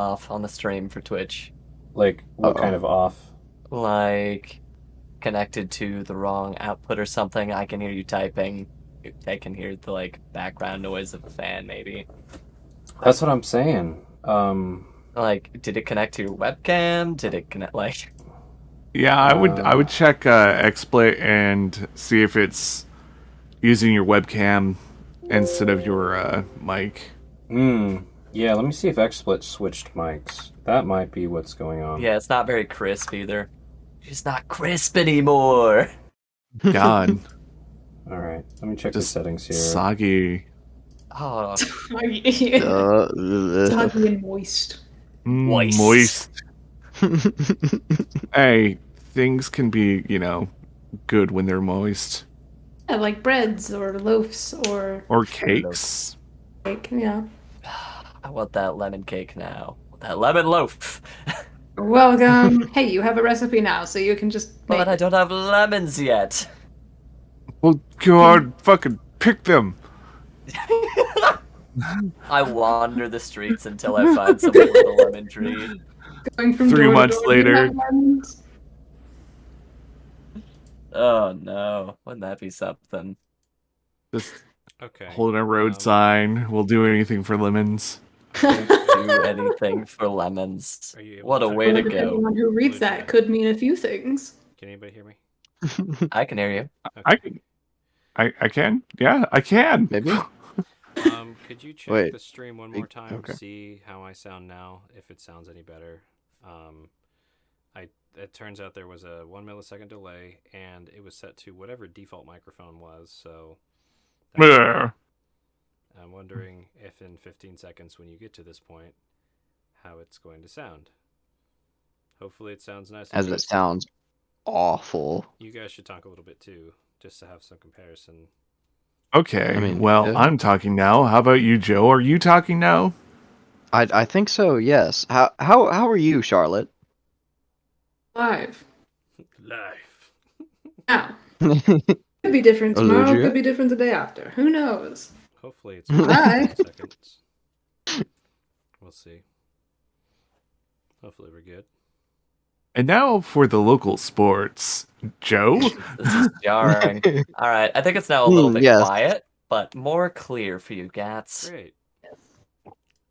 off on the stream for Twitch. Like, what kind Uh-oh. of off? Like connected to the wrong output or something. I can hear you typing. I can hear the background noise of a fan, maybe. That's what I'm saying. Like, did it connect to your webcam? Did it connect Yeah, I would check XSplit and see if it's using your webcam instead of your mic. Yeah, let me see if XSplit switched mics. That might be what's going on. Yeah, it's not very crisp either. It's not crisp anymore. God, Alright, let me check the just settings here. soggy. Oh, Soggy and moist. Moist. Hey, things can be, good when they're moist. Yeah, like breads or loaves or Or cakes. cake. Yeah. I want that lemon cake now. That lemon loaf. Welcome. Hey, you have a recipe now, so you can just make But I it. don't have lemons yet. Well, God, fucking pick them. I wander the streets until I find someone with a lemon tree. Going from 3 door to months door to later. lemons. Oh no, wouldn't that be something? Just Okay. holding a road sign. We'll do anything for lemons. Do anything for lemons. Are you able What to a check way to the- Depending go. on who reads that could mean a few things. Can anybody hear me? I can hear you. I can? Yeah, I can. Maybe. Could you check Wait. the stream one more time? Okay. See how I sound now, if it sounds any better. It turns out there was a 1 millisecond delay, and it was set to whatever default microphone was. So Bleh. I'm wondering if in 15 seconds, when you get to this point, how it's going to sound. Hopefully, it sounds nice. As it sounds awful. You guys should talk a little bit too, just to have some comparison. Okay, I mean, well, yeah. I'm talking now. How about you, Joe? Are you talking now? I think so. Yes. How are you, Charlotte? Live. Live. Now. Could be different tomorrow, Olivia? could be different the day after. Who knows? Hopefully, it's Hi. seconds. We'll see. Hopefully, we're good. And now for the local sports. Joe? This is jarring. All right, I think it's now a little bit yes. quiet, but more clear for you, Gats. Great.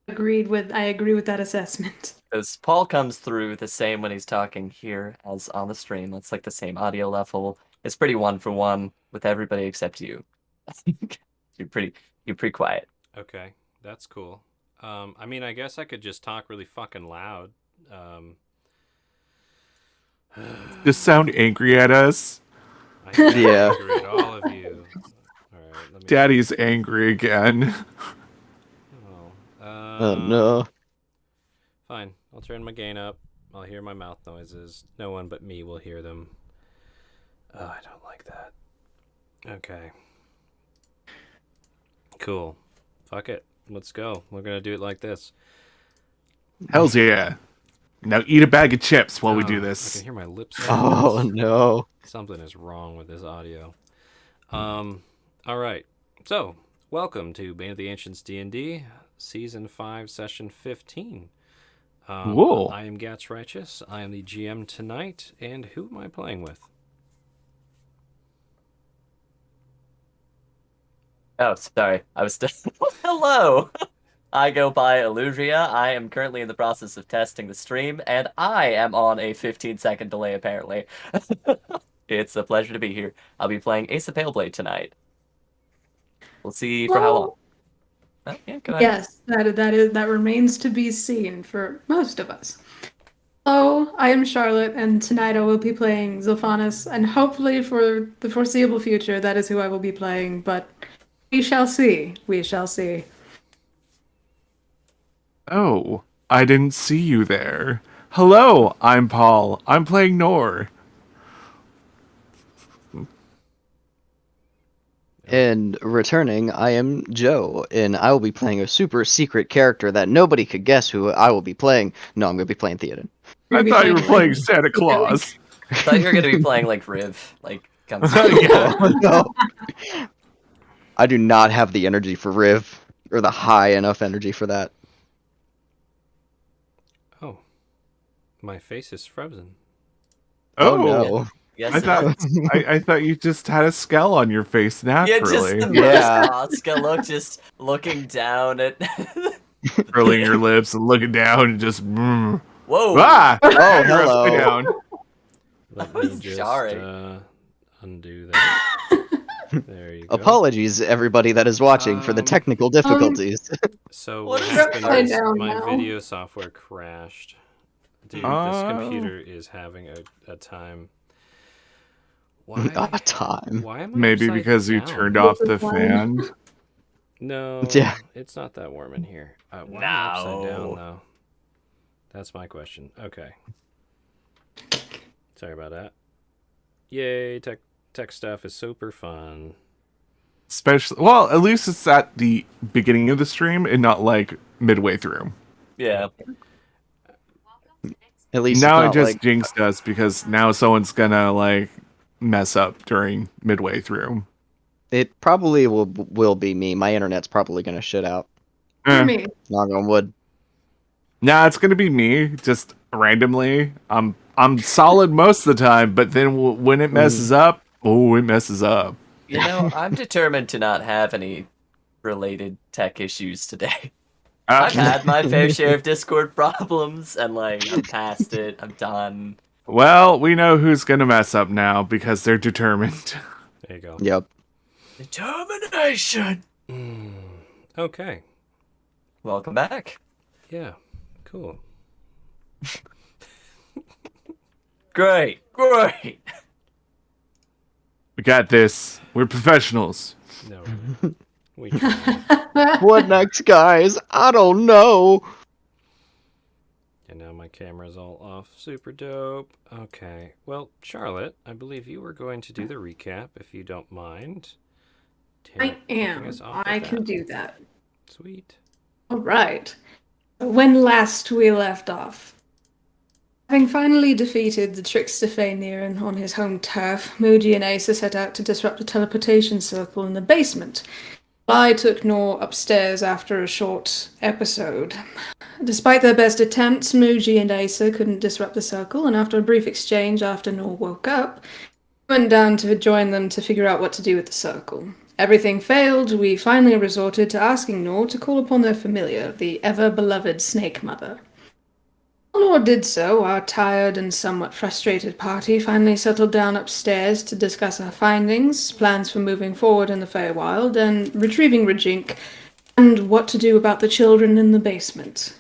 I agree with that assessment. Because Paul comes through the same when he's talking here as on the stream. It's like the same audio level. It's pretty 1-for-1 with everybody except you. You're pretty quiet. Okay, that's cool. I mean, I guess I could just talk really fucking loud. Just sound angry at us. I sound Yeah. angry at all of you. All right, let me. Daddy's angry again. Oh, Oh no. Fine. I'll turn my gain up. I'll hear my mouth noises. No one but me will hear them. Oh, I don't like that. Okay. Cool. Fuck it. Let's go. We're gonna do it like this. Hells yeah. Now eat a bag of chips while we do I this. can hear my lips. Oh no. Something is wrong with this audio. All right. So, welcome to Bane of the Ancients D&D, Season 5, Session 15. Whoa. I am Gats Righteous. I am the GM tonight. And who am I playing with? Oh, sorry. I was still... Hello! I go by Illuvia. I am currently in the process of testing the stream, and I am on a 15-second delay, apparently. It's a pleasure to be here. I'll be playing Ace of Paleblade tonight. We'll see for how long. Oh, yeah, go ahead. Yes, that remains to be seen for most of us. Hello, I am Charlotte, and tonight I will be playing Zilphanis, and hopefully for the foreseeable future, that is who I will be playing, but we shall see. We shall see. Oh, I didn't see you there. Hello, I'm Paul. I'm playing Nor. And returning, I am Joe, and I will be playing a super secret character that nobody could guess who I will be playing. No, I'm going to be playing Theoden. I thought you were playing Santa Claus. I thought you were going to be playing, like, Riv. Like, comes Yeah. Oh, no. I do not have the energy for Riv, or the high enough energy for that. Oh, my face is frozen. Oh, Oh, no. Yes, I it thought is. I thought you just had a skull on your face Yeah, just naturally, the Yeah. most Oscar look, just looking down at. curling your lips and looking down and just. Whoa! Ah! Oh, Now you're upside hello. down. Let was me just jarring. undo that. There you go. Apologies, everybody that is watching, for the technical difficulties. So What what is happened upside is down my now? video software crashed. Dude, this Oh. computer is having a time. Why? A time. Why am I Maybe upside because you down? turned off the This is fan. No, Yeah. it's not that warm in here. Why am I upside down No. though? That's my question. Okay. Sorry about that. Yay, tech stuff is super fun. Especially, well, at least it's at the beginning of the stream and not like midway through. Yeah. At least Now it it's not just like jinxed us because now someone's gonna like mess up during midway through. it probably will be me. My internet's probably gonna shit out. For Eh. me. Knock on wood. Nah, it's gonna be me just randomly. I'm solid most of the time, but then when it messes up, oh, it messes up. You know, I'm determined to not have any related tech issues today. I've had my fair share of Discord problems, and like I'm past it. I'm done. Well, we know who's gonna mess up now because they're determined. There you go. Yep. Determination. Okay. Welcome back. Yeah. Cool. Great. We got this. We're professionals. No. We try. What next, guys? I don't know. And now my camera's all off. Super dope. Okay. Well, Charlotte, I believe you were going to do the recap, if you don't mind. I Kicking am. us off I with can that. do that. Sweet. All right. When last we left off, having finally defeated the trickster Faeniran on his home turf, Muji and Asa set out to disrupt the teleportation circle in the basement. I took Nor upstairs after a short episode. Despite their best attempts, Muji and Asa couldn't disrupt the circle, and after a brief exchange after Nor woke up, we went down to join them to figure out what to do with the circle. Everything failed, we finally resorted to asking Nor to call upon their familiar, the ever-beloved Snake Mother. While Nor did so, our tired and somewhat frustrated party finally settled down upstairs to discuss our findings, plans for moving forward in the Feywild, and retrieving Rajink, and what to do about the children in the basement.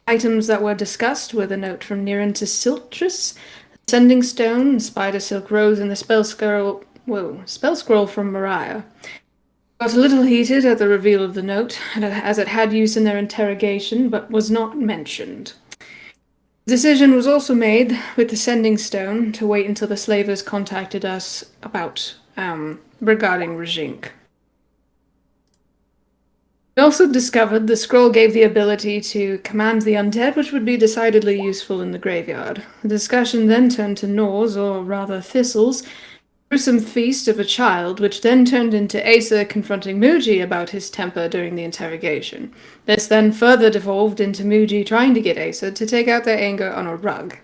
Items that were discussed were the note from Niran to Siltrus, the Sending Stone, Spider Silk Rose, and the spell scroll from Mariah. Got a little heated at the reveal of the note, as it had use in their interrogation, but was not mentioned. The decision was also made with the Sending Stone to wait until the slavers contacted us about regarding Rajink. We also discovered the scroll gave the ability to command the undead, which would be decidedly useful in the graveyard. The discussion then turned to Nor's, or rather Thistle's, gruesome feast of a child, which then turned into Asa confronting Muji about his temper during the interrogation. This then further devolved into Muji trying to get Asa to take out their anger on a rug.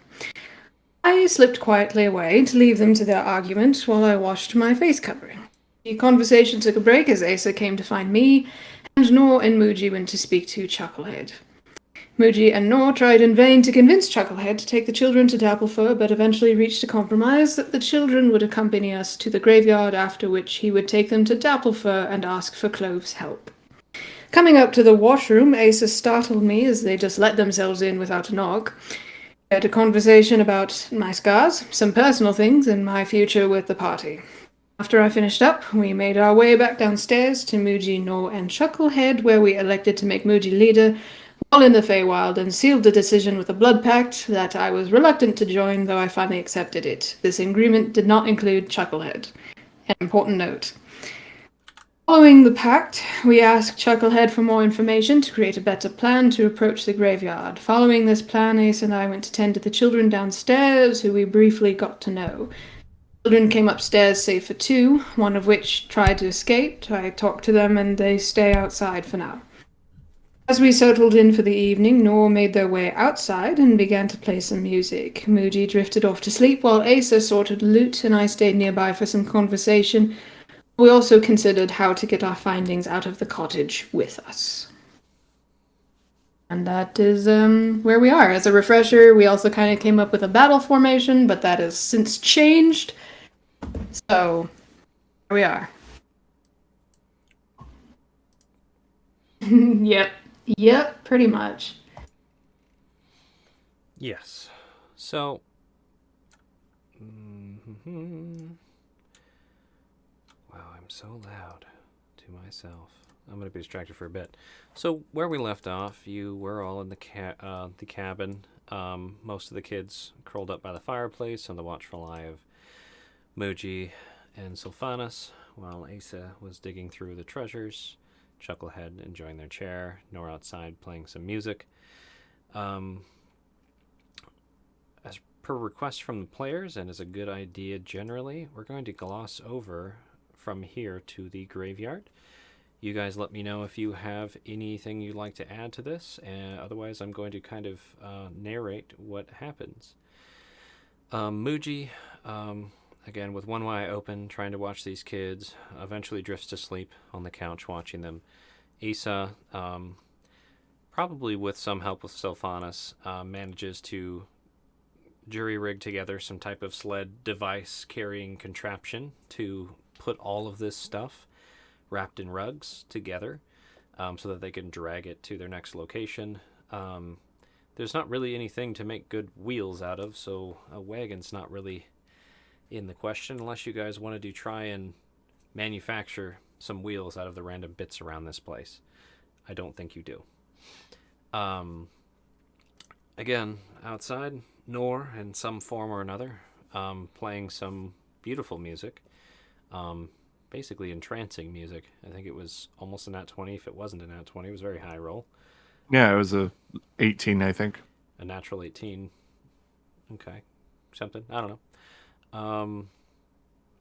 I slipped quietly away to leave them to their argument while I washed my face covering. The conversation took a break as Asa came to find me, and Nor and Muji went to speak to Chucklehead. Muji and Nor tried in vain to convince Chucklehead to take the children to Dapplefur, but eventually reached a compromise that the children would accompany us to the graveyard, after which he would take them to Dapplefur and ask for Clove's help. Coming up to the washroom, Asa startled me as they just let themselves in without a knock. We had a conversation about my scars, some personal things, and my future with the party. After I finished up, we made our way back downstairs to Muji, Nor, and Chucklehead, where we elected to make Muji leader while in the Feywild, and sealed the decision with a blood pact that I was reluctant to join, though I finally accepted it. This agreement did not include Chucklehead. An important note. Following the pact, we asked Chucklehead for more information to create a better plan to approach the graveyard. Following this plan, Ace and I went to tend to the children downstairs, who we briefly got to know. Children came upstairs save for two, one of which tried to escape. I talked to them and they stay outside for now. As we settled in for the evening, Nor made their way outside and began to play some music. Muji drifted off to sleep while Asa sorted loot, and I stayed nearby for some conversation. We also considered how to get our findings out of the cottage with us. And that is where we are. As a refresher, we also kind of came up with a battle formation, but that has since changed. So, here we are. Yep, pretty much. Yes. So. Wow, I'm so loud to myself. I'm going to be distracted for a bit. So, where we left off, you were all in the cabin. Most of the kids curled up by the fireplace on the watchful eye of Muji and Sylphanus, while Asa was digging through the treasures, Chucklehead enjoying their chair, Nor outside playing some music. As per request from the players, and as a good idea generally, we're going to gloss over from here to the graveyard. You guys let me know if you have anything you'd like to add to this, and otherwise I'm going to kind of narrate what happens. Muji, again, with one eye open, trying to watch these kids, eventually drifts to sleep on the couch watching them. Asa, probably with some help with Sylphanus, manages to jury-rig together some type of sled device carrying contraption to put all of this stuff wrapped in rugs together so that they can drag it to their next location. There's not really anything to make good wheels out of, so a wagon's not really in the question unless you guys wanted to try and manufacture some wheels out of the random bits around this place. I don't think you do. Again, outside, Nor in some form or another, playing some beautiful music. Basically entrancing music. I think it was almost a nat 20. If it wasn't a nat 20, it was a very high roll. Yeah, it was a 18, I think. A natural 18. Okay. Something. I don't know.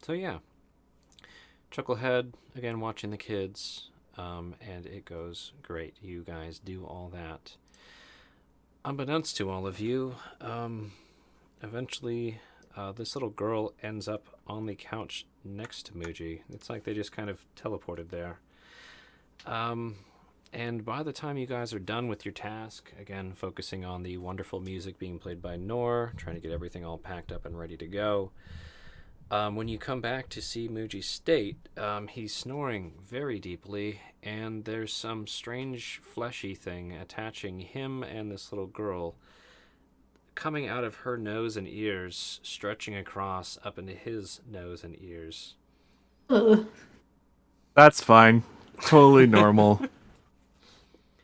So yeah. Chucklehead, again, watching the kids, and it goes great. You guys do all that. Unbeknownst to all of you, eventually this little girl ends up on the couch next to Muji. It's like they just kind of teleported there. And by the time you guys are done with your task, again, focusing on the wonderful music being played by Nor, trying to get everything all packed up and ready to go, when you come back to see Muji's state, he's snoring very deeply, and there's some strange fleshy thing attaching him and this little girl, coming out of her nose and ears, stretching across up into his nose and ears. Ugh. That's fine. Totally normal.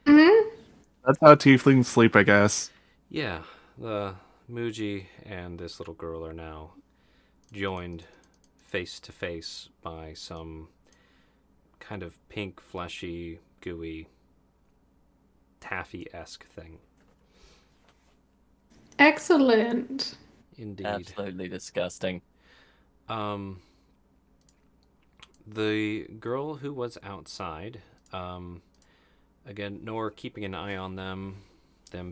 That's how tieflings sleep, I guess. Yeah, the Muji and this little girl are now joined face to face by some kind of pink, fleshy, gooey, taffy-esque thing. Excellent. Indeed. Absolutely disgusting. The girl who was outside, again, Nor keeping an eye on them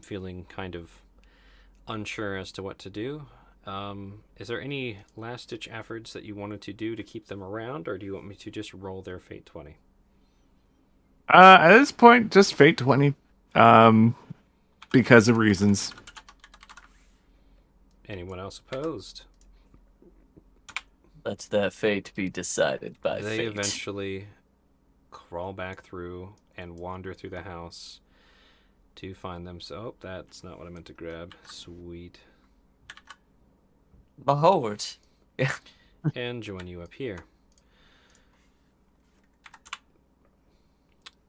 feeling kind of unsure as to what to do. Is there any last-ditch efforts that you wanted to do to keep them around, or do you want me to just roll their Fate 20? At this point, just Fate 20. Because of reasons. Anyone else opposed? Let their fate be decided by They fate. eventually crawl back through and wander through the house to find them. So, oh, that's not what I meant to grab. Sweet. Behold. And join you up here.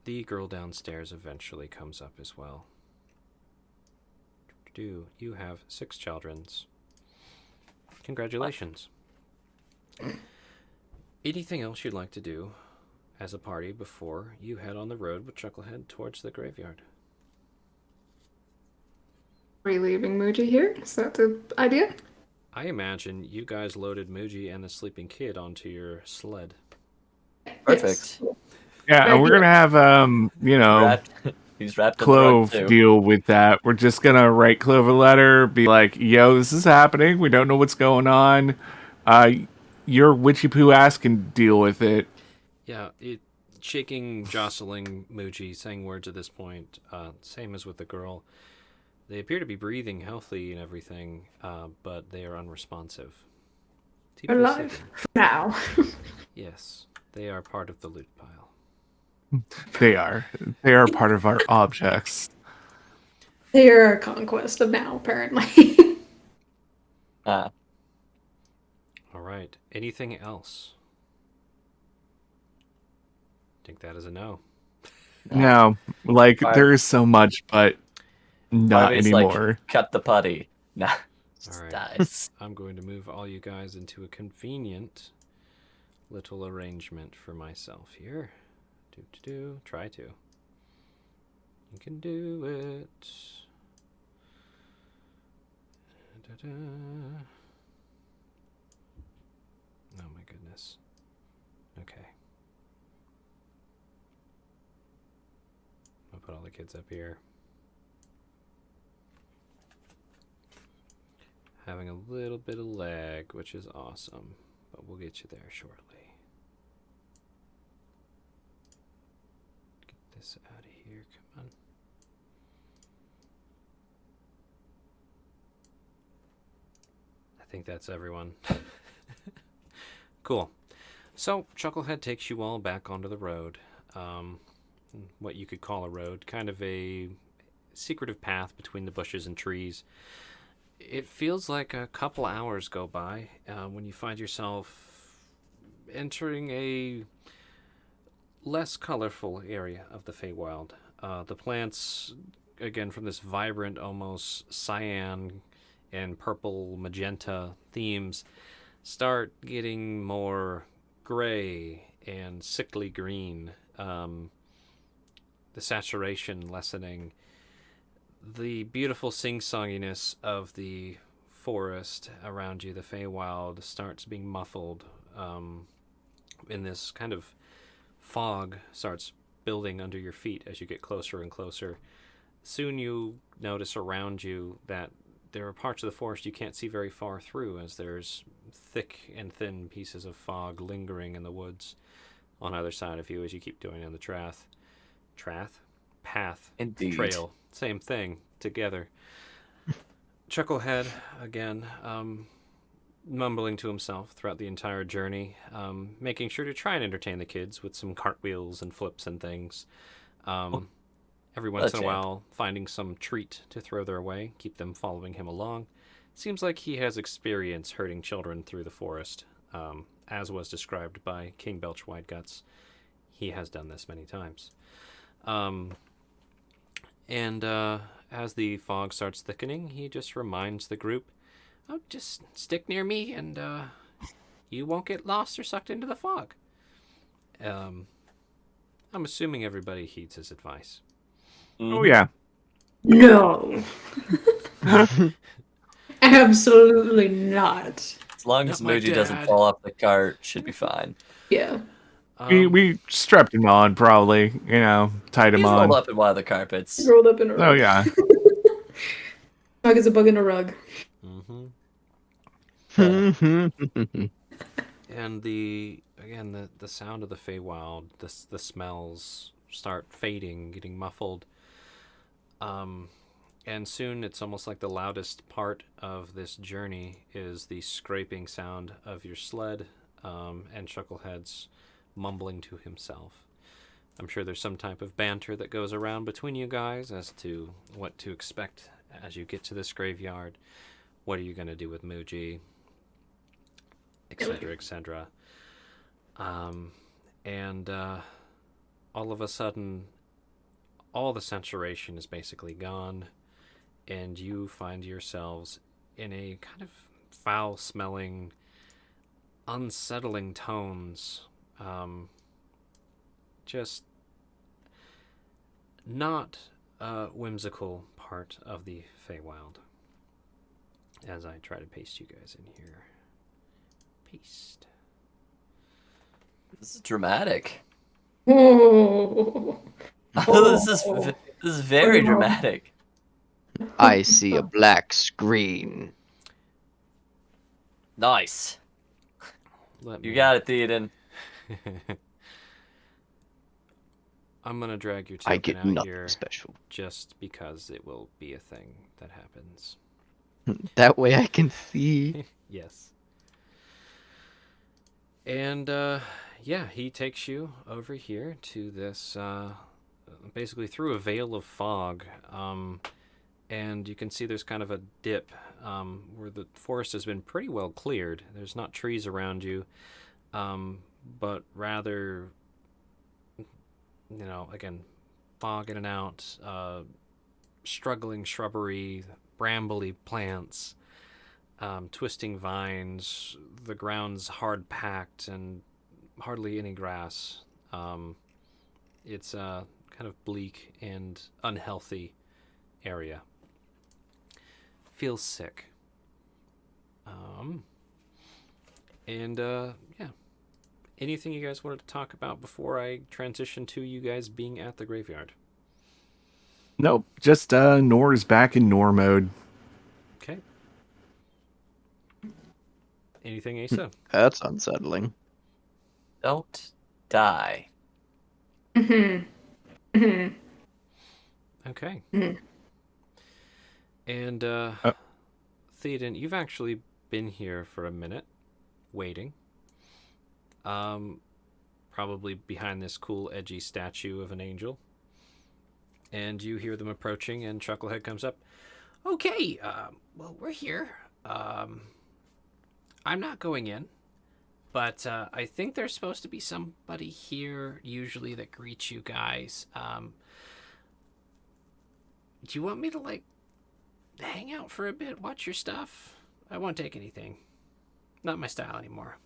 The girl downstairs eventually comes up as well. You have 6 childrens. Congratulations. Anything else you'd like to do as a party before you head on the road with Chucklehead towards the graveyard? Are you leaving Muji here? Is that the idea? I imagine you guys loaded Muji and the sleeping kid onto your sled. Perfect. Yeah, and we're gonna have, Wrapped, He's wrapped in the rug Clove too. deal with that. We're just gonna write Clove a letter, be like, "Yo, this is happening. We don't know what's going on. Uh, your witchy poo ass can deal with it." Yeah, shaking, jostling Muji, saying words at this point, same as with the girl. They appear to be breathing healthy and everything, but they are unresponsive. They're Deeply alive sitting. for now. Yes, they are part of the loot pile. They are. They are part of our objects. They are a conquest of now, apparently. Ah, All right. Anything else? I think that is a no. No, like Bar- there is so much, but not Barbie's like, anymore. cut the putty. Nah, All just right. dies. I'm going to move all you guys into a convenient little arrangement for myself here. Try to. You can do it. Da-da. Oh my goodness. Okay. I'll put all the kids up here. Having a little bit of lag, which is awesome, but we'll get you there shortly. Get this out of here, come on. I think that's everyone. Cool. So, Chucklehead takes you all back onto the road. What you could call a road, kind of a secretive path between the bushes and trees. It feels like a couple hours go by when you find yourself entering a less colorful area of the Feywild. The plants, again, from this vibrant, almost cyan and purple magenta themes, start getting more gray and sickly green. The saturation lessening. The beautiful sing-songiness of the forest around you, the Feywild, starts being muffled in this kind of fog starts building under your feet as you get closer and closer. Soon you notice around you that there are parts of the forest you can't see very far through, as there's thick and thin pieces of fog lingering in the woods on either side of you as you keep doing on the path, Indeed. trail, same thing, together. Chucklehead, again, mumbling to himself throughout the entire journey, making sure to try and entertain the kids with some cartwheels and flips and things. Every once in a while, finding some treat to throw their way, keep them following him along. Seems like he has experience herding children through the forest, as was described by King Belch Wideguts. He has done this many times. And as the fog starts thickening, he just reminds the group, "Oh, just stick near me and you won't get lost or sucked into the fog." I'm assuming everybody heeds his advice. Oh yeah. No. Absolutely not. As long as Not my Muji doesn't dad. fall off the cart, should be fine. Yeah. We strapped him on, probably. Tied him He's on. rolled up in one of the carpets. Rolled up in a rug. Oh yeah. Dog is a bug in a rug. Mm-hmm. And the sound of the Feywild, the smells start fading, getting muffled. And soon it's almost like the loudest part of this journey is the scraping sound of your sled, and Chucklehead's mumbling to himself. I'm sure there's some type of banter that goes around between you guys as to what to expect as you get to this graveyard. What are you going to do with Muji? Etc., etc. And all of a sudden, all the saturation is basically gone, and you find yourselves in a kind of foul-smelling, unsettling tones. Just not a whimsical part of the Feywild. As I try to paste you guys in here. Paste. This is dramatic. Oh. This is This is very dramatic. I see a black screen. Nice. Let You me. got it, Theoden. I'm gonna drag your I token get out nothing here special. just because it will be a thing that happens. That way I can see. Yes. And yeah, he takes you over here to this, basically through a veil of fog. And you can see there's kind of a dip where the forest has been pretty well cleared. There's not trees around you, but rather, again, fog in and out, struggling shrubbery, brambly plants, twisting vines, the ground's hard packed and hardly any grass. It's a kind of bleak and unhealthy area. Feels sick. And yeah. Anything you guys wanted to talk about before I transition to you guys being at the graveyard? Nope, just Nor's back in Nor mode. Okay. Anything, Asa? That's unsettling. Don't die. Mm-hmm. Mm-hmm. Okay. Mm. And Theoden, you've actually been here for a minute, waiting. Probably behind this cool, edgy statue of an angel. And you hear them approaching, and Chucklehead comes up. Okay, well, we're here. I'm not going in, but I think there's supposed to be somebody here, usually, that greets you guys. Do you want me to, like, hang out for a bit, watch your stuff? I won't take anything. Not my style anymore.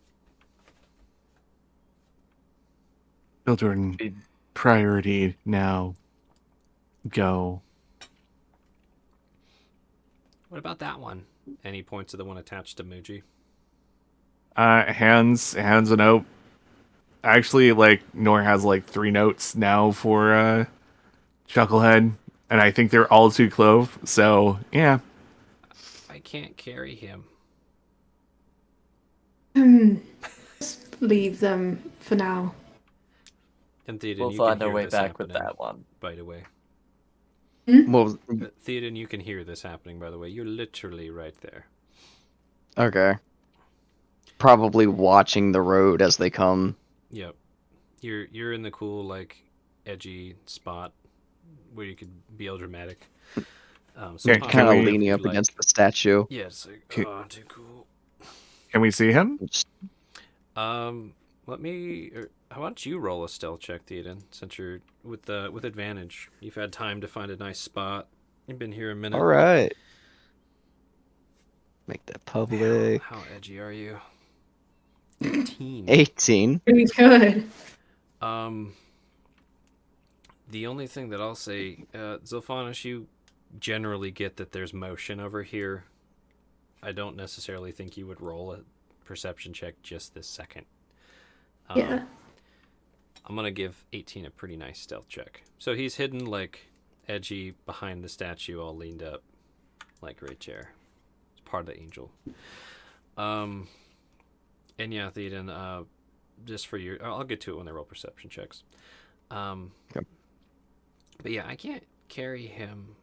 Children, priority now. Go. What about that one? And he points to the one attached to Muji. Hands a note. Actually, like, Nor has like 3 notes now for Chucklehead, and I think they're all to Clove, so yeah. I can't carry him. Just leave them for now. And Theoden, We'll you find can our hear way this back with happening, that one. by the way. Well, Theoden, you can hear this happening, by the way. You're literally right there. okay. Probably watching the road as they come. Yep. You're in the cool, like, edgy spot where you could be all dramatic. So Yeah, pop Kind up of we- if leaning you'd up like. against the statue. Yeah, it's like, Can- oh, too cool. Can we see him? Let me. How about you roll a stealth check, Theoden? Since you're with advantage, you've had time to find a nice spot. You've been here a minute. All right. Make that public. How edgy are you? 18. 18. Pretty good. The only thing that I'll say, Zilphanis, you generally get that there's motion over here. I don't necessarily think you would roll a perception check just this second. Yeah. I'm going to give 18 a pretty nice stealth check. So he's hidden, like, edgy behind the statue, all leaned up, like right chair. It's part of the angel. And yeah, Theoden, just for your... I'll get to it when they roll perception checks. Okay. But yeah, I can't carry him.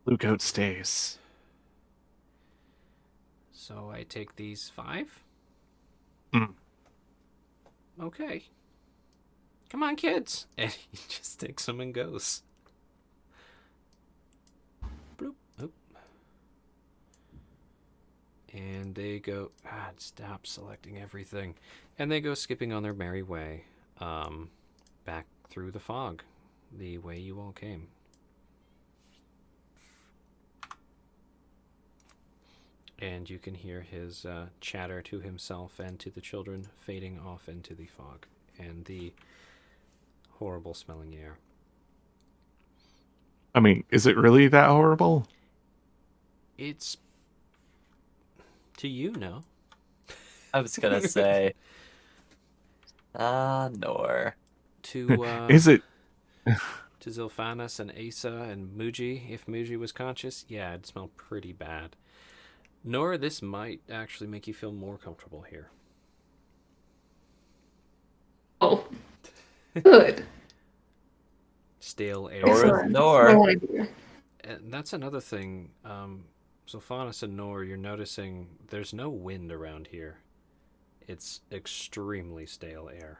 Blue coat stays. So I take these 5? Mm. Okay. Come on, kids. And he just takes them and goes. Bloop. Oop. And they go... God, stop selecting everything. And they go skipping on their merry way. Back through the fog. The way you all came. And you can hear his chatter to himself and to the children fading off into the fog and the horrible smelling air. I mean, is it really that horrible? It's to you, no. I was gonna say, Nor. to Is it? to Zilphanas and Asa and Muji. If Muji was conscious, yeah, it'd smell pretty bad. Nor this might actually make you feel more comfortable here. Oh, good. Stale air. Nor- Excellent. Nor. That's what I want to do. And that's another thing. Zilphanas and Nor, you're noticing there's no wind around here. It's extremely stale air.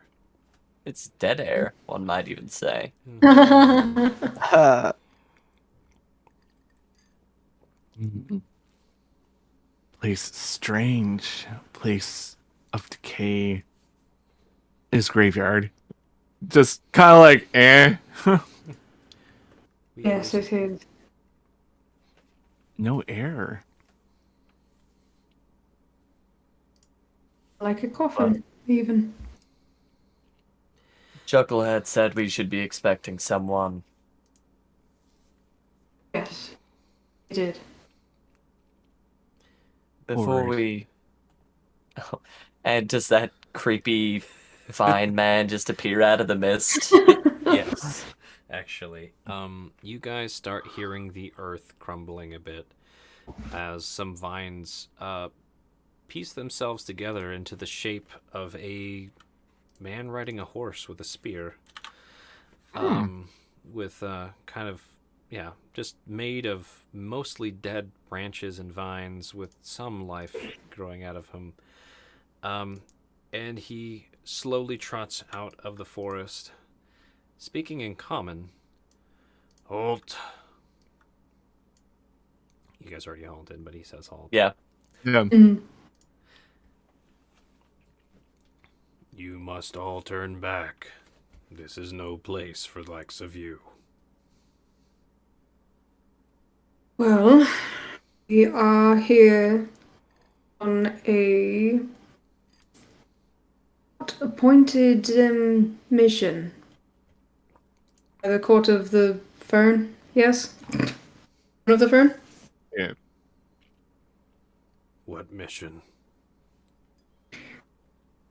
It's dead air, one might even say. Uh, Place strange, place of decay. Is graveyard. Just kind of like, eh. We Yes, always- it is. No air. Like a coffin, even. Chucklehead said we should be expecting someone. Yes, it did. Before Alright. we... And does that creepy vine man just appear out of the mist? Yes, actually. You guys start hearing the earth crumbling a bit as some vines piece themselves together into the shape of a man riding a horse with a spear. With kind of, yeah, just made of mostly dead branches and vines with some life growing out of him. And he slowly trots out of the forest, speaking in common. Halt. You guys already halted, but he says halt. Yeah. Yeah. Mm. You must all turn back. This is no place for the likes of you. Well, we are here on a appointed mission by the Court of the Fern. Yes, Court of the Fern. Yeah. What mission?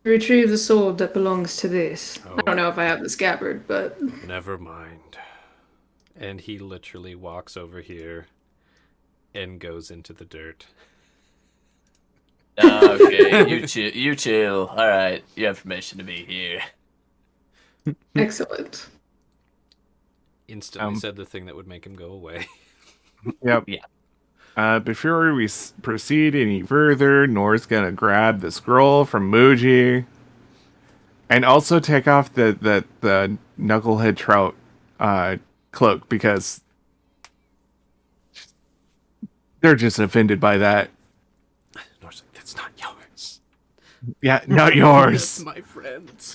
Retrieve the sword that belongs to this. I Oh. don't know if I have the scabbard, but Never mind. And he literally walks over here and goes into the dirt. Okay, you chill. Alright, you have permission to be here. excellent. Instantly said the thing that would make him go away. Yep. Yeah. Before we proceed any further, Nor's gonna grab the scroll from Muji, and also take off the knucklehead trout cloak because they're just offended by that. Nor's like, that's not yours. Yeah, not That's yours. my friend's.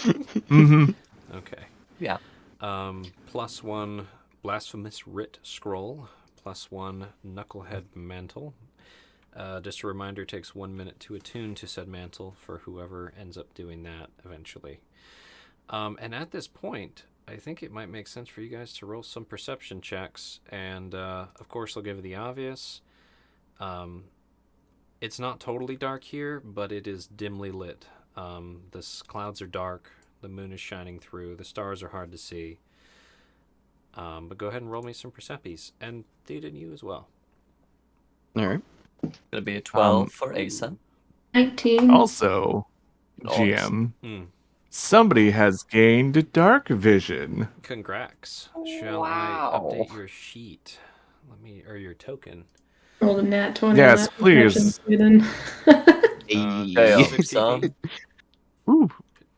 Mm-hmm. Okay. Yeah. +1 blasphemous writ scroll, +1 knucklehead mantle. Just a reminder, it takes 1 minute to attune to said mantle for whoever ends up doing that eventually. And at this point, I think it might make sense for you guys to roll some perception checks, and of course I'll give you the obvious. It's not totally dark here, but it is dimly lit. The clouds are dark, the moon is shining through, the stars are hard to see. But go ahead and roll me some perceppies, and Theta and you as well. all right. Gonna be a 12 for Asa. 19. Also, Nice. GM, Hmm. somebody has gained dark vision. Congrats. Shall Wow. I update your sheet? Or your token. Rolled a nat 20. Yes, on that please. perception, Damn, 60 son. feet? Ooh,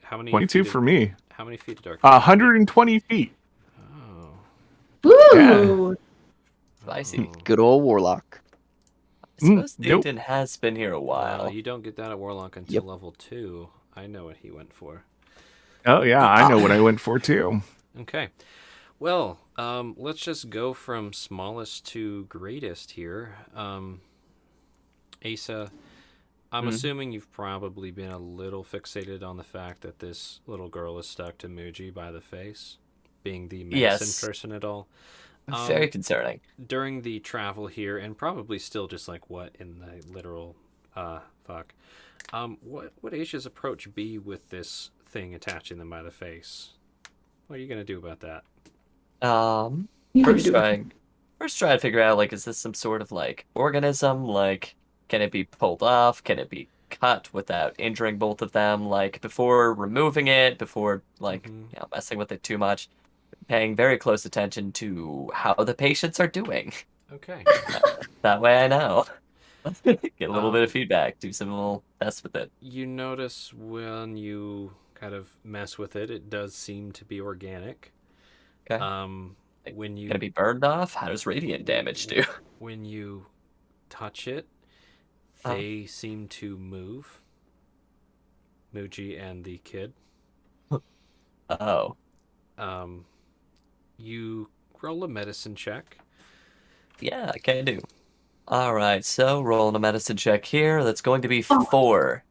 How many 22 feet for of- me. How many feet of dark? 120 feet. Oh. Woo! Spicy. Oh. Good old warlock. I suppose nope. Theoden has been here a while. You don't get that at Warlock until Yep. level 2. I know what he went for. Oh yeah, I know what I went for too. Okay. Well, let's just go from smallest to greatest here. Asa, I'm assuming you've probably been a little fixated on the fact that this little girl is stuck to Muji by the face, being the medicine Yes. person at all. Very concerning. During the travel here, and probably still just like what in the literal what would Asia's approach be with this thing attaching them by the face. What are you gonna do about that? You can First do it. try to figure out, like, is this some sort of, like, organism? Like, can it be pulled off? Can it be cut without injuring both of them? Like, before removing it, before, like, Mhm. messing with it too much, paying very close attention to how the patients are doing. Okay. That way I know. Get a little bit of Um, feedback, do some little tests with it. you notice when you kind of mess with it, it does seem to be organic. Okay. Um, Like, when can it you be burned off? How does radiant damage do? when you touch it, Oh. they seem to move. Muji and the kid. Oh. Um, you roll a medicine check. Yeah, I can do. All right, so rolling a medicine check here. That's going to be Oh. 4.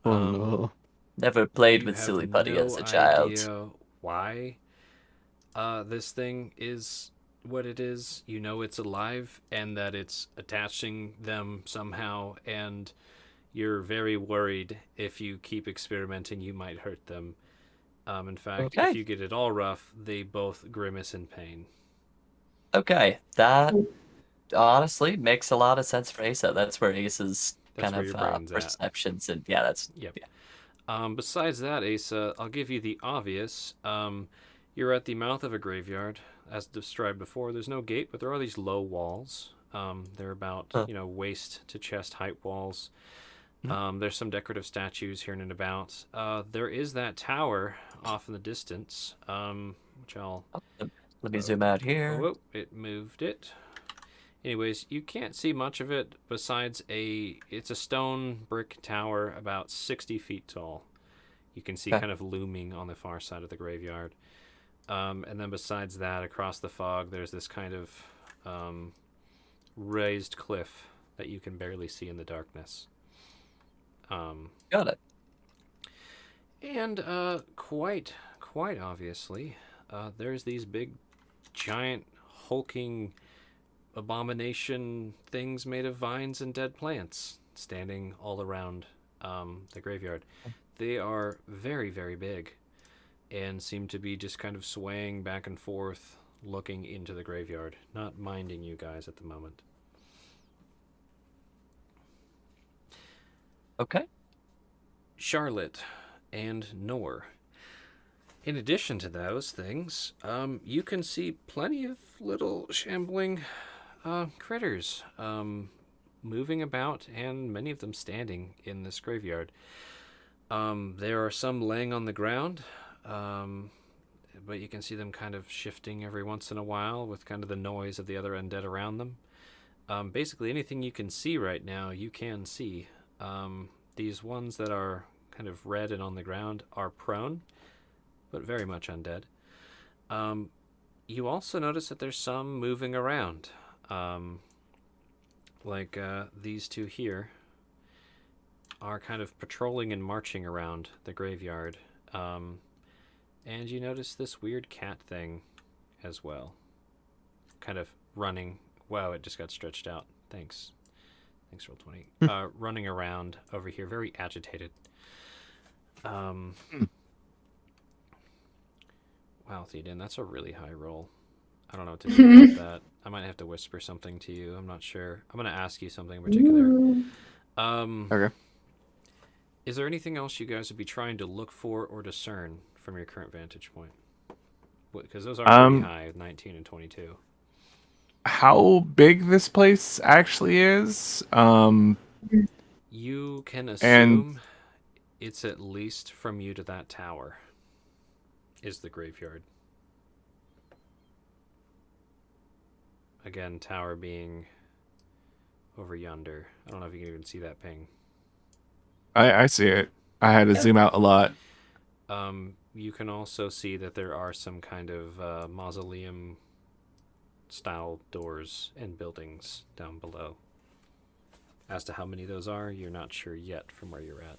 Oh Um, no. Never played you with have Silly Putty as no a child. idea why this thing is what it is. You know it's alive and that it's attaching them somehow, and you're very worried if you keep experimenting, you might hurt them. In fact, if Okay. you get it all rough, they both grimace in pain. Okay, that honestly makes a lot of sense for Asa. That's where Asa's That's kind where of your brain's at. perceptions and yeah, that's Yep. yeah. Besides that, Asa, I'll give you the obvious. You're at the mouth of a graveyard. As described before, there's no gate, but there are these low walls. They're about, Huh. waist to chest height walls. Hmm. There's some decorative statues here and about. There is that tower off in the distance, which I'll. Oh, let me zoom out here. Oh, it moved it. Anyways, you can't see much of it besides it's a stone brick tower about 60 feet tall. You can see Okay. kind of looming on the far side of the graveyard. And then besides that, across the fog, there's this kind of raised cliff that you can barely see in the darkness. Got it. And quite obviously, there's these big, giant, hulking abomination things made of vines and dead plants standing all around the graveyard. They are very, very big and seem to be just kind of swaying back and forth, looking into the graveyard, not minding you guys at the moment. Okay. Charlotte and Nor. In addition to those things, you can see plenty of little shambling critters moving about, and many of them standing in this graveyard. There are some laying on the ground, but you can see them kind of shifting every once in a while with kind of the noise of the other undead around them. Basically, anything you can see right now, you can see. These ones that are kind of red and on the ground are prone, but very much undead. You also notice that there's some moving around. Like these two here are kind of patrolling and marching around the graveyard. And you notice this weird cat thing as well. Kind of running. Wow, it just got stretched out. Thanks. Thanks, Roll20. Running around over here, very agitated. Wow, Theoden, that's a really high roll. I don't know what to do about that. I might have to whisper something to you. I'm not sure. I'm going to ask you something in particular. Okay. Is there anything else you guys would be trying to look for or discern from your current vantage point? Because those are pretty high, 19 and 22. How big this place actually is? You can And assume it's at least from you to that tower is the graveyard. Again, tower being over yonder. I don't know if you can even see that ping. I see it. I had to zoom out a lot. You can also see that there are some kind of mausoleum style doors and buildings down below. As to how many those are, you're not sure yet from where you're at.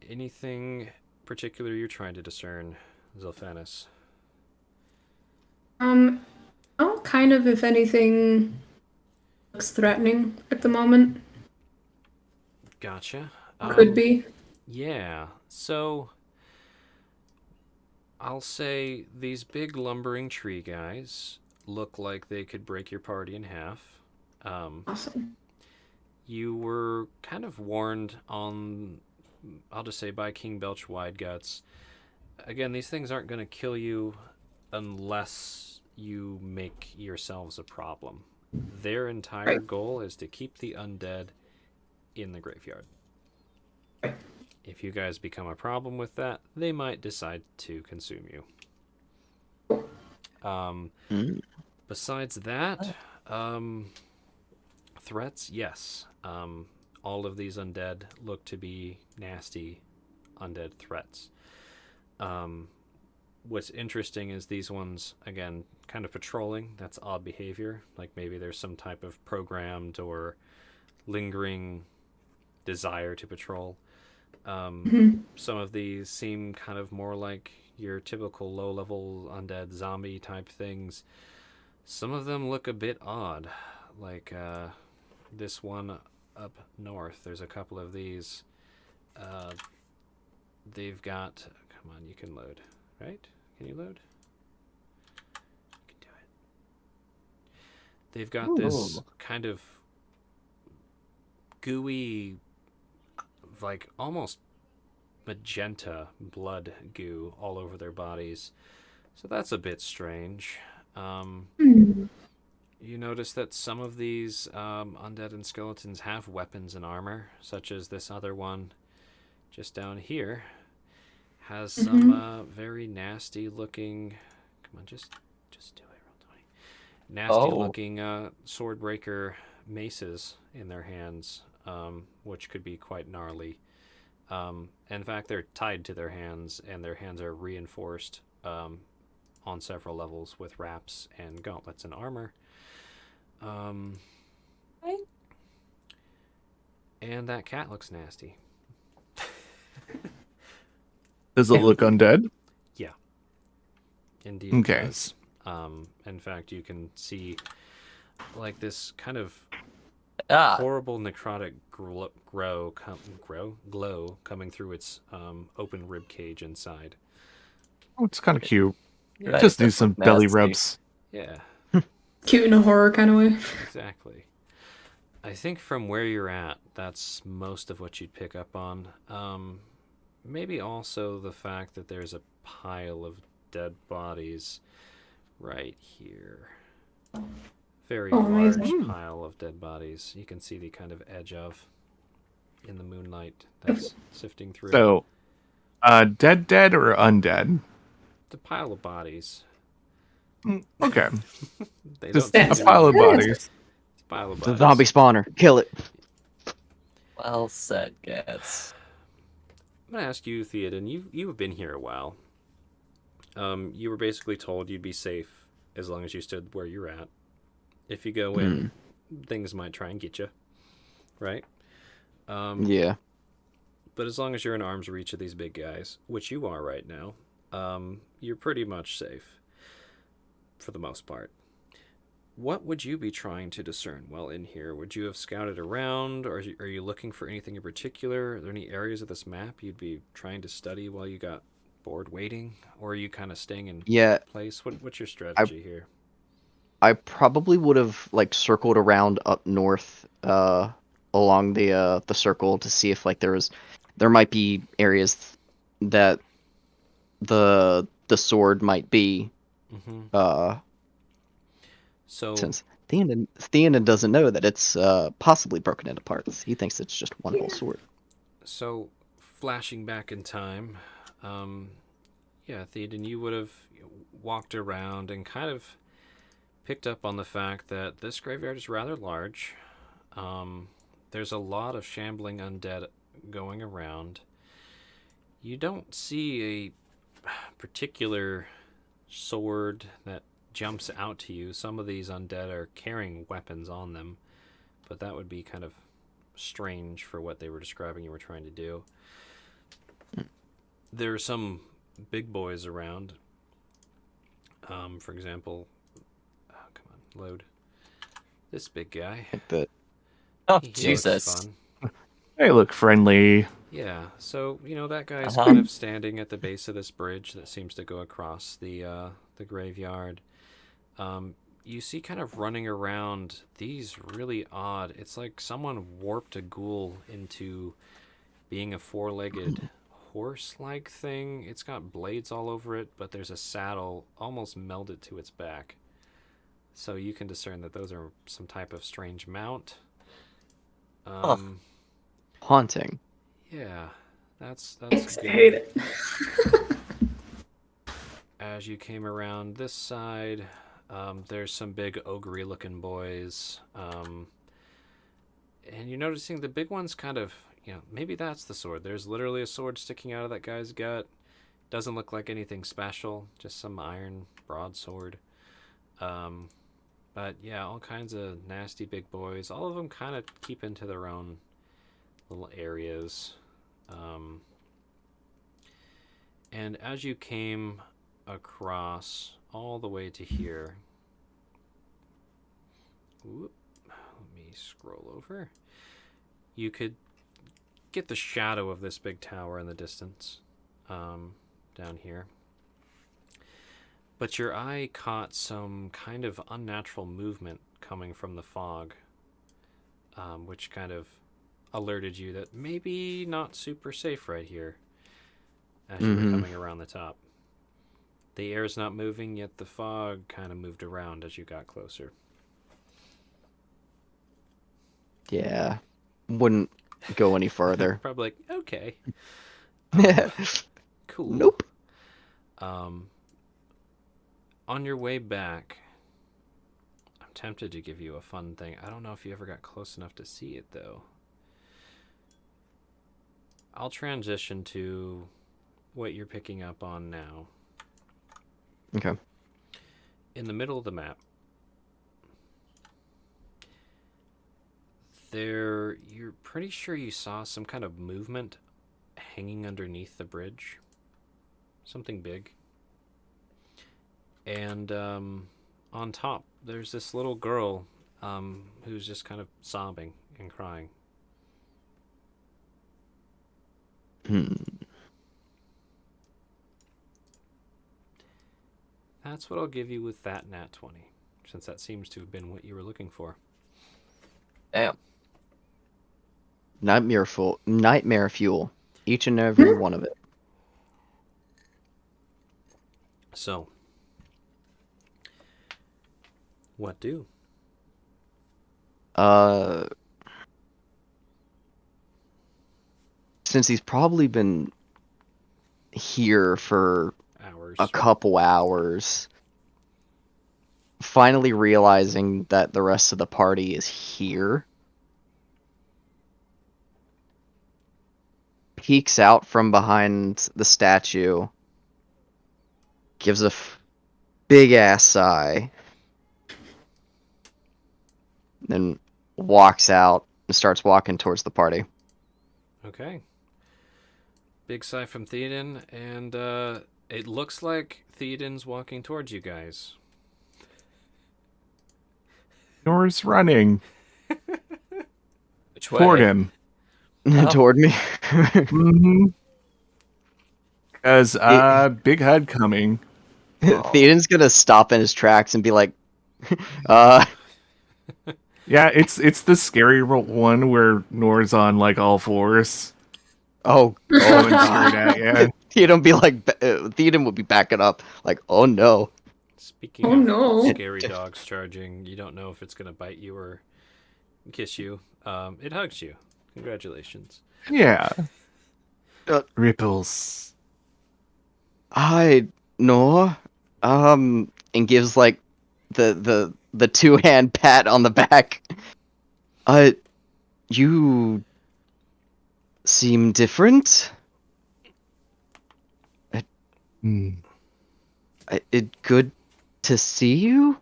Anything particular you're trying to discern, Zilphanis? I don't what kind of, if anything, looks threatening at the moment? Gotcha. Could be. Yeah. So I'll say these big lumbering tree guys look like they could break your party in half. Awesome. You were kind of warned on, I'll just say, by King Belch Wideguts. Again, these things aren't going to kill you unless you make yourselves a problem. Their entire Right. goal is to keep the undead in the graveyard. Right. If you guys become a problem with that, they might decide to consume you. Besides that, threats, yes. All of these undead look to be nasty undead threats. What's interesting is these ones, again, kind of patrolling. That's odd behavior. Like maybe there's some type of programmed or lingering desire to patrol. Some of these seem kind of more like your typical low-level undead zombie type things. Some of them look a bit odd, like this one up north. There's a couple of these. They've got... Come on, you can load, right? Can you load? You can do it. They've got this kind of gooey, like almost magenta blood goo all over their bodies. So that's a bit strange. You notice that some of these undead and skeletons have weapons and armor, such as this other one just down here has some very nasty looking... Come on, just do it, roll 20. Nasty looking swordbreaker maces in their hands, which could be quite gnarly. In fact, they're tied to their hands, and their hands are reinforced on several levels with wraps and gauntlets and armor. And that cat looks nasty. Does it look undead? Yeah. Indeed Okay. it does. In fact, you can see like this kind of horrible necrotic glow coming through its open rib cage inside. Oh, it's kind of cute. Right, Just that need some look belly nasty. rubs. Yeah, Cute in a horror kind of way. exactly. I think from where you're at, that's most of what you'd pick up on. Maybe also the fact that there's a pile of dead bodies right here. Very large amazing. pile of dead bodies. You can see the kind of edge of in the moonlight that's sifting through. So, dead or undead? The pile of bodies. Okay. They Just don't a seem to pile of be- bodies. It's a pile of The bodies. zombie spawner. Kill it. Well said, Gats. I'm gonna ask you, Theoden. You have been here a while. You were basically told you'd be safe as long as you stood where you're at. If you go in, things might try and get you, right? Yeah. But as long as you're in arm's reach of these big guys, which you are right now, you're pretty much safe for the most part. What would you be trying to discern while in here? Would you have scouted around, or are you looking for anything in particular? Are there any areas of this map you'd be trying to study while you got bored waiting? Or are you kind of staying in Yeah. place? What's your strategy here? I probably would have like circled around up north, along the circle to see if like there might be areas that the sword might be. So Since Theoden doesn't know that it's possibly broken into parts. He thinks it's just one whole sword. So, flashing back in time, yeah, Theoden, you would have walked around and kind of picked up on the fact that this graveyard is rather large. There's a lot of shambling undead going around. You don't see a particular sword that jumps out to you. Some of these undead are carrying weapons on them, but that would be kind of strange for what they were describing you were trying to do. There are some big boys around. For example, come on, load this big guy. Like the Oh, He looks Jesus. fun. They look friendly. Yeah, so that guy's Uh-huh. kind of standing at the base of this bridge that seems to go across the graveyard. You see kind of running around these really odd. It's like someone warped a ghoul into being a four-legged horse-like thing. It's got blades all over it, but there's a saddle almost melded to its back. So you can discern that those are some type of strange mount. haunting. Yeah, that's It's good. hate it. As you came around this side, there's some big ogre-looking boys. And you're noticing the big one's kind of, maybe that's the sword. There's literally a sword sticking out of that guy's gut. Doesn't look like anything special, just some iron broadsword. But yeah, all kinds of nasty big boys. All of them kind of keep into their own little areas. And as you came across all the way to here, let me scroll over. You could get the shadow of this big tower in the distance down here. But your eye caught some kind of unnatural movement coming from the fog, which kind of alerted you that maybe not super safe right here as you were coming around the top. The air's not moving, yet the fog kind of moved around as you got closer. Yeah. Wouldn't go any further. Probably like, okay, cool. Nope. On your way back, I'm tempted to give you a fun thing. I don't know if you ever got close enough to see it, though. I'll transition to what you're picking up on now. Okay. In the middle of the map, you're pretty sure you saw some kind of movement hanging underneath the bridge. Something big. And on top, there's this little girl who's just kind of sobbing and crying. That's what I'll give you with that nat 20, since that seems to have been what you were looking for. Damn. Nightmare fuel. Each and every one of it. So, what do? Since he's probably been here for Hours. a couple hours, finally realizing that the rest of the party is here, peeks out from behind the statue, gives a big ass sigh, then walks out and starts walking towards the party. Okay. Big sigh from Theoden, and it looks like Theoden's walking towards you guys. Nor's running Which way? toward him. Toward me. Because big HUD coming. Theoden's gonna stop in his tracks and be like, Yeah, it's the scary one where Nor's on like all fours. oh, Going straight at you. Theoden would be backing up, like, oh no. Speaking Oh, of no. scary dogs charging, you don't know if it's going to bite you or kiss you. It hugs you. Congratulations. Yeah. Uh, Ripples. I no, and gives like the 2-hand pat on the back. You seem different. It good to see you.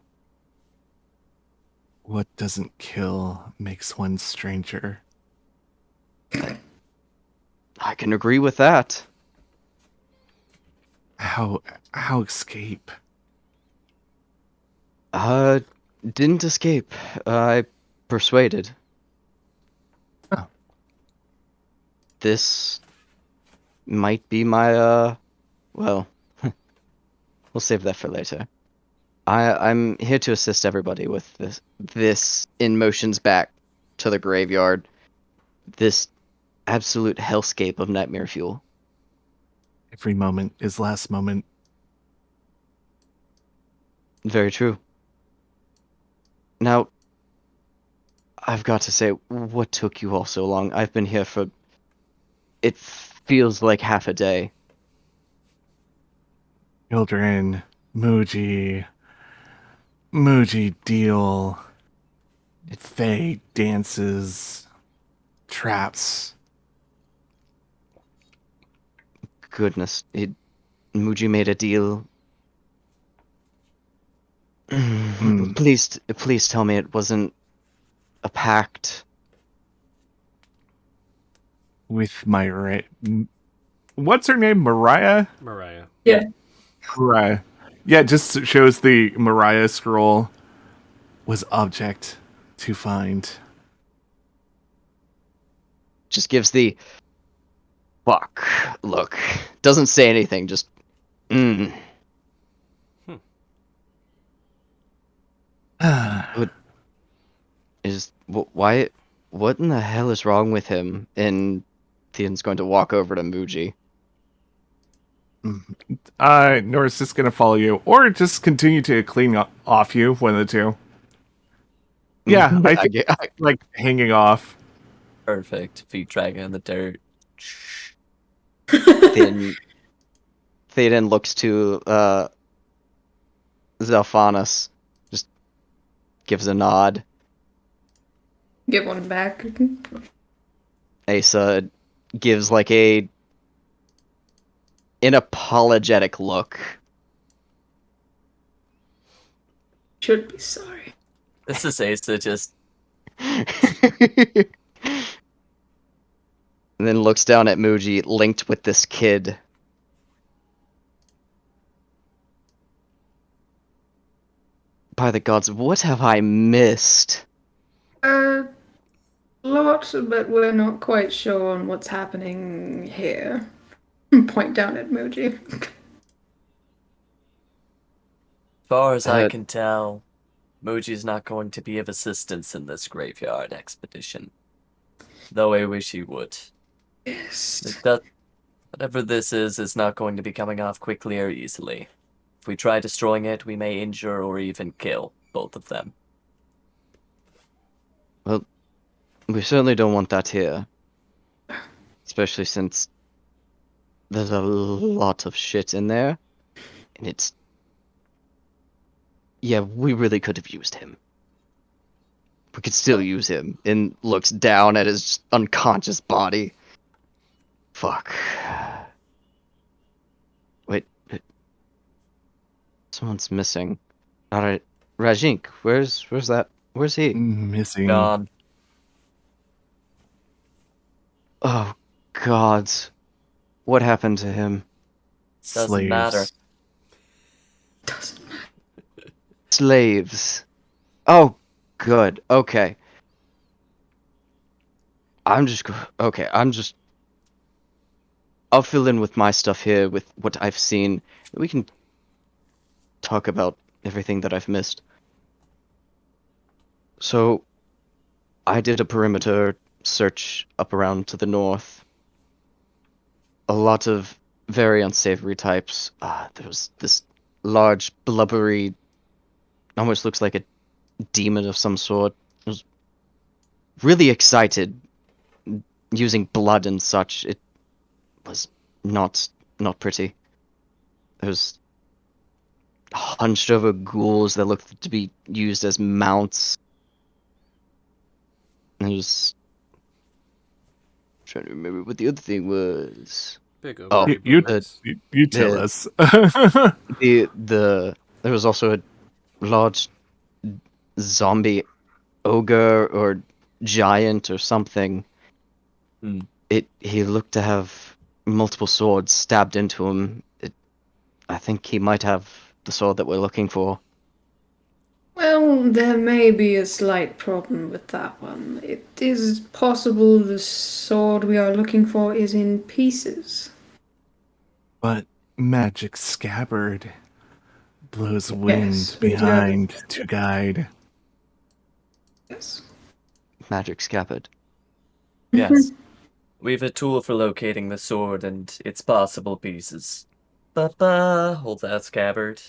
What doesn't kill makes one stranger. I can agree with that. How escape? Didn't escape. I persuaded. Oh. This might be my, well, we'll save that for later. I'm here to assist everybody with this in motions back to the graveyard. This absolute hellscape of nightmare fuel. Every moment is last moment. Very true. Now, I've got to say, what took you all so long? I've been here for, it feels like half a day. Children, Muji deal, Faye dances, traps. Goodness, Muji made a deal. Please tell me it wasn't a pact. With my what's her name? Mariah? Mariah. Yeah. Mariah. Yeah, it just shows the Mariah scroll was object to find. Just gives the fuck look. Doesn't say anything, just why what in the hell is wrong with him? And Theon's going to walk over to Muji. Nora's just gonna follow you, or just continue to clean off you, one of the two. Yeah, I think like hanging off. Perfect. Feet dragging in the dirt. Theoden looks to Zelphanus, just gives a nod. Give one back. Asa gives like an apologetic look. Should be sorry. This is Asa just And then looks down at Muji, linked with this kid. By the gods, what have I missed? Lot, but we're not quite sure on what's happening here. Point down at Muji. far as I can tell, Muji's not going to be of assistance in this graveyard expedition. Though I wish he would. Yes. Whatever this is not going to be coming off quickly or easily. If we try destroying it, we may injure or even kill both of them. Well, we certainly don't want that here. Especially since there's a lot of shit in there. And it's... Yeah, we really could have used him. We could still use him. And looks down at his unconscious body. Fuck. Wait. Someone's missing. Alright. Rajink, where's that? Where's he? Missing. Gone. Oh, God. What happened to him? Doesn't Slaves. matter. Doesn't matter. Slaves. Oh, good. Okay. I'll fill in with my stuff here with what I've seen. We can talk about everything that I've missed. So, I did a perimeter search up around to the north. A lot of very unsavory types. There was this large, blubbery, almost looks like a demon of some sort. I was really excited, using blood and such. It was not pretty. There was hunched over ghouls that looked to be used as mounts. And I was trying to remember what the other thing was. Big Oh, ogre You boys. tell the- us. There was also a large zombie ogre or giant or something. Hmm. He looked to have multiple swords stabbed into him. I think he might have the sword that we're looking for. Well, Well, there may be a slight problem with that one. It is possible the sword we are looking for is in pieces. But magic scabbard blows wind Yes, we do have behind to guide. yes. Magic scabbard. Yes. We've a tool for locating the sword and its possible pieces. Hold that scabbard.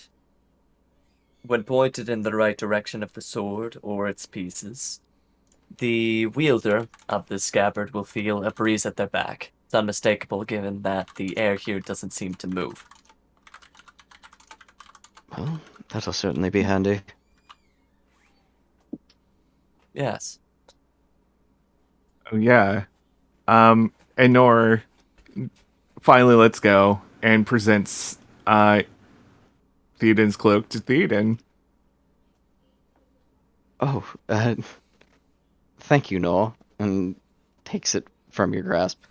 When pointed in the right direction of the sword or its pieces, the wielder of the scabbard will feel a breeze at their back. It's unmistakable given that the air here doesn't seem to move. Well, that'll certainly be handy. Yes. Oh yeah. And Nor finally lets go and presents Theoden's cloak to Theoden. Oh, thank you, Noel, and takes it from your grasp.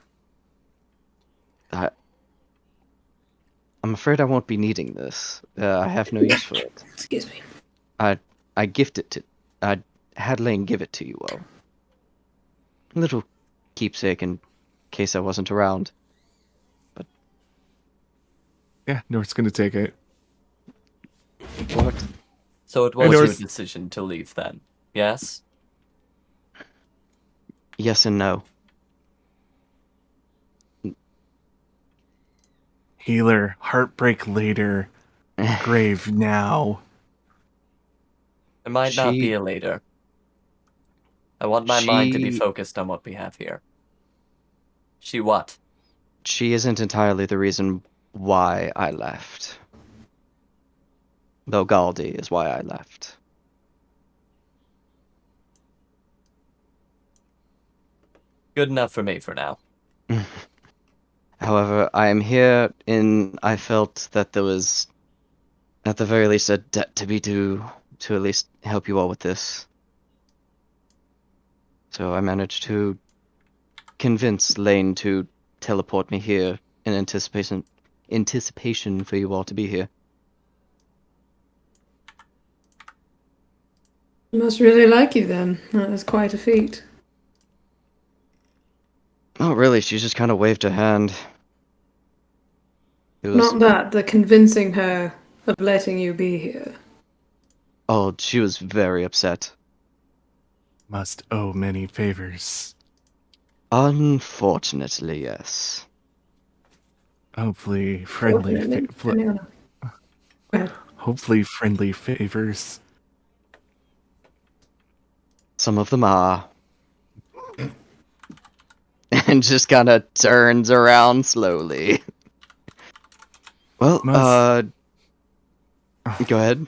I, I'm afraid I won't be needing this. I have no use for it. Excuse me. I gift it to. I had Lane give it to you all. A little keepsake in case I wasn't around. Yeah, Nor's gonna take it. What? So it And was your Nor's- decision to leave then, yes? Yes and no. Healer, heartbreak later, grave now. It might not be She- a later. I want my mind to be She- focused on what we have here. She what? She isn't entirely the reason why I left. Though Galdi is why I left. Good enough for me for now. However, I am here I felt that there was, at the very least, a debt to be due to at least help you all with this. So I managed to convince Lane to teleport me here in anticipation for you all to be here. You must really like you then. That is quite a feat. Oh, really? She just kind of waved her hand. It was, Not that, the convincing her of letting you be here. oh, she was very upset. Must owe many favors. Unfortunately, yes. Hopefully, friendly. Fortunately, Go ahead. Hopefully, friendly favors. Some of them are. And just kind of turns around slowly. Well, Must- go ahead.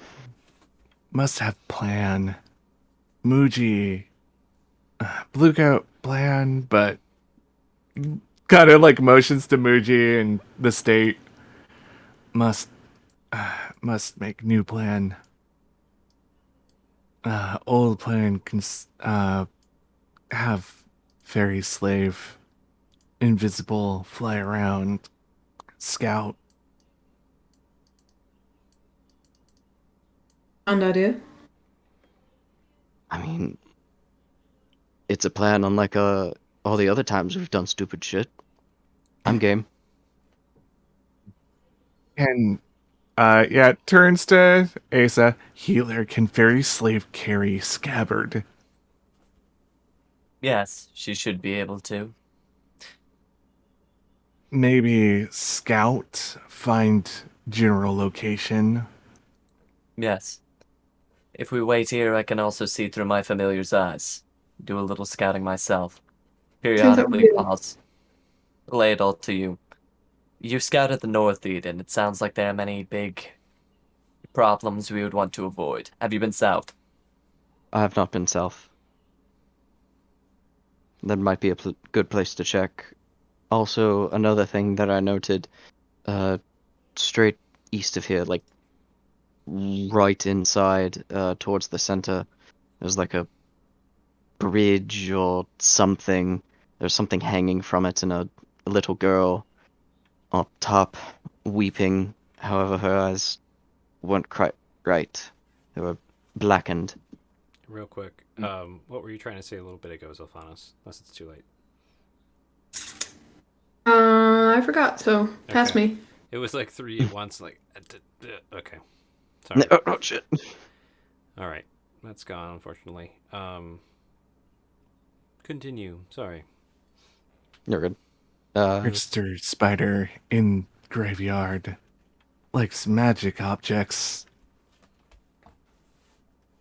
Must have plan. Muji. Blue Goat plan, but kind of like motions to Muji and the state. Must make new plan. Old plan can have fairy slave, invisible, fly around, scout. Sound idea? I mean, it's a plan unlike all the other times we've done stupid shit. I'm game. And yeah, turns to Asa. Healer can fairy slave carry scabbard. Yes, she should be able to. Maybe scout, find general location. Yes. If we wait here, I can also see through my familiar's eyes. Do a little scouting myself. Periodically do. pause. Lay it all to you. You scouted the North, Eden. It sounds like there are many big problems we would want to avoid. Have you been south? I have not been south. That might be a good place to check. Also, another thing that I noted, straight east of here, like right inside, towards the center, there's like a bridge or something. There's something hanging from it, and a little girl up top weeping. However, her eyes weren't quite right. They were blackened. real quick. What were you trying to say a little bit ago, Zolfanos? Unless it's too late. I forgot, so pass Okay. me. It was like 3 at once, like... Okay. Sorry. Oh shit. Alright. That's gone, unfortunately. Continue. Sorry. You're good. Trickster spider in graveyard likes magic objects.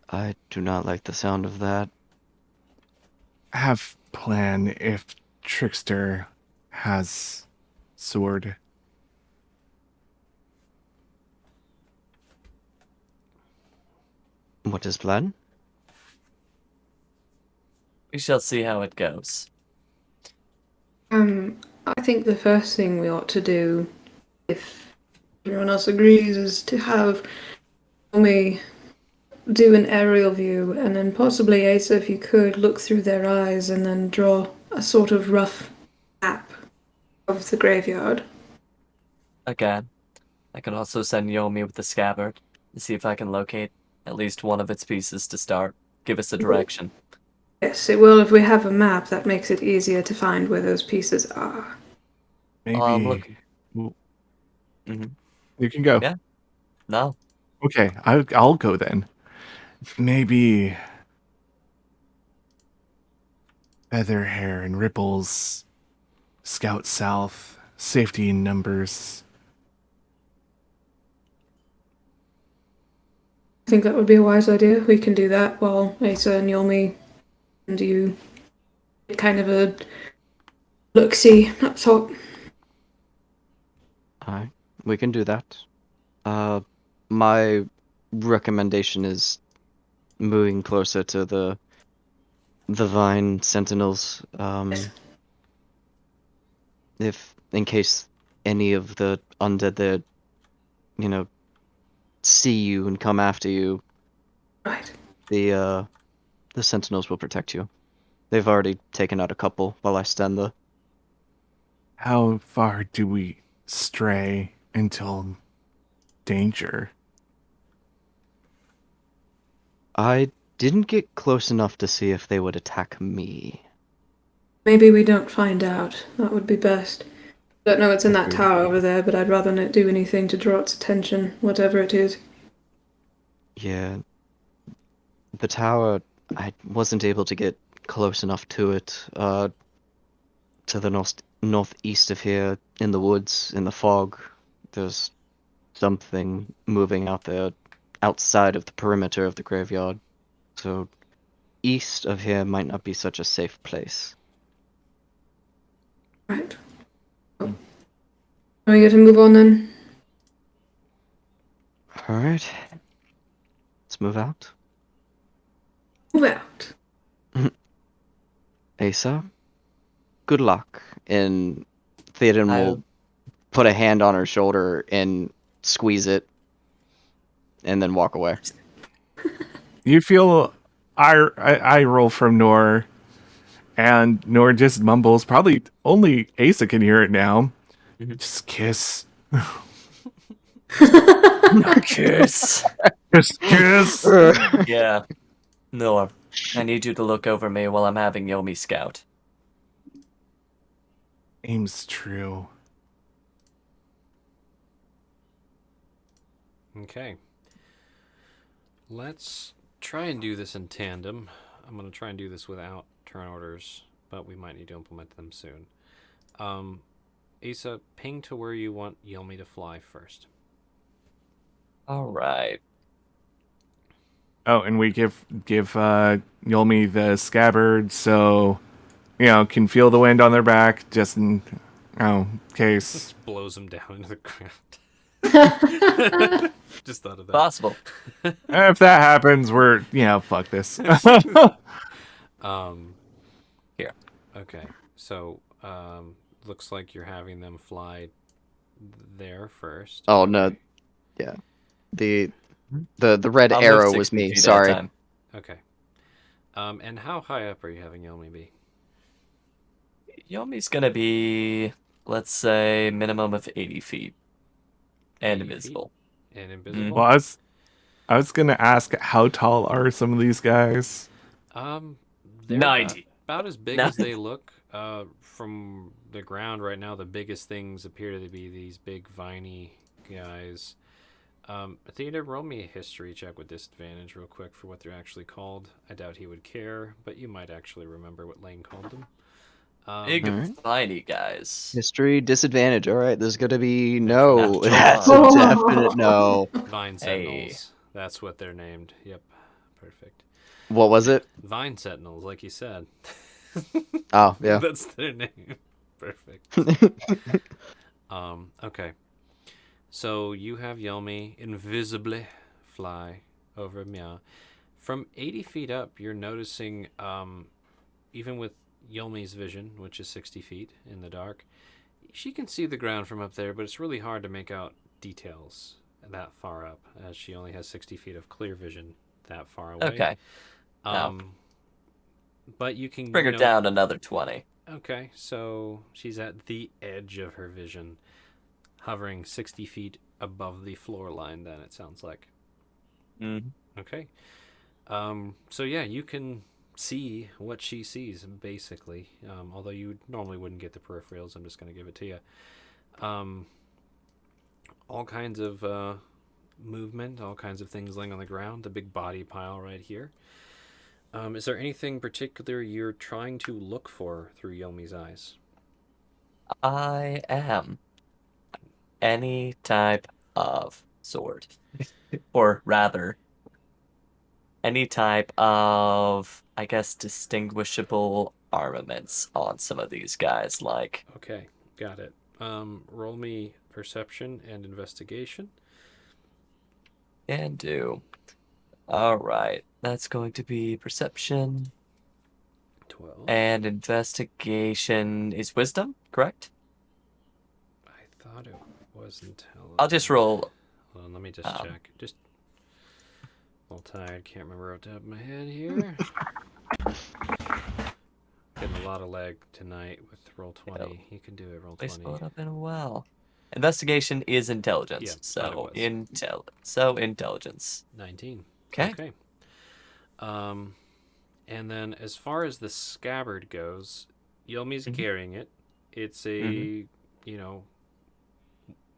I do not like the sound of that. Have plan if Trickster has sword. What is plan? We shall see how it goes. I think the first thing we ought to do, if everyone else agrees, is to have me do an aerial view, and then possibly Asa, if you could, look through their eyes and then draw a sort of rough map of the graveyard. Again, I can also send Yomi with the scabbard to see if I can locate at least one of its pieces to start. Give us a direction. Yes, it will if we have a map. That makes it easier to find where those pieces are. Look. Maybe hmm you can go. Yeah. No. Okay, I'll go then. Maybe feather hair and ripples. Scout south. Safety in numbers. I think that would be a wise idea. We can do that while Asa and Yomi and you get kind of a look-see up top. Alright, we can do that. My recommendation is moving closer to the vine sentinels. If in case any of the undead there, see you and come after you, Right. the sentinels will protect you. They've already taken out a couple while I stand there. How far do we stray until danger? I didn't get close enough to see if they would attack me. Maybe we don't find out. That would be best. Don't know what's in that Agreed. tower over there, but I'd rather not do anything to draw its attention, whatever it is. Yeah. The tower, I wasn't able to get close enough to it. To the northeast of here, in the woods, in the fog, there's something moving out there, outside of the perimeter of the graveyard. So, east of here might not be such a safe place. Right. Are we going to move on then? Alright. Let's move out. Move out. Asa, good luck. And Theoden I- will put a hand on her shoulder and squeeze it, and then walk away. You feel eye roll from Nor, and Nor just mumbles. Probably only Asa can hear it now. Just kiss. Kiss. Just kiss. Yeah. Nor, I need you to look over me while I'm having Yomi scout. Aim's true. Okay. Let's try and do this in tandem. I'm going to try and do this without turn orders, but we might need to implement them soon. Asa, ping to where you want Yomi to fly first. All right. Oh, and we give Yolmi the scabbard, so can feel the wind on their back, just in case. Just blows them down into the ground. Just thought of that. Possible. If that happens, we're fuck this. Here. Okay. So, looks like you're having them fly there first. Oh no, yeah. The red I'll arrow move was 60 me. feet at a Sorry. time. Okay. And how high up are you having Yomi be? Yomi's gonna be, let's say, minimum of 80 feet. And 80 feet? invisible. And invisible? Well, I was gonna ask, how tall are some of these guys? They're 90. about as big No. as they look. From the ground right now, the biggest things appear to be these big viney guys. I think you'd roll me a history check with disadvantage real quick for what they're actually called. I doubt he would care, but you might actually remember what Lane called them. Big, Alright. viney guys. History disadvantage. All right, there's gonna be Natural no. That's a one. definite no. Vine Hey. Sentinels. That's what they're named. Yep. Perfect. What was it? Vine Sentinels, like you said. Oh, yeah. That's their name. Perfect. Okay. So you have Yelmi invisibly fly over Mia. From 80 feet up, you're noticing, even with Yelmi's vision, which is 60 feet in the dark, she can see the ground from up there, but it's really hard to make out details that far up, as she only has 60 feet of clear vision that far away. Okay. But you can Bring her down another 20. Okay, so she's at the edge of her vision, hovering 60 feet above the floor line, then it sounds like. Mm. Okay. So yeah, you can see what she sees, basically. Although you normally wouldn't get the peripherals, I'm just going to give it to you. All kinds of movement, all kinds of things laying on the ground, the big body pile right here. Is there anything particular you're trying to look for through Yomi's eyes? I am any type of sword. Or rather, any type of, I guess, distinguishable armaments on some of these guys. Like, Okay, got it. Roll me perception and investigation. can do. All right. That's going to be perception 12. and investigation is wisdom, correct? I thought it was intelligence. I'll just roll. Hold on, let me just check. Just a little tired. Can't remember off the top of my head here. Getting a lot of leg tonight with roll 20. Yep. You can do it. Roll They 20. split up in a well. Investigation is intelligence. Yeah, thought it So was. intelligence. 19. Okay. Okay. And then as far as the scabbard goes, Yomi's carrying it. It's a,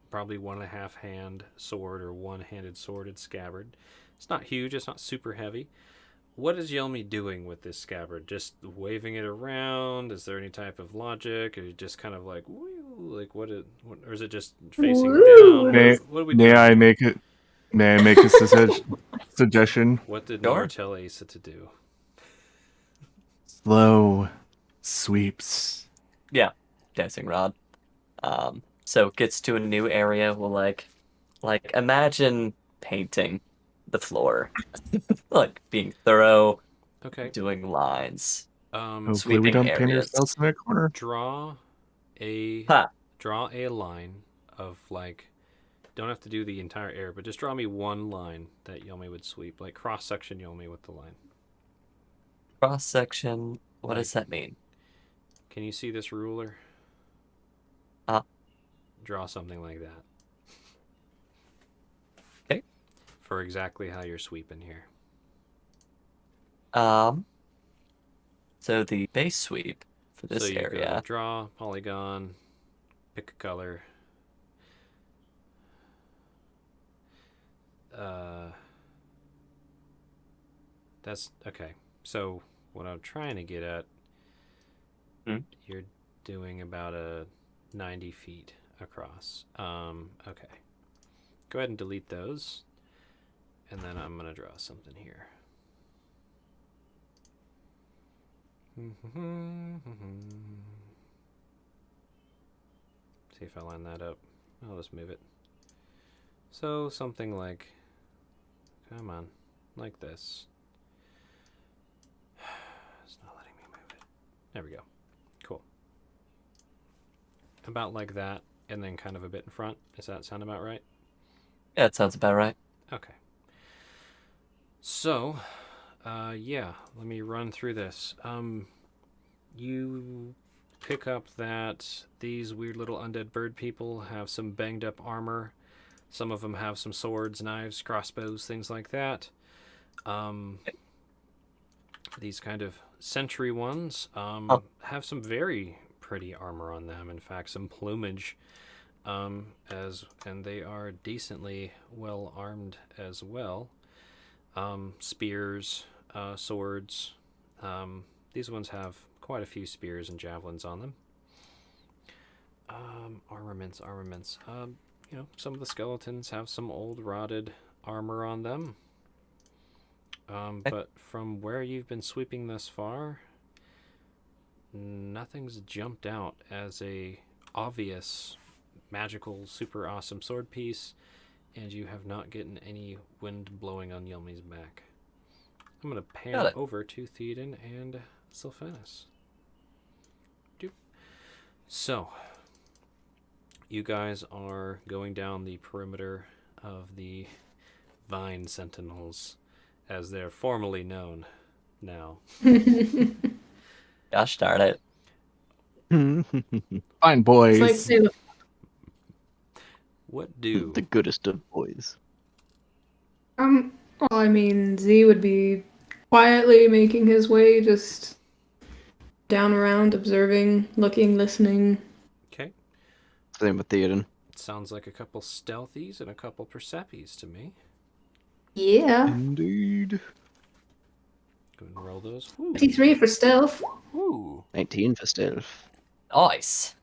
probably 1.5 hand sword or one-handed sworded scabbard. It's not huge. It's not super heavy. What is Yomi doing with this scabbard? Just waving it around? Is there any type of logic? Or just kind of like, woo, like or is it just facing Woo. down? What are we May doing? I make it? May I make a suggestion? What did Sure. Nor tell Asa to do? Slow sweeps. Yeah, dicing rod. So it gets to a new area. We'll like imagine painting the floor, like being thorough, Okay. doing lines. Hopefully, we Sweeping don't pin areas. ourselves in a corner. Draw a line of like. Don't have to do the entire area, but just draw me one line that Yomi would sweep, like cross section Yomi with the line. Cross section. What does that mean? Can you see this ruler? Draw something like that. Okay. For exactly how you're sweeping here. So the base sweep for this so you area. Go draw, polygon, pick a color. That's okay. So what I'm trying to get at, you're doing about a 90 feet across. Okay. Go ahead and delete those. And then I'm going to draw something here. See if I line that up. I'll just move it. So something like, come on, like this. It's not letting me move it. There we go. Cool. About like that, and then kind of a bit in front. Does that sound about right? Yeah, it sounds about right. Okay. So, yeah, let me run through this. You pick up that these weird little undead bird people have some banged up armor, Some of them have some swords, knives, crossbows, things like that. These kind of sentry ones Oh, have some very pretty armor on them. In fact, some plumage, and they are decently well armed as well. Spears, swords. These ones have quite a few spears and javelins on them. Armaments. Some of the skeletons have some old rotted armor on them. But from where you've been sweeping thus far, nothing's jumped out as a obvious magical super awesome sword piece, and you have not gotten any wind blowing on Yelmi's back. I'm going to pan got it. over to Theoden and Sylphanis. So, you guys are going down the perimeter of the Vine Sentinels, as they're formally known now. Gosh darn it. Fine, boys. It's like Sailor. What do The goodest of boys. Well, I mean, Z would be quietly making his way just down around, observing, looking, listening. Okay. Same with Theoden. Sounds like a couple stealthies and a couple perceppies to me. Yeah. Indeed. Go ahead and roll those. Ooh. 53 for stealth. Ooh. 19 for stealth. Nice.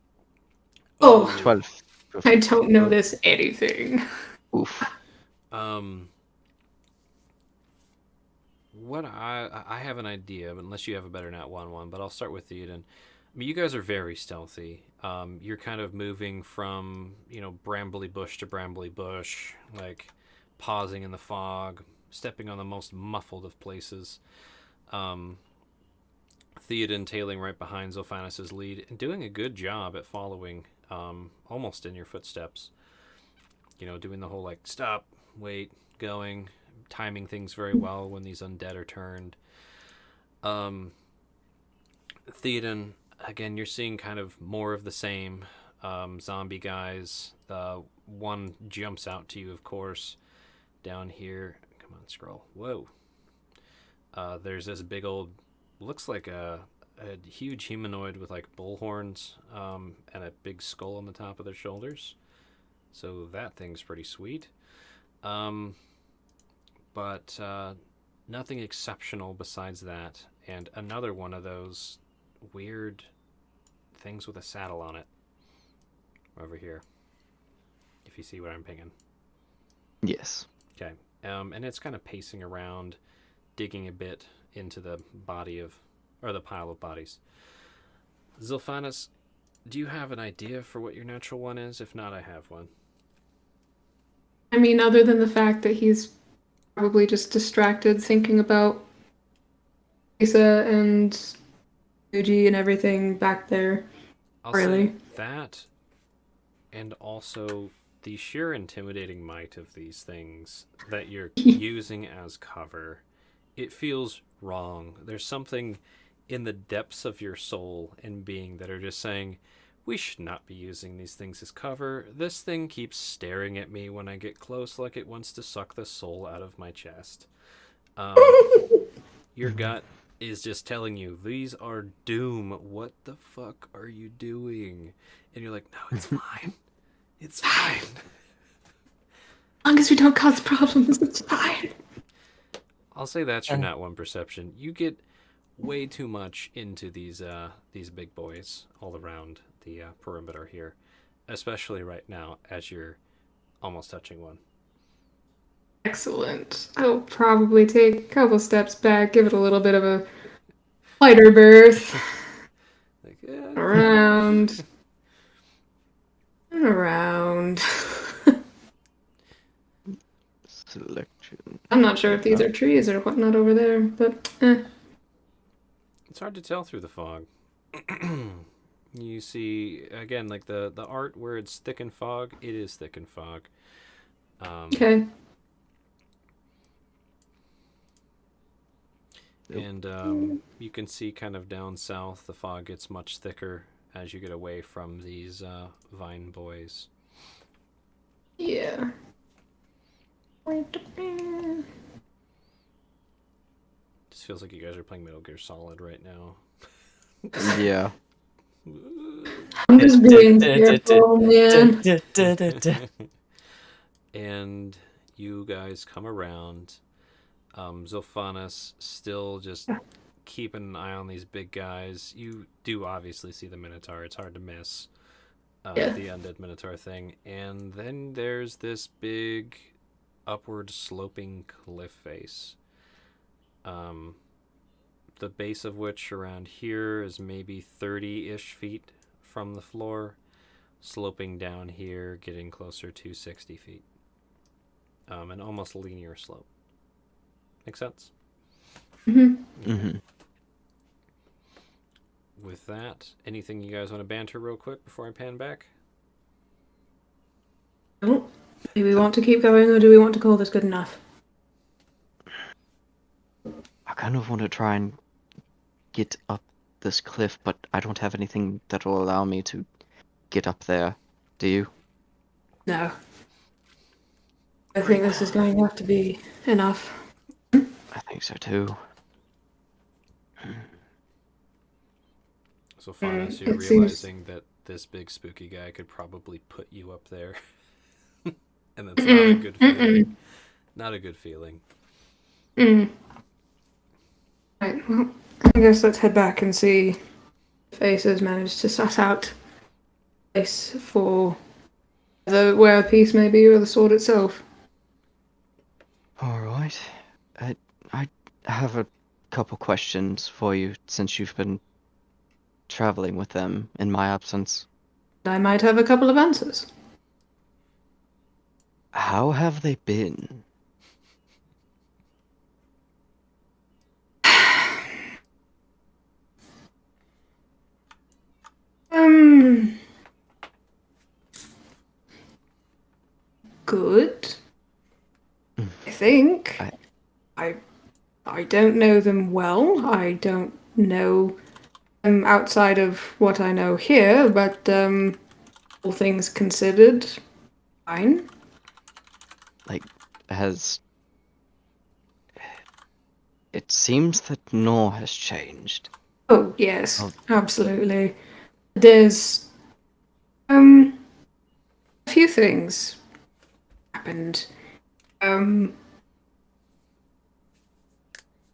Oh, 12 for I don't notice anything. Oof. What I have an idea, unless you have a better nat 1-1, but I'll start with Theoden. I mean, you guys are very stealthy. You're kind of moving from, brambly bush to brambly bush, like pausing in the fog, stepping on the most muffled of places. Theoden tailing right behind Zophanis' lead and doing a good job at following almost in your footsteps. Doing the whole like stop, wait, going, timing things very well when these undead are turned. Theoden, again, you're seeing kind of more of the same zombie guys. One jumps out to you, of course, down here. Come on, scroll. Whoa. There's this big old, looks like a huge humanoid with like bull horns and a big skull on the top of their shoulders. So that thing's pretty sweet. But nothing exceptional besides that. And another one of those weird things with a saddle on it. Over here. If you see what I'm pinging. Yes. Okay. And it's kind of pacing around, digging a bit into the the pile of bodies. Zylphanis, do you have an idea for what your natural one is? If not, I have one. I mean, other than the fact that he's probably just distracted thinking about Lisa and Fuji and everything back there. I'll Really? say that, and also the sheer intimidating might of these things that you're using as cover. It feels wrong. There's something in the depths of your soul and being that are just saying, we should not be using these things as cover. This thing keeps staring at me when I get close like it wants to suck the soul out of my chest. Your gut is just telling you, these are doom. What the fuck are you doing? And you're like, no, it's fine. It's fine. As long as we don't cause problems, it's fine. I'll say that's your nat 1 perception. You get way too much into these big boys all around the perimeter here, especially right now as you're almost touching one. Excellent. I'll probably take a couple steps back, give it a little bit of a lighter berth. Like, Around. And around. Selection. I'm not sure if these are trees or whatnot over there, but It's hard to tell through the fog. You see, again, like the art where it's thick in fog, it is thick in fog. okay. And you can see kind of down south, the fog gets much thicker as you get away from these vine boys. Yeah. Just feels like you guys are playing Metal Gear Solid right now. Yeah. I'm just being careful, man. And you guys come around. Zilphanas still just keeping an eye on these big guys. You do obviously see the Minotaur. It's hard to miss Yeah. the undead Minotaur thing. And then there's this big upward sloping cliff face. The base of which around here is maybe 30-ish feet from the floor, sloping down here, getting closer to 60 feet. An almost linear slope. Make sense? Mm-hmm. With that, anything you guys want to banter real quick before I pan back? Do we want to keep going, or do we want to call this good enough? I kind of want to try and get up this cliff, but I don't have anything that will allow me to get up there. Do you? No. I think this is going to have to be enough. I think so too. So, Faunus, it you're seems- realizing that this big spooky guy could probably put you up there. And that's not a good feeling. Not a good feeling. Right, well, I guess let's head back and see if Ace has managed to suss out a place for where a piece may be, or the sword itself. All right. I have a couple questions for you since you've been traveling with them in my absence. I might have a couple of answers. How have they been? Good. I think. I don't know them well. I don't know them outside of what I know here, but all things considered, fine. Like, has... It seems that Nor has changed. Oh yes, Oh. absolutely. There's a few things happened.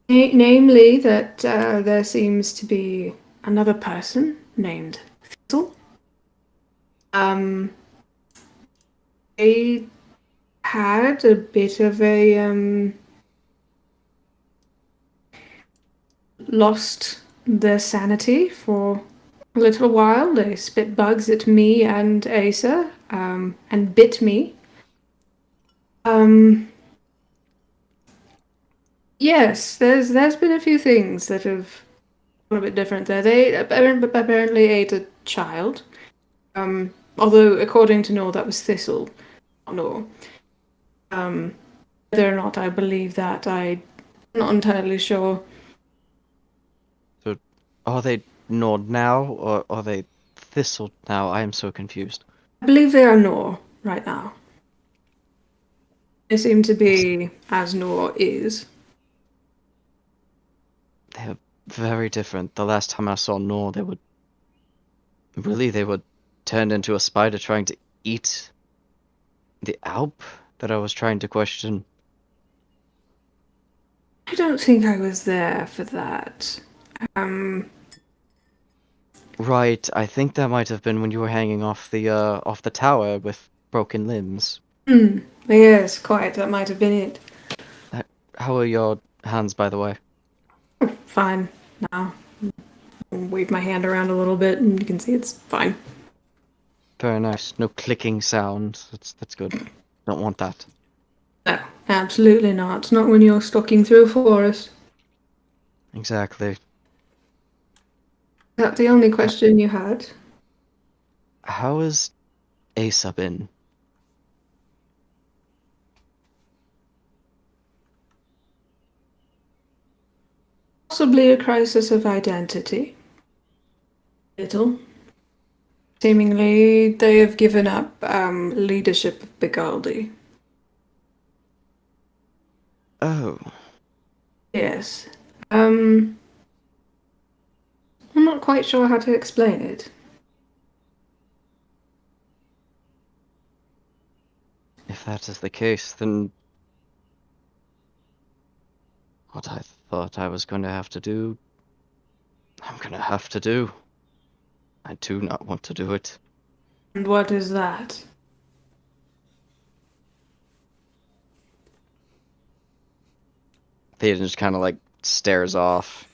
Namely that there seems to be another person named Thistle. They had a bit of a lost their sanity for a little while. They spit bugs at me and Asa, and bit me. Yes, there's been a few things that have gone a bit different there. They apparently ate a child. Although according to Nor, that was Thistle, not Nor. Whether or not I believe that, I'm not entirely sure. So, are they Nord now, or are they Thistle now? I am so confused. I believe they are Nor right now. They seem to be as Nor is. They're very different. The last time I saw Nor, they were turned into a spider trying to eat the Alp that I was trying to question. I don't think I was there for that. Right, I think that might have been when you were hanging off the tower with broken limbs. Yes, quite. That might have been it. How are your hands, by the way? Fine now. Wave my hand around a little bit, and you can see it's fine. Very nice. No clicking sound. That's good. Don't want that. No, absolutely not. Not when you're stalking through a forest. Exactly. Is that the only question you had? How has Asa been? Possibly a crisis of identity. Little. Seemingly, they have given up leadership of Bigaldi. Oh, Yes. I'm not quite sure how to explain it. if that is the case, then what I thought I was going to have to do, I'm going to have to do. I do not want to do it. And what is that? Theoden just kind of like stares off.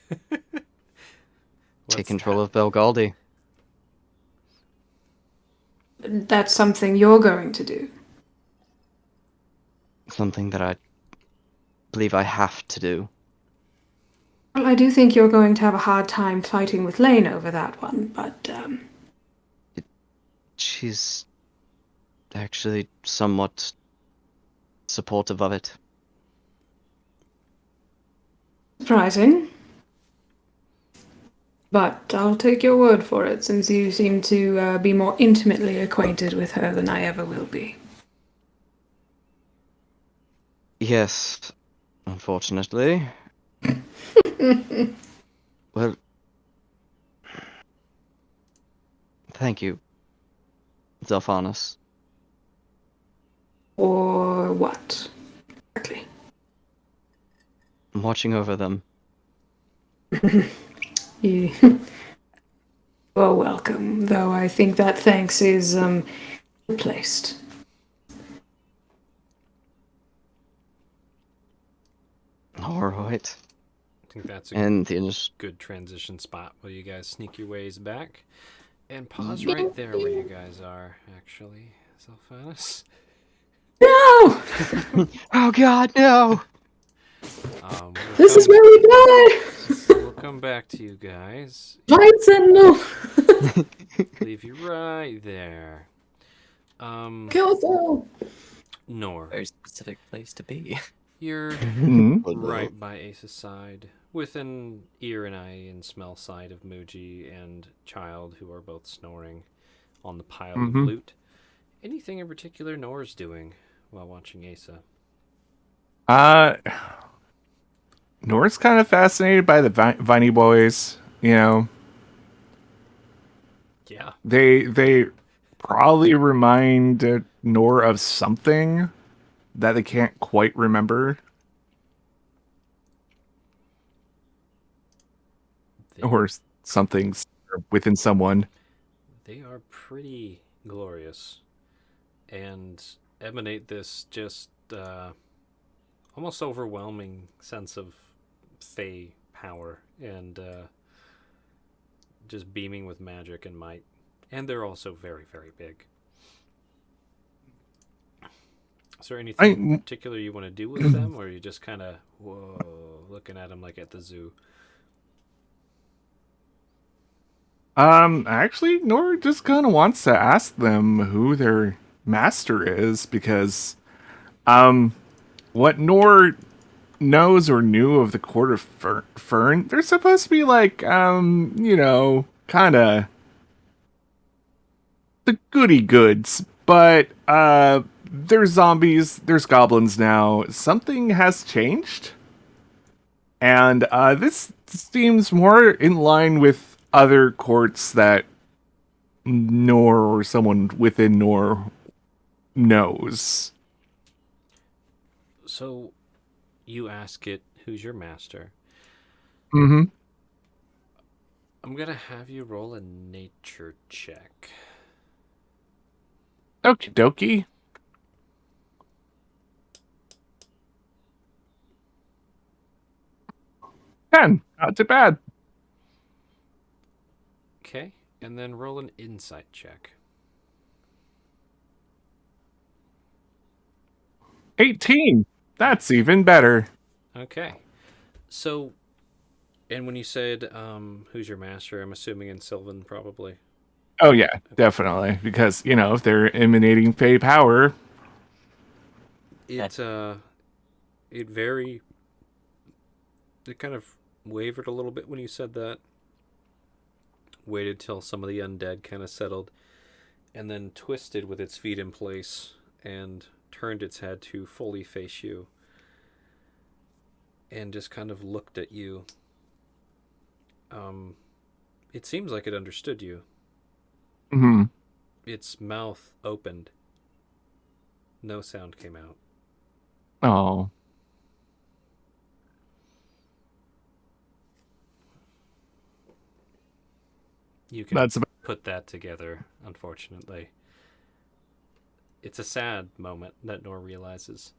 Take What's control that? of Belgaldi. That's something you're going to do. Something that I believe I have to do. Well, I do think you're going to have a hard time fighting with Lane over that one, but She's actually somewhat supportive of it. surprising. But I'll take your word for it, since you seem to be more intimately acquainted with her than I ever will be. Yes, unfortunately. Well, thank you, Zelphanus. Or what? Exactly. I'm watching over them. You are welcome, though I think that thanks is replaced. Alright. I think that's a And Theoden just good transition spot where you guys sneak your ways back. And pause right there where you guys are, actually, Zelphanus. No! oh god, no! We'll This is come, where we die! we'll come back to you guys. Right, Sentinel! Leave you right there. Kill us all! Nor, Very specific place to be. you're Mhm. Oh, no. right by Ace's side, within ear and eye and smell sight of Muji and Child, who are both snoring on the pile of Mhm. loot. Anything in particular Nor's doing while watching Asa? Uh, Nora's kind of fascinated by the Viney boys. You know, Yeah. they probably remind Nora of something that they can't quite remember, They, or something within someone. they are pretty glorious and emanate this just almost overwhelming sense of fey power and just beaming with magic and might. And they're also very, very big. Is there anything in particular you want to do with them, or are you just kind of, whoa, looking at them like at the zoo? Actually, Nora just kind of wants to ask them who their master is because, what Nora knows or knew of the court of Fern, they're supposed to be like, kind of the goody goods, but there's zombies, there's goblins now. Something has changed, and this seems more in line with other courts that Nor or someone within Nor knows. So you ask it, who's your master? Mm-hmm. I'm going to have you roll a nature check. Okie dokie. 10. Not too bad. Okay. And then roll an insight check. 18. That's even better. Okay. So, and when you said, who's your master, I'm assuming in Sylvan, probably. Oh yeah, definitely. Because, if they're emanating Fey power. It, it very, it kind of wavered a little bit when you said that. Waited till some of the undead kind of settled, and then twisted with its feet in place and turned its head to fully face you. and just kind of looked at you. It seems like it understood you. Hmm. Its mouth opened. No sound came out. Oh. You can That's about. put that together, unfortunately. It's a sad moment that Nor realizes.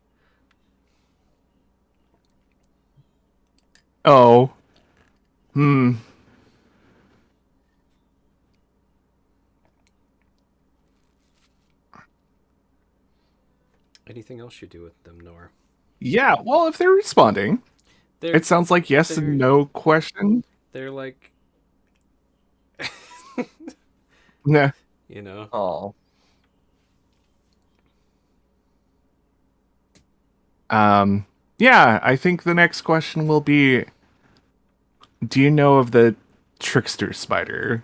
Oh. Hmm. Anything else you do with them, Nor? Yeah, well, if they're responding, They're it sounds like yes they're and no question. they're like, Yeah. you know, Oh. Yeah, I think the next question will be, do you know of the trickster spider?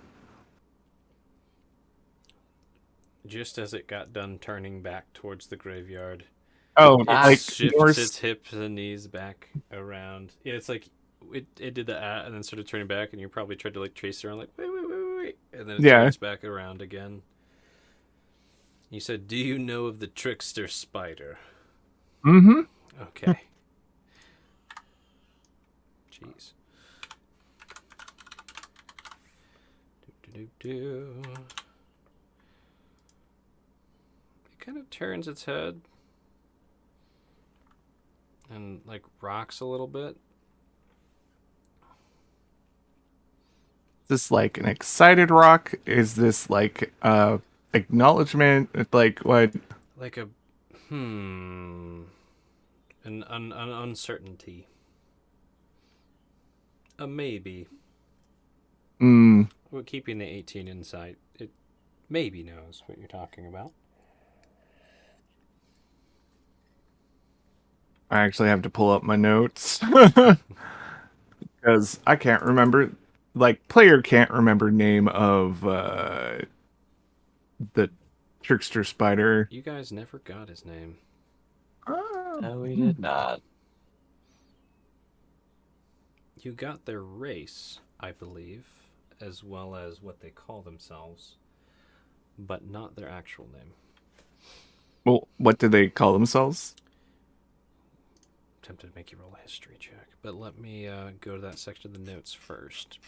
just as it got done turning back towards the graveyard, Oh, it like shifts Norse. its hips and knees back around. Yeah, it's like it did the and then started turning back, and you probably tried to like chase around, like wait, and then it Yeah. turns back around again. You said, "Do you know of the trickster spider?" Mm-hmm. Okay. Jeez. Do. It kind of turns its head and like rocks a little bit. Is this like an excited rock? Is this like acknowledgement? Like what? Like a an uncertainty. A maybe. Mm, We're keeping the 18 inside. It maybe knows what you're talking about. I actually have to pull up my notes because I can't remember. Like player can't remember name of the trickster spider. You guys never got his name. No, we did not. You got their race, I believe, as well as what they call themselves, but not their actual name. Well, what do they call themselves? Tempted to make you roll a history check, but let me go to that section of the notes first.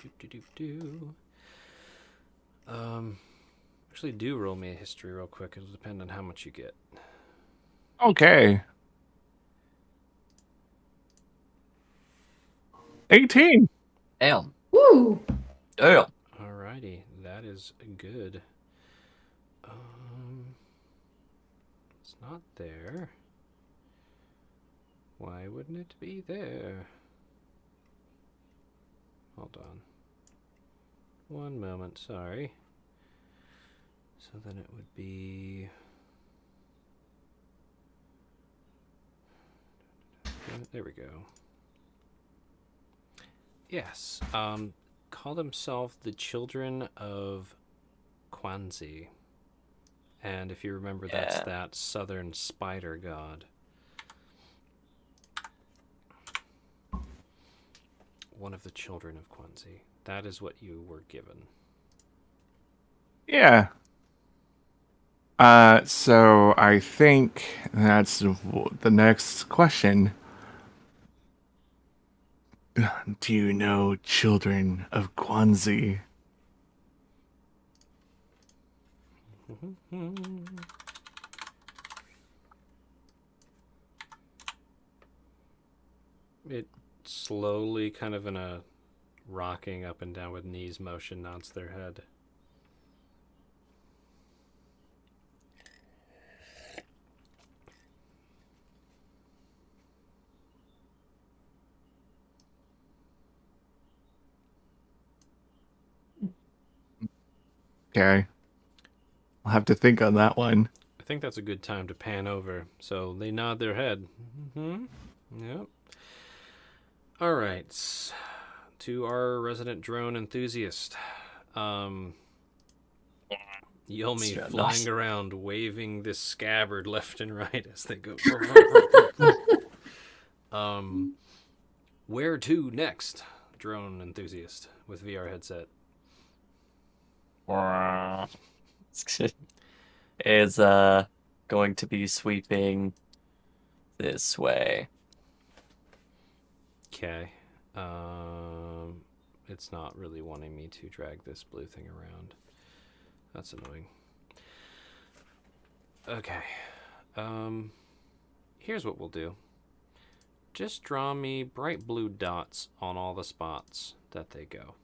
Actually, do roll me a history real quick. It'll depend on how much you get. Okay. 18. Damn. Woo! Damn. Alrighty, that is good. It's not there. Why wouldn't it be there? Hold on. One moment, sorry. So then it would be... There we go. Yes, called himself the Children of Kwanzi. And if you remember, that's Yeah. that southern spider god. One of the children of Kwanzi. That is what you were given. Yeah. So I think that's the next question. Do you know children of Kwanzi? It slowly, kind of in a rocking up and down with knees motion, nods their head. Okay. I'll have to think on that one. I think that's a good time to pan over. So they nod their head. Yep. All right. To our resident drone enthusiast. Yelmy Sure, flying nice. around, waving this scabbard left and right as they go. Where to next, drone enthusiast with VR headset? Is going to be sweeping this way. Okay. It's not really wanting me to drag this blue thing around. That's annoying. Okay. Here's what we'll do. Just draw me bright blue dots on all the spots that they go.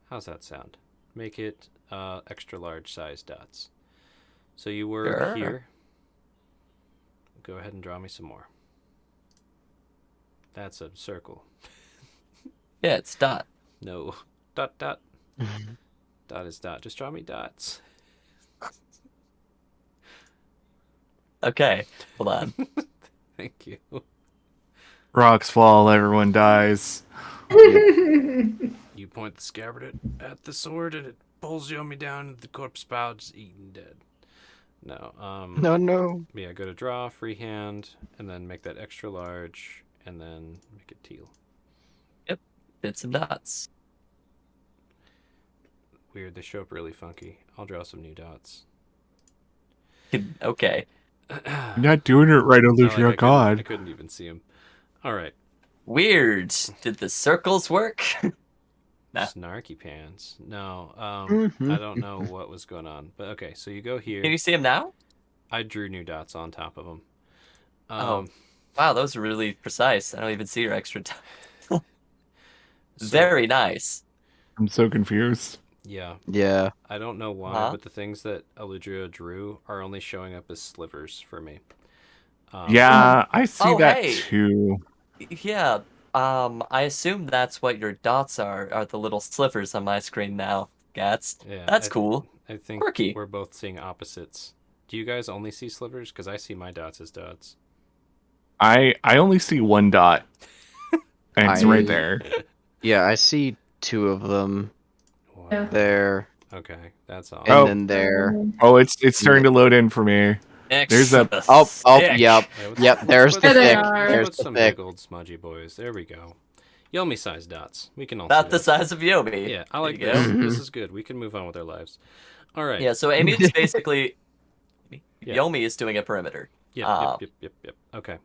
How's that sound? Make it extra large size dots. So you were Sure. here. Go ahead and draw me some more. That's a circle. Yeah, it's dot. No. Dot, dot. Dot is dot. Just draw me dots. Okay, hold on. Thank you. Rocks fall, everyone dies. You point the scabbard at the sword and it pulls Yomi down and the corpse spouts eaten dead. No. No. Yeah, go to draw, freehand, and then make that extra large, and then make it teal. Bits and dots. Weird, they show up really funky. I'll draw some new dots. Okay. You're not doing it right, Olivia. I God. couldn't even see him. All right. Weird. Did the circles work? Nah. Snarky pants. No, Mhm. I don't know what was going on. But okay, so you go here. Can you see him now? I drew new dots on top of them. Oh. Wow, those are really precise. I don't even see your extra dots. so- Very nice. I'm so confused. Yeah, Yeah. I don't know why, Huh? but the things that Aludria drew are only showing up as slivers for me. Yeah, I see Oh, that hey. too. Yeah. I assume that's what your dots are the little slivers on my screen now, Gats. Yeah, That's cool. I think Quirky. we're both seeing opposites. Do you guys only see slivers? Because I see my dots as dots. I only see one dot. And it's I- right there. Yeah, I see two of them Wow. Yeah. there, Okay, that's all. and Oh. then there. Oh, it's starting to load in for me. There's a- Oh, Thick. yep. Yep, there's the There they thick. are. There's Put the some thick. big old smudgy boys. There we go. Yomi size dots. We can all About see the those. size of Yomi. Yeah, I like There this. you go. This is good. We can move on with our lives. All right. Yeah, so Amy's basically Yeah. Yomi is doing a perimeter Yep. Okay.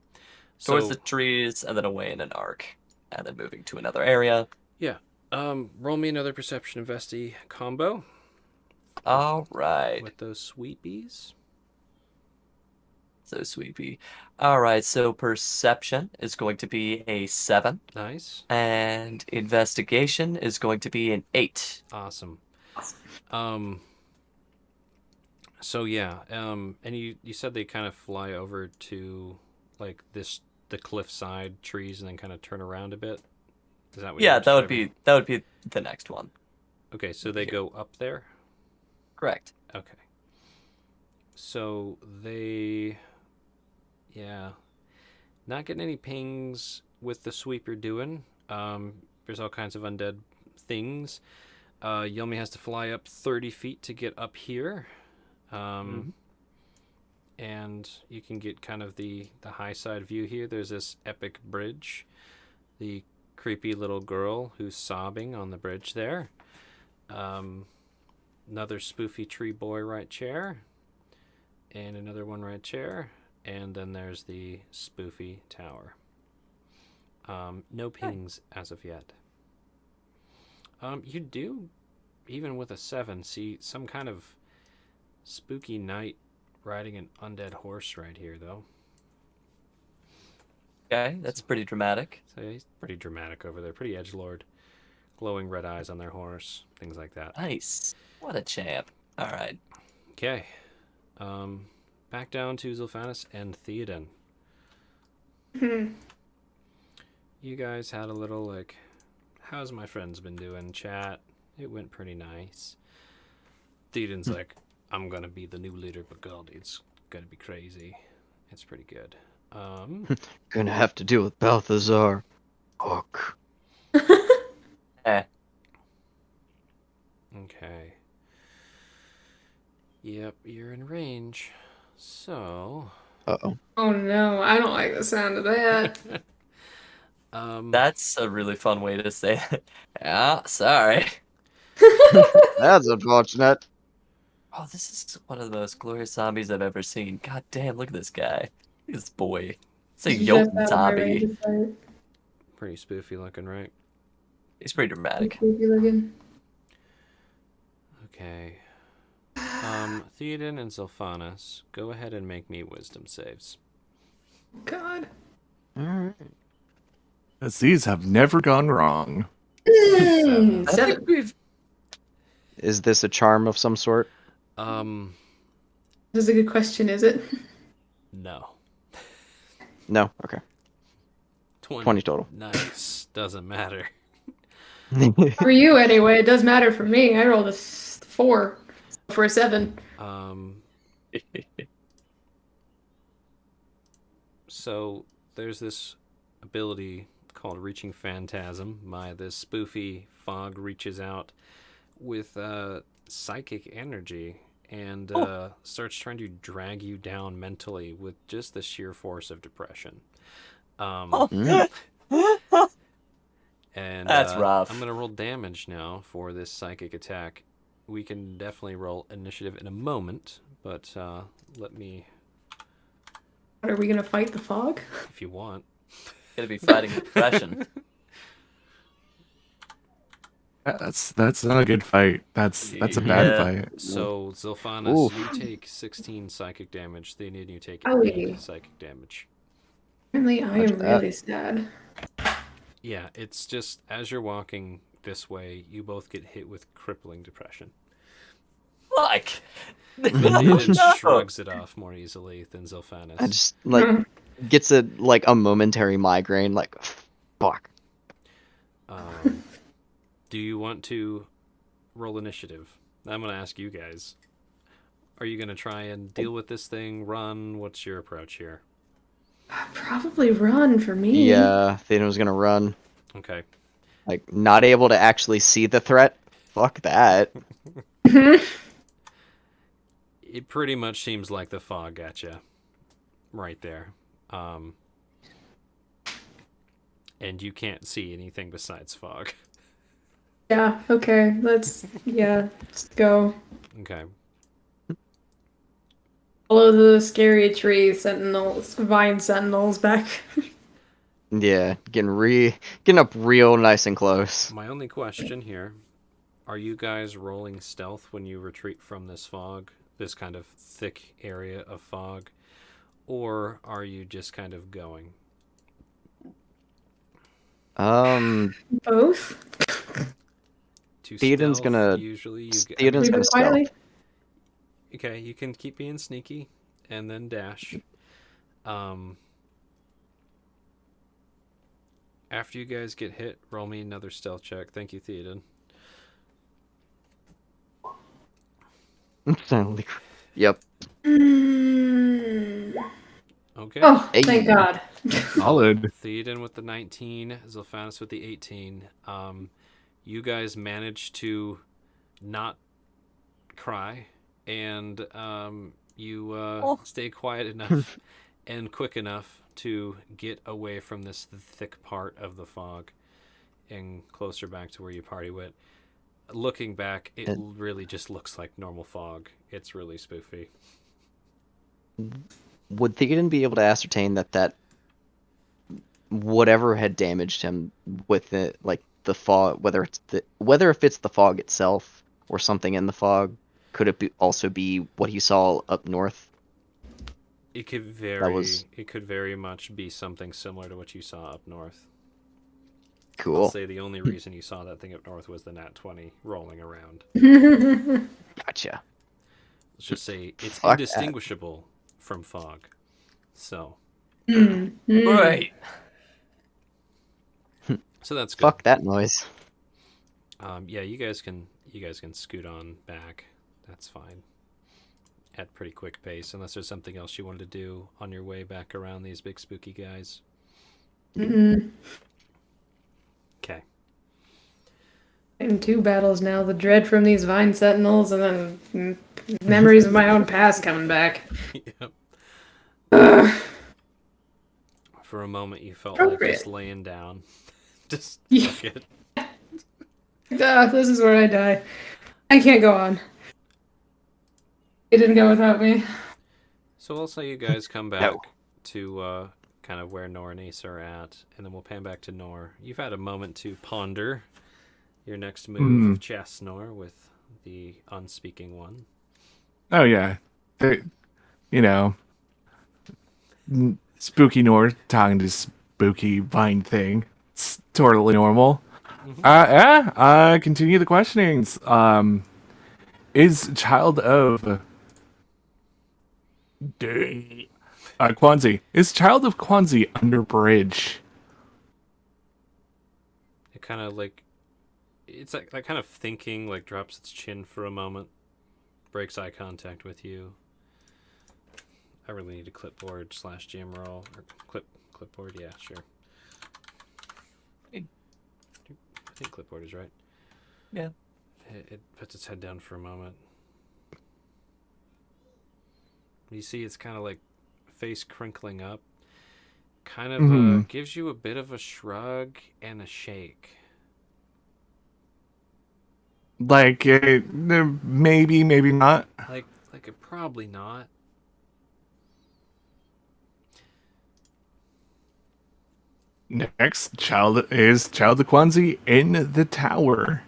towards So, the trees and then away in an arc, and then moving to another area. roll me another perception investi combo All right. with those sweepies. So sweepy. All right, so perception is going to be a 7, Nice. and investigation is going to be an 8. Awesome. So yeah, and you said they kind of fly over to like the cliffside trees and then kind of turn around a bit. Is that what Yeah, you're that would describing? be the next one. Okay, so they go up there. Correct. Okay. So they, yeah, not getting any pings with the sweep you're doing. There's all kinds of undead things. Yomi has to fly up 30 feet to get up here. And you can get kind of the high side view here. There's this epic bridge. The creepy little girl who's sobbing on the bridge there. Another spoofy tree boy right chair. And another one right chair. And then there's the spoofy tower. No pings as of yet. You do, even with a 7, see some kind of spooky knight riding an undead horse right here, though. Okay, that's pretty dramatic. So yeah, he's pretty dramatic over there. Pretty edgelord. Glowing red eyes on their horse. Things like that. Nice. What a champ. All right. Okay. Back down to Zilphanus and Theoden. You guys had a little, like, how's my friends been doing, chat? It went pretty nice. Theoden's like, I'm gonna be the new leader, but God, it's gonna be crazy. It's pretty good. Gonna have to deal with Balthazar. Hook. Eh. Okay. Yep, you're in range. So, Uh-oh. Oh no, I don't like the sound of that. That's a really fun way to say it. Yeah, sorry. That's unfortunate. Oh, this is one of the most glorious zombies I've ever seen. God damn, look at this guy. Look at this boy. It's a It's just Jotun out of my range zombie. of sight. Pretty spoofy looking, right? He's pretty dramatic. Creepy looking. Okay. Theoden and Zilphanas, go ahead and make me wisdom saves. God. All right. As these have never gone wrong. Seven. I think 7. we've Is this a charm of some sort? Um, This is a good question, is it? no. No. Okay. 20 total. Nice. Doesn't matter. For you, anyway. It does matter for me. I rolled a 4 for a 7. So there's this ability called Reaching Phantasm. This spoofy fog reaches out with psychic energy and starts trying to drag you down mentally with just the sheer force of depression. Mm. And That's rough. I'm going to roll damage now for this psychic attack. We can definitely roll initiative in a moment, but let me, Are we gonna fight the fog? if you want. gonna be fighting depression. That's not a good fight. That's a bad Yeah. fight. So, Zilphanas, Oof. you take 16 psychic damage. Theoden, you take Owie. 8 psychic damage. Apparently, I Much am that. really sad. Yeah, it's just as you're walking this way, you both get hit with crippling depression. Fuck! Theoden No. shrugs it off more easily than Zilphanas. I just gets a momentary migraine. Like, fuck. Do you want to roll initiative? I'm going to ask you guys. Are you going to try and deal with this thing? Run? What's your approach here? Probably run for me. Yeah, Theoden was gonna run. Okay. Like, not able to actually see the threat. Fuck that. It pretty much seems like the fog got you right there. And you can't see anything besides fog. Yeah, okay. Let's go. Okay. Follow the scary tree sentinels, vine sentinels back. Yeah, getting up real nice and close. My only question here, are you guys rolling stealth when you retreat from this fog, this kind of thick area of fog, or are you just kind of going? Both? To Theoden's stealth, gonna- usually you Theoden's Leave gonna it stealth. quietly? okay, you can keep being sneaky and then dash. After you guys get hit, roll me another stealth check. Thank you, Theoden. Yep. Okay. Oh, Hey. thank God. Solid. Theoden with the 19, Zilphanas with the 18. You guys managed to not cry, and you stay quiet enough and quick enough to get away from this thick part of the fog and closer back to where you party went. Looking back, it really just looks like normal fog. It's really spoofy. Would Theoden be able to ascertain that whatever had damaged him with it, like the fog, whether if it's the fog itself or something in the fog, could it also be what he saw up north? It could It could very much be something similar to what you saw up north. Cool. I'll say the only reason you saw that thing up north was the nat 20 rolling around. Gotcha. Let's just say it's Fuck that. indistinguishable from fog. So, Right. so that's good. Fuck that noise. Yeah, you guys can scoot on back. That's fine. At pretty quick pace, unless there's something else you wanted to do on your way back around these big spooky guys. Okay. In 2 battles now, the dread from these vine sentinels, and then memories of my own past coming back. Yep. For a moment, you felt like Appropriate. just laying down. Just Yeah. fuck it. This is where I die. I can't go on. It didn't go without me. So we'll say you guys come back No. to kind of where Nor and Ace are at, and then we'll pan back to Nor. You've had a moment to ponder your next move Mm. of chess, Nor, with the unspeaking one. Oh yeah, they, you know, spooky Nor talking to spooky vine thing. It's totally normal. Yeah. Continue the questionings. Is child of Kwanzi? Is child of Kwanzi under bridge? It kind of like it's like that kind of thinking, like drops its chin for a moment, breaks eye contact with you. I really need a clipboard / jam roll or clipboard. Yeah, sure. I think clipboard is right. Yeah. It puts its head down for a moment. You see, it's kind of like face crinkling up. Kind of gives you a bit of a shrug and a shake. Like maybe, maybe not. Like it probably not. Next, child of Kwanzi in the tower.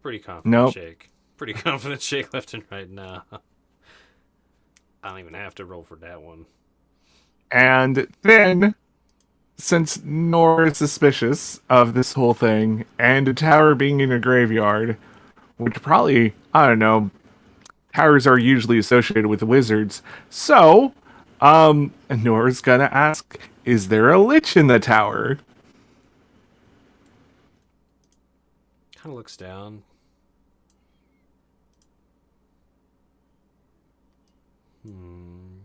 Pretty confident Nope. shake. Pretty confident shake left and right now. I don't even have to roll for that one. And then, since Nor is suspicious of this whole thing, and a tower being in a graveyard, which probably, I don't know, towers are usually associated with wizards, so, Nor's gonna ask, is there a lich in the tower? Kind of looks down. Kind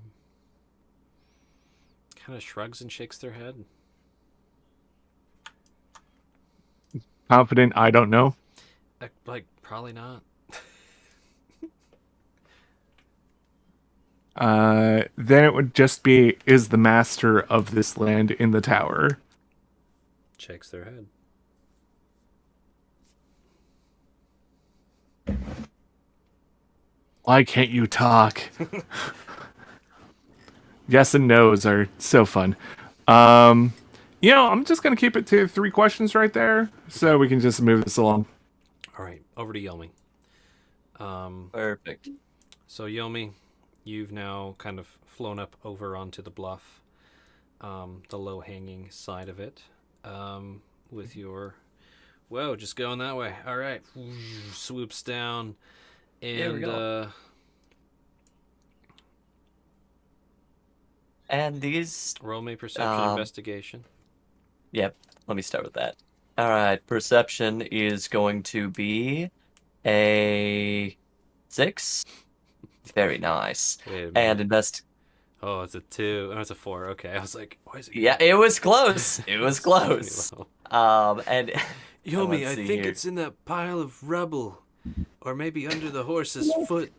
of shrugs and shakes their head. Confident, I don't know. Like probably not. Then it would just be, is the master of this land in the tower? Shakes their head. Why can't you talk? Yes and no's are so fun. I'm just gonna keep it to 3 questions right there, so we can just move this along. All right, over to Yomi. Perfect. So Yomi, you've now kind of flown up over onto the bluff, the low-hanging side of it, with your, whoa, just going that way. All right, swoops down, Here we and go. And these, roll me perception investigation. yep, let me start with that. All right, perception is going to be a 6. Very nice. Wait a And minute. invest. Oh, it's a 2. Oh, it's a 4. Okay, I was like, why is it? Yeah, it was close. It was It's pretty close. low. And Yomi, let's I see think here. it's in that pile of rubble, or maybe under the horse's foot.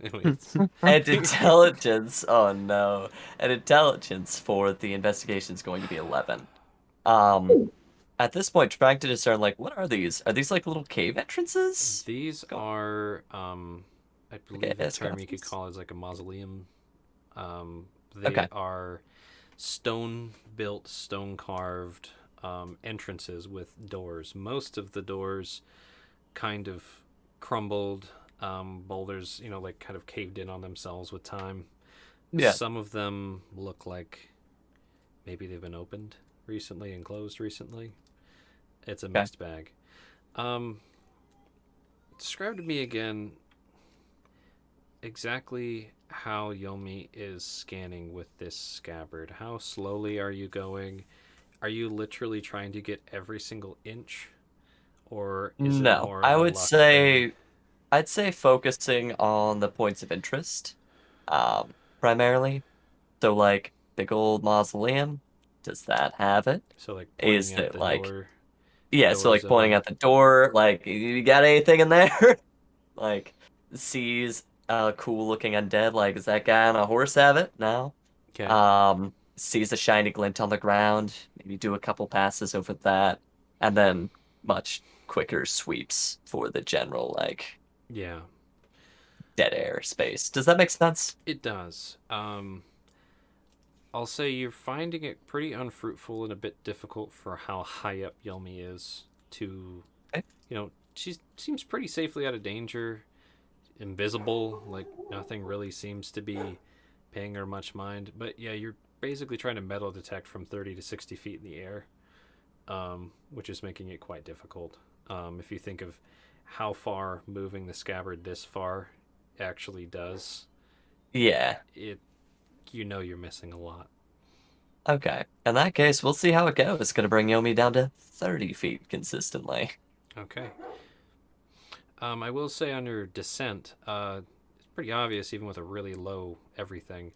Anyways, And intelligence. Oh no. And intelligence for the investigation is going to be 11. At this point, trying to discern, like, what are these? Are these like little cave entrances? these are, I believe the it's term you could coffins. call is like a mausoleum. They Okay. are stone-built, stone-carved entrances with doors. Most of the doors kind of crumbled. Boulders, like kind of caved in on themselves with time. Yeah. Some of them look like maybe they've been opened recently and closed recently. It's a mixed bag. Describe to me again exactly how Yomi is scanning with this scabbard. How slowly are you going? Are you literally trying to get every single inch? Or is it No, more I of a would luck say thing? I'd say focusing on the points of interest, primarily. So like big old mausoleum, does that have it? So like Is pointing at it the like door yeah, so door like pointing zone. at the door, like you got anything in there? Like sees a cool looking undead, like does that guy on a horse have it? No. Okay. Sees a shiny glint on the ground, maybe do a couple passes over that, and then much quicker sweeps for the general, like, Yeah, dead air space. Does that make sense? it does. I'll say you're finding it pretty unfruitful and a bit difficult for how high up Yelmi is to, Okay. she seems pretty safely out of danger, invisible, like nothing really seems to be paying her much mind. But yeah, you're basically trying to metal detect from 30 to 60 feet in the air, which is making it quite difficult. If you think of how far moving the scabbard this far actually does, Yeah. it you're missing a lot. Okay. In that case, we'll see how it goes. It's gonna bring Yomi down to 30 feet consistently. Okay. I will say on your descent, it's pretty obvious even with a really low everything.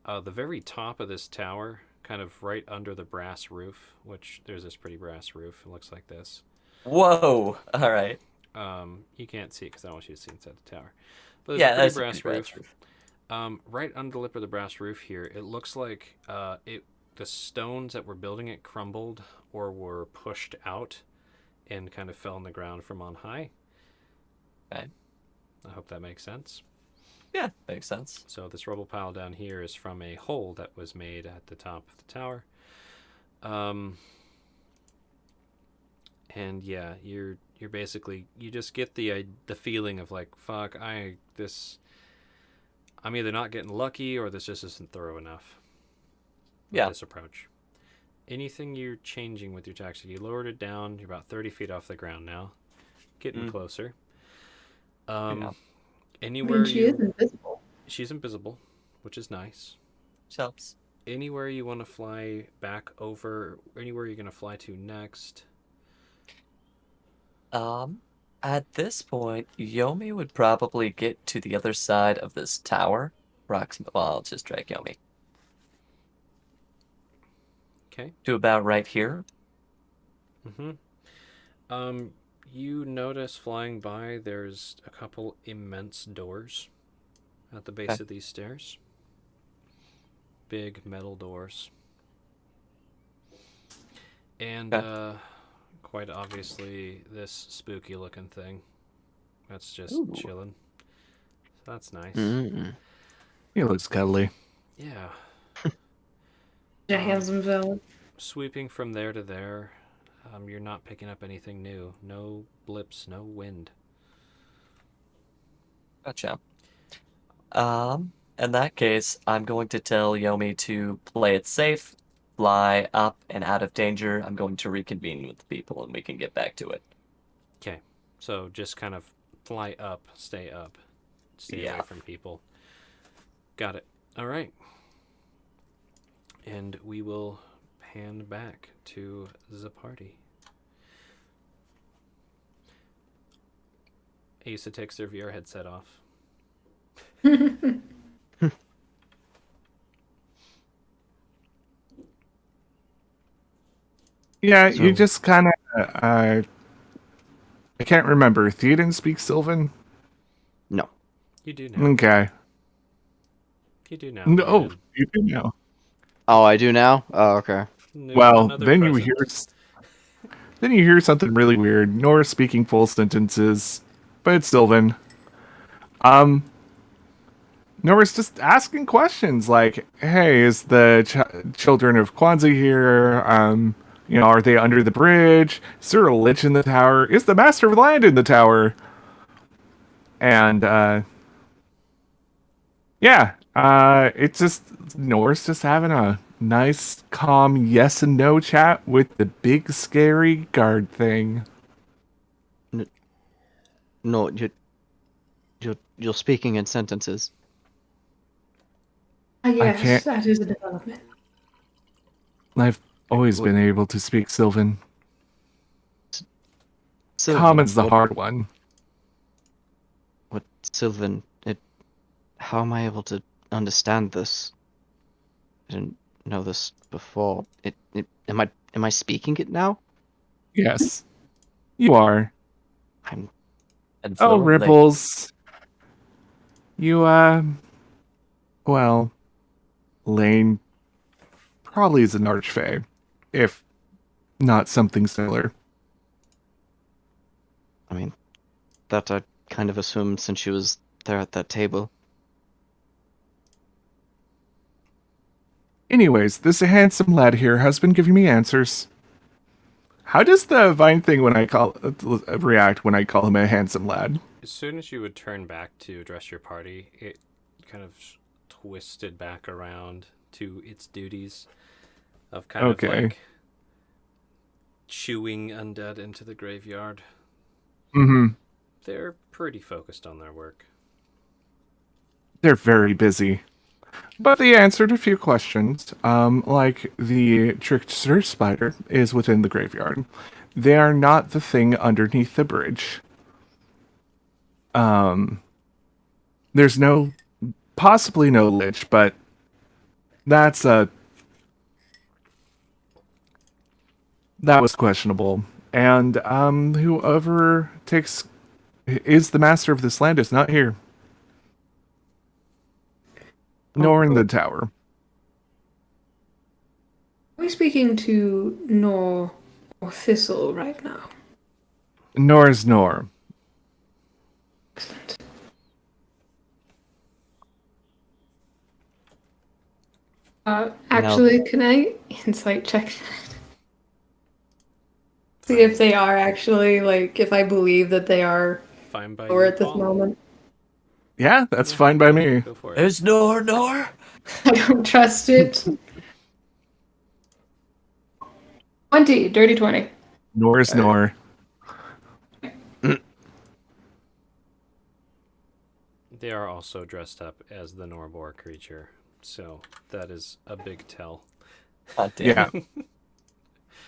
The very top of this tower, kind of right under the brass roof, which there's this pretty brass roof. It looks like this. Whoa! Alright. You can't see it because I don't want you to see inside the tower. But there's a Yeah, pretty that's a brass pretty roof. brass roof. Right under the lip of the brass roof here, it looks like the stones that were building it crumbled or were pushed out and kind of fell on the ground from on high. Okay. I hope that makes sense. Yeah, makes sense. So this rubble pile down here is from a hole that was made at the top of the tower. And yeah, you're basically, you just get the feeling of like, fuck, I'm either not getting lucky or this just isn't thorough enough with Yeah. this approach. Anything you're changing with your taxi, you lowered it down, you're about 30 feet off the ground now, getting closer. Yeah. I Anywhere mean, she you is invisible. she's invisible, which is nice. Helps. Anywhere you want to fly back over, anywhere you're going to fly to next. At this point, Yomi would probably get to the other side of this tower. Well, I'll just drag Yomi Okay. to about right here. You notice flying by there's a couple immense doors at the base Okay. of these stairs. Big metal doors. And Okay. quite obviously this spooky looking thing that's just Ooh. chilling. So that's nice. Mm. He looks cuddly. Yeah. A handsome villain. Sweeping from there to there, you're not picking up anything new. No blips, no wind. Gotcha. In that case, I'm going to tell Yomi to play it safe, fly up and out of danger. I'm going to reconvene with the people and we can get back to it. Okay. So just kind of fly up, stay away Yeah. from people. Got it. All right. And we will pan back to the party. Asa takes their VR headset off. Yeah, So- you just kind of. I can't remember. Theoden speaks Sylvan? No. You do now. Okay. You do now. No, Brandon. you do know. Oh, I do now? Oh, okay. No, Well, another then present. you hear something really weird. Nora speaking full sentences, but it's Sylvan. Nora's just asking questions like, "Hey, is the children of Kwanzaa here? Are they under the bridge? Is there a lich in the tower? Is the Master of Land in the tower?" And it's just Nora's just having a nice, calm yes and no chat with the big, scary guard thing. No, you're speaking in sentences. Yes, can't- that is a development. I've always What- been able to speak Sylvan. Sylvan, Common's the hard one. What Sylvan? How am I able to understand this? I didn't know this before. Am I speaking it now? Yes, you are. I'm And Oh, fluently. Ripples. You, well, Lane probably is an archfey, if not something similar. I mean, that I kind of assumed since she was there at that table. Anyways, this handsome lad here has been giving me answers. How does the vine thing when I call react when I call him a handsome lad? As soon as you would turn back to address your party, it kind of twisted back around to its duties of kind of Okay. like chewing undead into the graveyard. Mm-hmm. They're pretty focused on their work. They're very busy. But they answered a few questions, like the trickster spider is within the graveyard. They are not the thing underneath the bridge. There's possibly no lich, but that was questionable. And whoever is the master of this land is not here, nor in the tower. Are we speaking to Nor or Thistle right now? Nor is Nor. Excellent. Actually, can I insight check that? See if they are actually, like, if I believe that they are Fine by Nor you, at this Paul? moment. Yeah, that's Yeah. fine by me. Go for it. There's Nor. I don't trust it. 20, dirty 20. Nor is Nor. They are also dressed up as the Norbor creature, so that is a big tell. God damn. Yeah.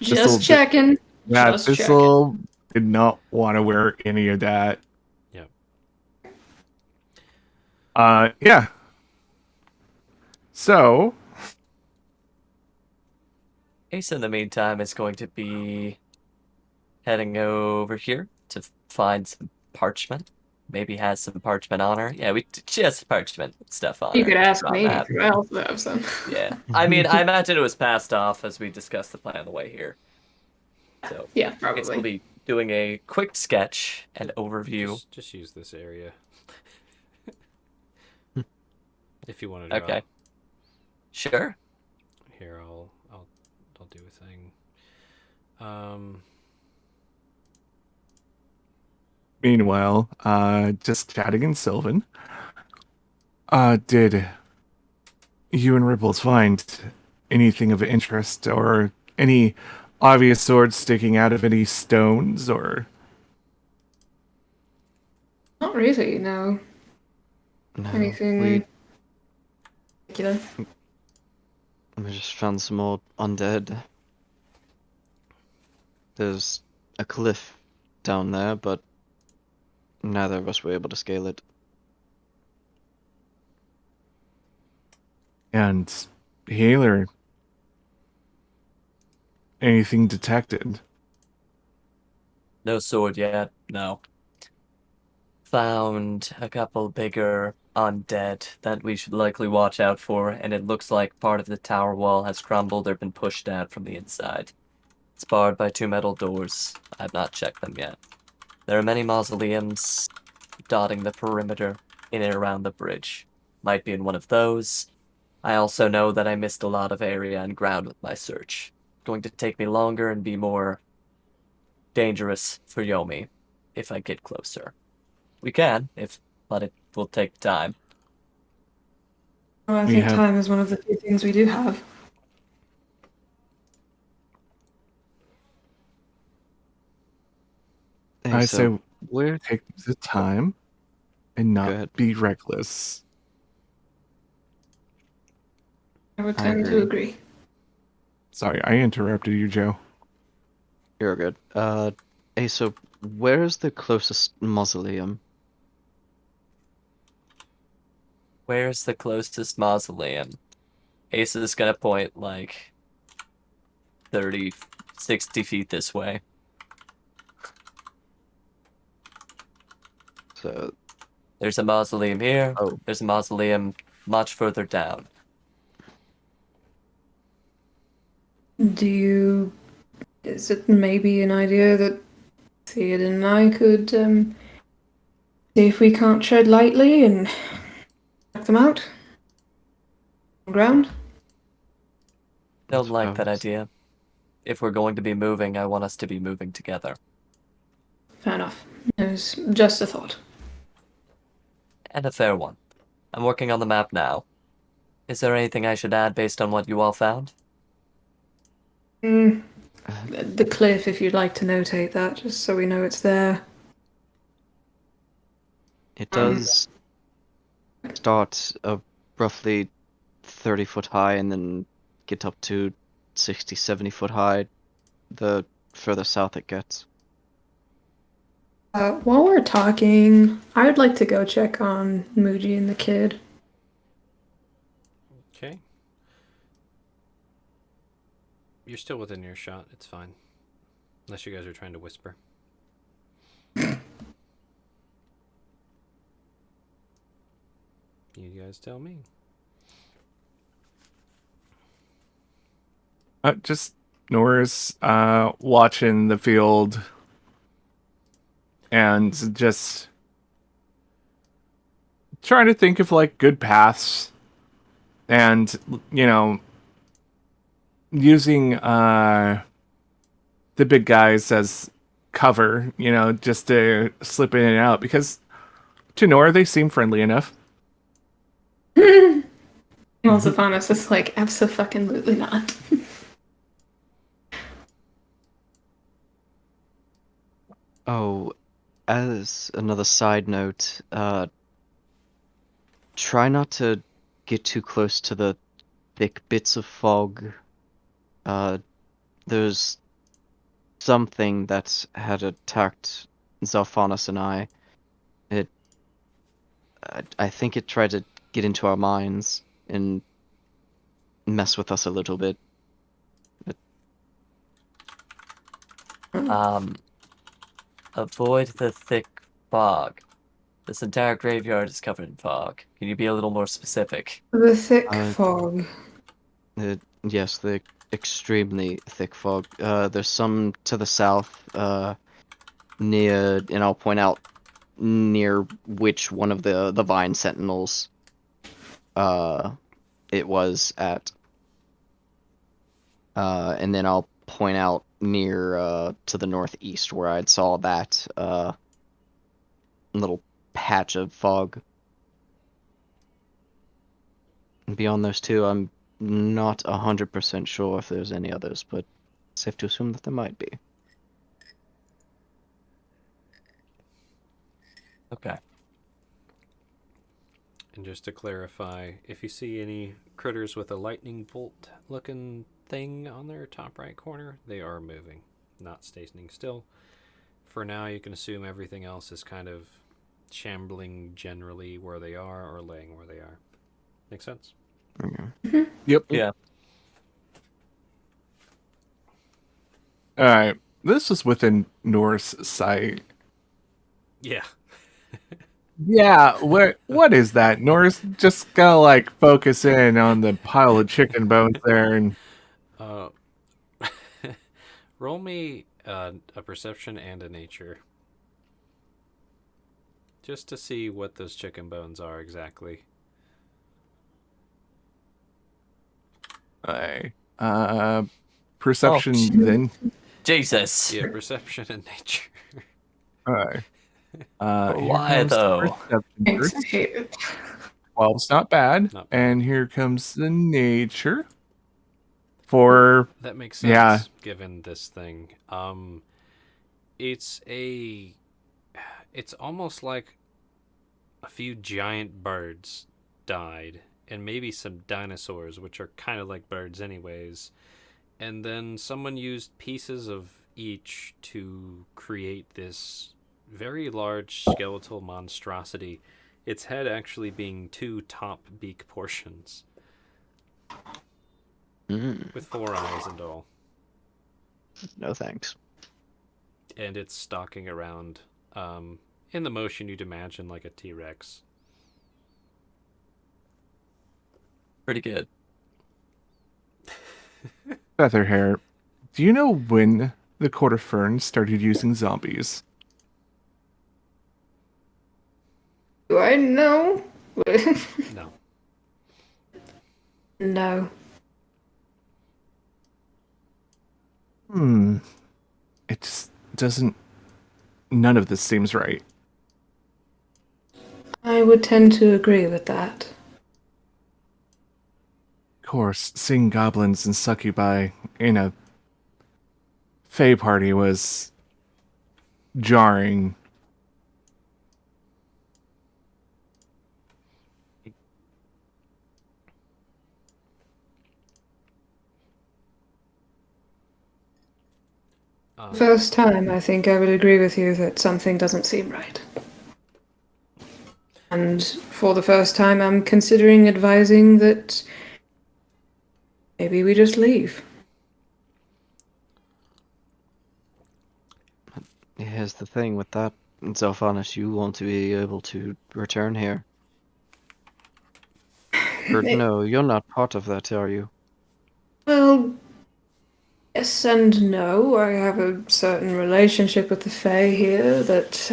Just checking. Yeah, Just checking. Thistle did not want to wear any of that. Yep. Yeah. So, Ace, in the meantime, is going to be heading over here to find some parchment. Maybe has some parchment on her. Yeah, she has parchment stuff on You her. could ask Draw me. map. I also have some. Yeah. I mean, I imagine it was passed off as we discussed the plan on the way here. So, Yeah, I guess we'll probably. be doing a quick sketch and overview. Just use this area. If you want to draw. Okay. Sure. Here, I'll do a thing. meanwhile, just chatting in Sylvan. Did you and Ripples find anything of interest or any obvious swords sticking out of any stones or? Not really, no. No, Anything we particular? just found some more undead. There's a cliff down there, but neither of us were able to scale it. And healer, anything detected? No sword yet. No. Found a couple bigger undead that we should likely watch out for, and it looks like part of the tower wall has crumbled or been pushed out from the inside. It's barred by 2 metal doors. I have not checked them yet. There are many mausoleums dotting the perimeter in and around the bridge. Might be in one of those. I also know that I missed a lot of area and ground with my search. Going to take me longer and be more dangerous for Yomi if I get closer. We can, but it will take time. Well, I We think have- time is one of the few things we do have. Hey, I so say where? take the time and Go not ahead. be reckless. I would I tend to agree. agree. Sorry, I interrupted you, Joe. You're good. Hey, so where's the closest mausoleum? Where's the closest mausoleum? Ace is gonna point like 30, 60 feet this way. So, There's a mausoleum here. Oh. There's a mausoleum much further down. Is it maybe an idea that Theoden and I could see if we can't tread lightly and check them out on the ground? Don't like that Suppose. idea. If we're going to be moving, I want us to be moving together. Fair enough. It was just a thought. And a fair one. I'm working on the map now. Is there anything I should add based on what you all found? Mm, the cliff, if you'd like to notate that, just so we know it's there. It does start roughly 30 foot high and then get up to 60, 70 foot high the further south it gets. While we're talking, I would like to go check on Muji and the kid. Okay. You're still within your shot. It's fine. Unless you guys are trying to whisper. You guys tell me. Just Nora's watching the field and just trying to think of like good paths and using the big guys as cover, just to slip in and out because to Nora they seem friendly enough. Well, Sylvanas is like, abso-fucking-lutely not. Oh, as another side note, try not to get too close to the thick bits of fog. There's something that had attacked Zalfanas and I. I think it tried to get into our minds and mess with us a little bit. Avoid the thick fog. This entire graveyard is covered in fog. Can you be a little more specific? The thick Uh, fog. Yes, the extremely thick fog. There's some to the south, near, and I'll point out near which one of the vine sentinels, it was at. And then I'll point out near, to the northeast where I saw that, little patch of fog. And beyond those two, I'm not 100% sure if there's any others, but safe to assume that there might be. Okay. And just to clarify, if you see any critters with a lightning bolt looking thing on their top right corner, they are moving, not standing still. For now, you can assume everything else is kind of shambling generally where they are or laying where they are. Make sense? Okay. Yep. Yeah. All right. This is within Nora's sight. Yeah. Yeah, what is that? Nora's just gonna like focus in on the pile of chicken bones there and Uh, roll me a perception and a nature. Just to see what those chicken bones are exactly. perception Oh, then. Jesus. Yeah, perception and nature. Alright. Why, here comes the though? perception Thanks, I first. hate it. 12's not bad. Not bad. And here comes the nature. For That makes sense, Yeah. given this thing. It's almost like a few giant birds died, and maybe some dinosaurs, which are kind of like birds anyways. And then someone used pieces of each to create this very large skeletal monstrosity. Its head actually being two top beak portions, with 4 eyes and all. No thanks. And it's stalking around, in the motion you'd imagine like a T-Rex. Pretty good. Featherhair, do you know when the Court of Ferns started using zombies? Do I know? No. No. It just doesn't. None of this seems right. I would tend to agree with that. Of course, seeing goblins and succubi in a Fey party was jarring. First time, I think I would agree with you that something doesn't seem right. And for the first time, I'm considering advising that maybe we just leave. Here's the thing with that, Zelphanus, you want to be able to return here. Or no, you're not part of that, are you? Well, yes and no. I have a certain relationship with the Fae here that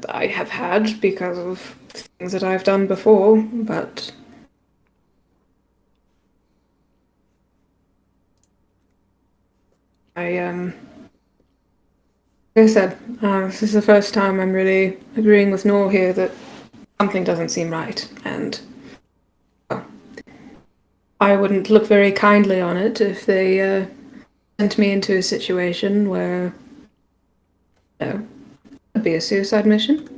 I have had because of things that I've done before, but like I said, this is the first time I'm really agreeing with Nor here that something doesn't seem right, and well, I wouldn't look very kindly on it if they sent me into a situation where, you know, it'd be a suicide mission.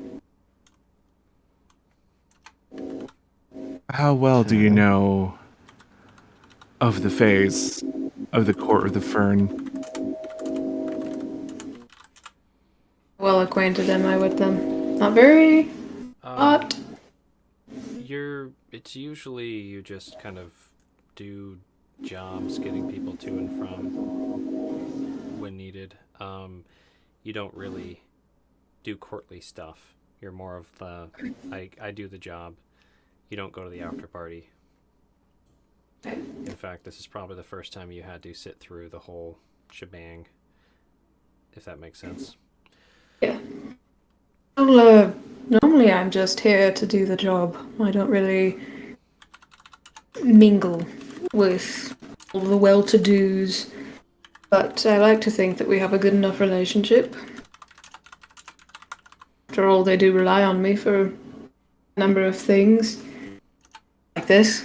How well do you know of the Fays of the Court of the Fern? Well acquainted am I with them? Not very. But It's usually you just kind of do jobs getting people to and from when needed. You don't really do courtly stuff. You're more of the I do the job. You don't go to the after party. In fact, this is probably the first time you had to sit through the whole shebang, if that makes sense. yeah. Well, normally I'm just here to do the job. I don't really mingle with all the well-to-dos, but I like to think that we have a good enough relationship. After all, they do rely on me for a number of things, like this.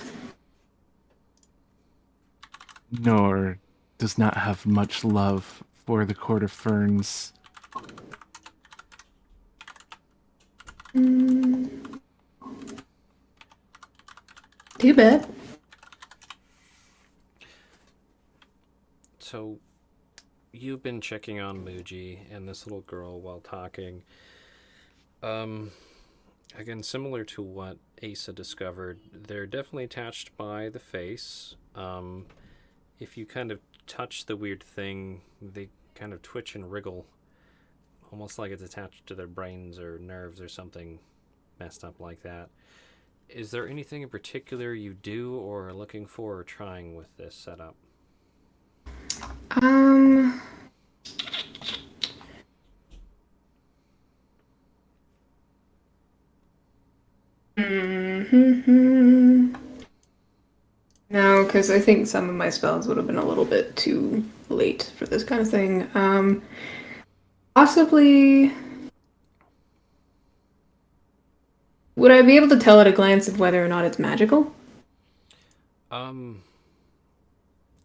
Nor does not have much love for the Court of Ferns. Too bad. So, you've been checking on Muji and this little girl while talking. Again, similar to what Asa discovered, they're definitely attached by the face. If you kind of touch the weird thing, they kind of twitch and wriggle, almost like it's attached to their brains or nerves or something messed up like that. Is there anything in particular you do or are looking for or trying with this setup? No, because I think some of my spells would have been a little bit too late for this kind of thing. Possibly. Would I be able to tell at a glance of whether or not it's magical?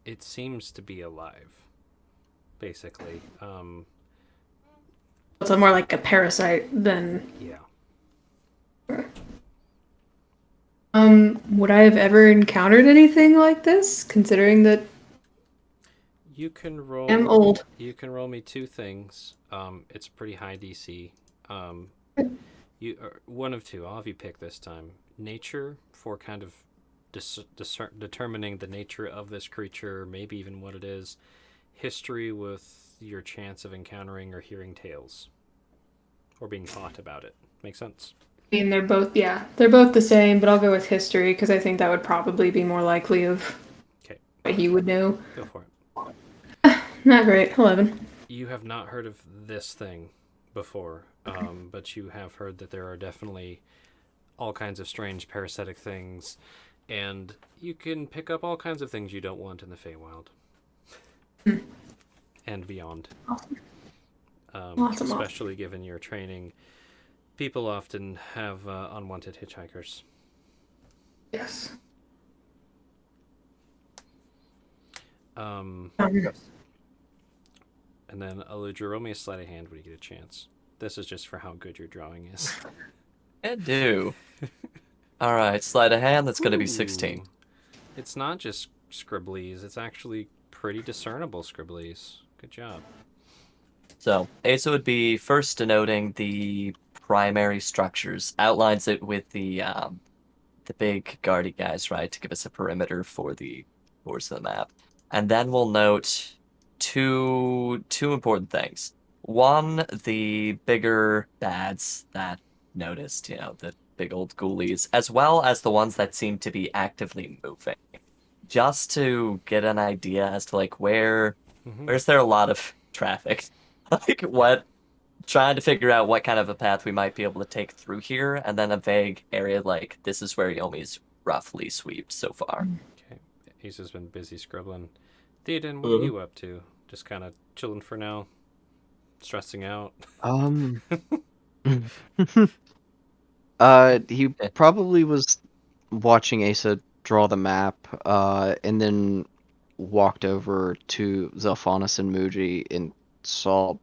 It seems to be alive, basically. It's more like a parasite than. Yeah. Would I have ever encountered anything like this? Considering that You can roll. I'm old. You can roll me two things. It's a pretty high DC. You one of two. I'll have you pick this time. Nature for kind of determining the nature of this creature, maybe even what it is. History with your chance of encountering or hearing tales, or being taught about it. Make sense? I mean, they're both the same, but I'll go with history because I think that would probably be more likely of Okay. But he would know. Go for it. Not great. 11. You have not heard of this thing before, but you have heard that there are definitely all kinds of strange parasitic things, and you can pick up all kinds of things you don't want in the Feywild. And beyond. Awesome. Awesome. Especially given your training, people often have unwanted hitchhikers. Yes. And then, Aludra, roll me a sleight of hand when you get a chance. This is just for how good your drawing is. And do. Alright, sleight of hand, that's gonna be 16. Ooh. It's not just scribblies, it's actually pretty discernible scribblies. Good job. So, Asa would be first denoting the primary structures, outlines it with the big guardy guys, right, to give us a perimeter for the boards of the map. And then we'll note two important things. One, the bigger bads that noticed, the big old ghoulies, as well as the ones that seem to be actively moving. Just to get an idea as to where's there a lot of traffic? Trying to figure out what kind of a path we might be able to take through here, and then a vague area like this is where Yomi's roughly swept so far. Okay, Asa's been busy scribbling. Theoden, what are you up to? Just kind of chilling for now? Stressing out? He probably was watching Asa draw the map, and then walked over to Zelphanus and Muji and saw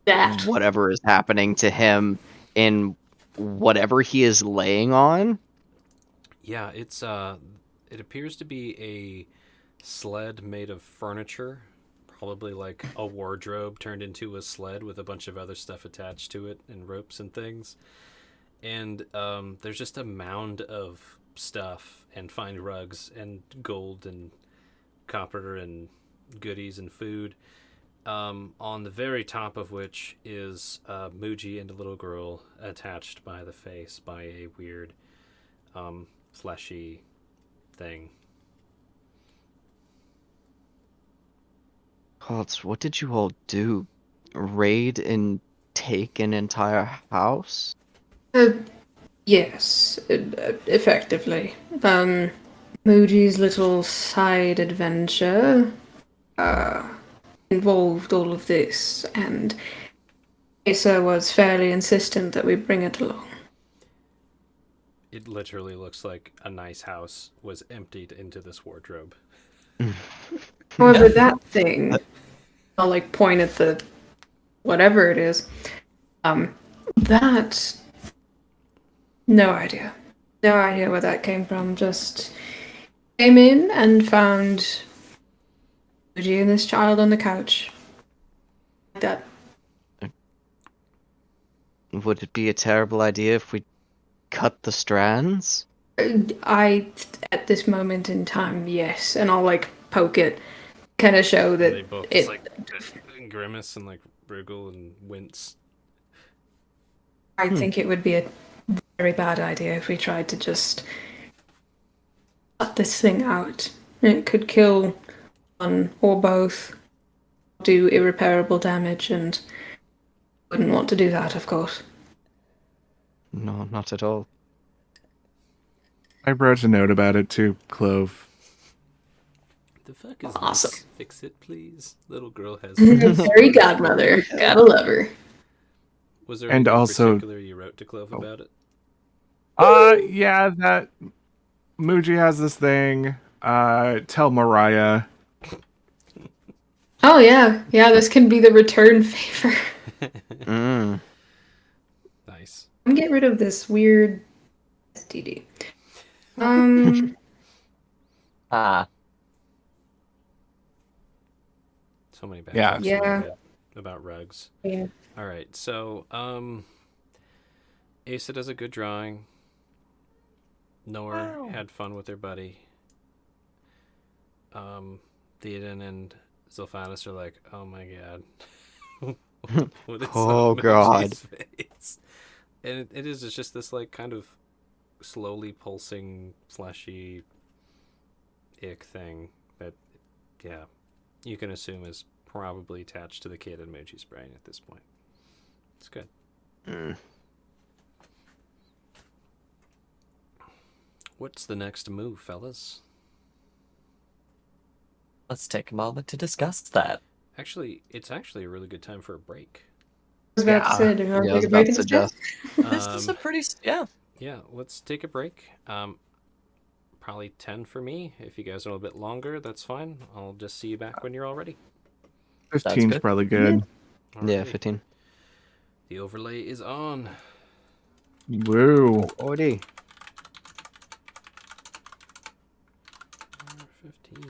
That. whatever is happening to him and whatever he is laying on. Yeah, it appears to be a sled made of furniture, probably like a wardrobe turned into a sled with a bunch of other stuff attached to it and ropes and things. And there's just a mound of stuff and fine rugs and gold and copper and goodies and food. On the very top of which is Muji and a little girl attached by the face by a weird fleshy thing. Gods, what did you all do? Raid and take an entire house? Yes, effectively. Muji's little side adventure involved all of this, and Asa was fairly insistent that we bring it along. It literally looks like a nice house was emptied into this wardrobe. However, that thing, I'll point at the whatever it is. That, no idea. No idea where that came from. Just came in and found Muji and this child on the couch. Like that. Would it be a terrible idea if we cut the strands? At this moment in time, yes. And I'll poke it, kind of show that They both it. just grimace and wriggle and wince. I think it would be a very bad idea if we tried to just cut this thing out. It could kill one or both, do irreparable damage, and wouldn't want to do that, of course. No, not at all. I wrote a note about it to Clove. The fuck is Awesome. this? Fix it, please. Little girl has. Fairy godmother. Gotta love her. Was there And anything also- particular you wrote to Clove about it? Yeah, that Muji has this thing. Tell Mariah. Oh yeah, this can be the return favor. Nice. I'm get rid of this weird STD. So many bad Yeah. jokes in my Yeah. head about rugs. Yeah. All right, so Asa does a good drawing. Nor had fun with their buddy. Theoden and Zilphanus are like, oh my god. What is Oh, on God. Mochi's face? And it's just this kind of slowly pulsing, fleshy ick thing that, yeah, you can assume is probably attached to the kid in Moji's brain at this point. It's good. Mm. What's the next move, fellas? Let's take a moment to discuss that. Actually, it's actually a really good time for a break. I was about to say, do you want Yeah, to I was take a about break to instead? suggest. This is a pretty, yeah. Yeah, let's take a break. Probably 10 for me. If you guys are a little bit longer, that's fine. I'll just see you back when you're all ready. 15's good. probably good. Yeah, Alrighty. 15. The overlay is on. Woo. Already. 15.